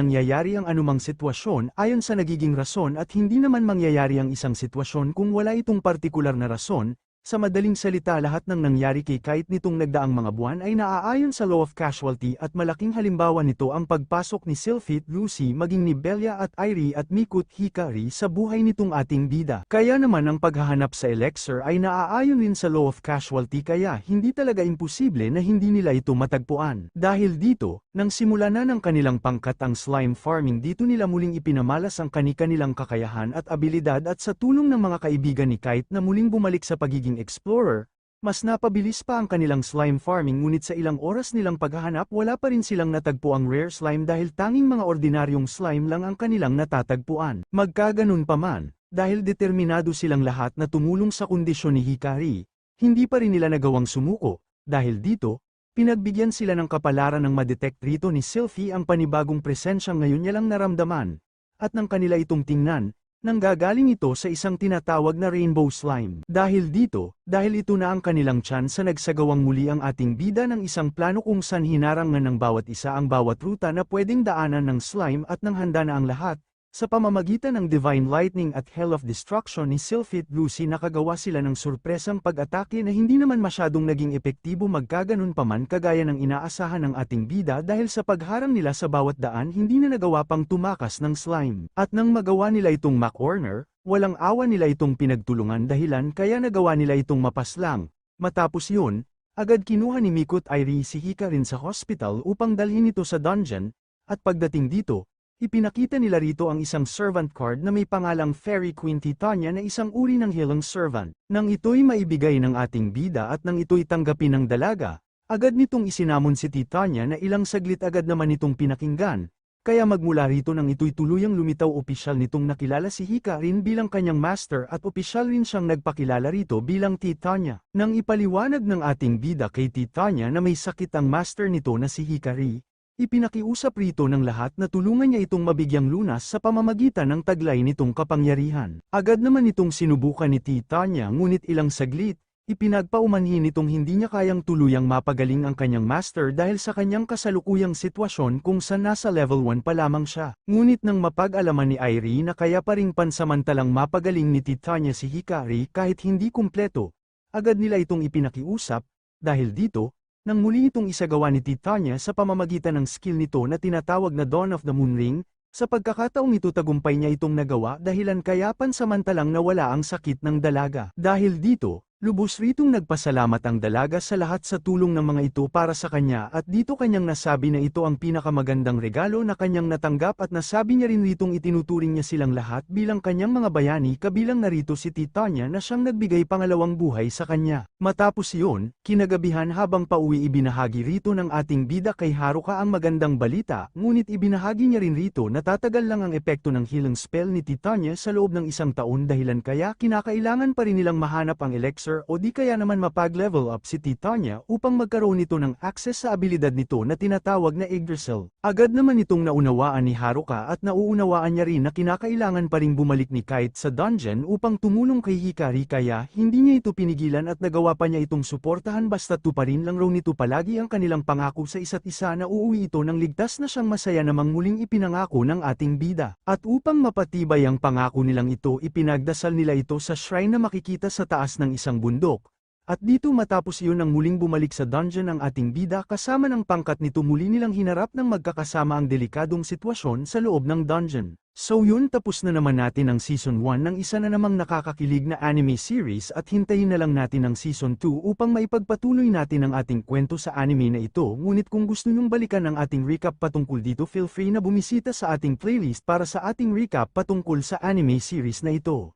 [SPEAKER 1] nangyayari ang anumang sitwasyon ayon sa nagiging rason at hindi naman mangyayari ang isang sitwasyon kung wala itong partikular na rason. Sa madaling salita lahat ng nangyari kay Kite nitong nagdaang mga buwan ay naaayon sa law of causality at malaking halimbawa nito ang pagpasok ni Sylphie, Lucy maging ni Bella at Irie at Mikut Hikari sa buhay nitong ating bida. Kaya naman ang paghahanap sa elixir ay naaayon rin sa law of causality kaya hindi talaga imposible na hindi nila ito matagpuan. Dahil dito, nang simula na ng kanilang pangkat ang slime farming dito nila muling ipinamalas ang kani-kanilang kakayahan at abilidad at sa tulong ng mga kaibigan ni Kite na muling bumalik sa pagiging explorer, mas napabilis pa ang kanilang slime farming ngunit sa ilang oras nilang paghahanap wala pa rin silang natagpo ang rare slime dahil tanging mga ordinaryong slime lang ang kanilang natatagpuan. Magkaganon pa man, dahil determinado silang lahat na tumulong sa kondisyon ni Hikari, hindi pa rin nila nagawang sumuko, dahil dito, pinagbigyan sila ng kapalaran ng madetect rito ni Sylphie ang panibagong presensyang ngayon niya lang naramdaman, at nang kanila itong tingnan, nanggagaling ito sa isang tinatawag na rainbow slime. Dahil dito, dahil ito na ang kanilang chance sa nagsagawang muli ang ating bida ng isang plano kung saan hinarangan ng bawat isa ang bawat ruta na pwedeng daanan ng slime at nang handa na ang lahat. Sa pamamagitan ng Divine Lightning at Hell of Destruction ni Sylphie at Lucy nakagawa sila ng surpresang pag-atake na hindi naman masyadong naging epektibo magkaganon pa man kagaya ng inaasahan ng ating bida dahil sa pagharang nila sa bawat daan hindi na nagawa pang tumakas ng slime. At nang magawa nila itong makorner, walang awa nila itong pinagtulungan dahilan kaya nagawa nila itong mapaslang. Matapos yun, agad kinuha ni Mikut Irie si Hikarin sa hospital upang dalhin ito sa dungeon, at pagdating dito, ipinakita nila rito ang isang servant card na may pangalang Fairy Queen Titania na isang uri ng healing servant. Nang ito'y maibigay ng ating bida at nang ito'y tanggapin ng dalaga, agad nitong isinamon si Titania na ilang saglit agad naman itong pinakinggan. Kaya magmula rito nang ito'y tuluyang lumitaw opisyal nitong nakilala si Hikarin bilang kanyang master at opisyal rin siyang nagpakilala rito bilang Titania. Nang ipaliwanag ng ating bida kay Titania na may sakit ang master nito na si Hikari, ipinakiusap rito ng lahat na tulungan niya itong mabigyang lunas sa pamamagitan ng taglay nitong kapangyarihan. Agad naman itong sinubukan ni Titania ngunit ilang saglit, ipinagpaumanhin nitong hindi niya kayang tuluyang mapagaling ang kanyang master dahil sa kanyang kasalukuyang sitwasyon kung saan nasa level 1 pa lamang siya. Ngunit nang mapag-alaman ni Irie na kaya pa ring pansamantalang mapagaling ni Titania si Hikari kahit hindi kumpleto, agad nila itong ipinakiusap, dahil dito, nang muli itong isagawa ni Titania sa pamamagitan ng skill nito na tinatawag na Dawn of the Moon Ring, sa pagkakataong ito tagumpay niya itong nagawa dahilan kaya pansamantalang nawala ang sakit ng dalaga. Dahil dito, Lubos ritong nagpasalamat ang dalaga sa lahat sa tulong ng mga ito para sa kanya at dito kanyang nasabi na ito ang pinakamagandang regalo na kanyang natanggap at nasabi niya rin ritong itinuturing niya silang lahat bilang kanyang mga bayani kabilang narito si Titania na siyang nagbigay pangalawang buhay sa kanya. Matapos iyon, kinagabihan habang pauwi ibinahagi rito ng ating bida kay Haruka ang magandang balita, ngunit ibinahagi niya rin rito na tatagal lang ang epekto ng healing spell ni Titania sa loob ng 1 taon dahilan kaya kinakailangan pa rin nilang mahanap ang elixir o di kaya naman mapag-level up si Titania upang magkaroon nito ng access sa abilidad nito na tinatawag na Yggdrasil. Agad naman itong naunawaan ni Haruka at nauunawaan niya rin na kinakailangan pa ring bumalik ni Kite sa dungeon upang tumulong kay Hikari kaya hindi niya ito pinigilan at nagawa pa niya itong suportahan basta tuparin lang raw nito palagi ang kanilang pangako sa isa't isa na uuwi ito ng ligtas na siyang masaya namang muling ipinangako ng ating bida. At upang mapatibay ang pangako nilang ito ipinagdasal nila ito sa shrine na makikita sa taas ng isang bundok. At dito matapos iyon ang muling bumalik sa dungeon ang ating bida kasama ng pangkat nito muli nilang hinarap ng magkakasama ang delikadong sitwasyon sa loob ng dungeon. So yun tapos na naman natin ang Season 1 ng isa na namang nakakakilig na anime series at hintayin na lang natin ang Season 2 upang maipagpatuloy natin ang ating kwento sa anime na ito ngunit kung gusto nyong balikan ang ating recap patungkol dito feel free na bumisita sa ating playlist para sa ating recap patungkol sa anime series na ito.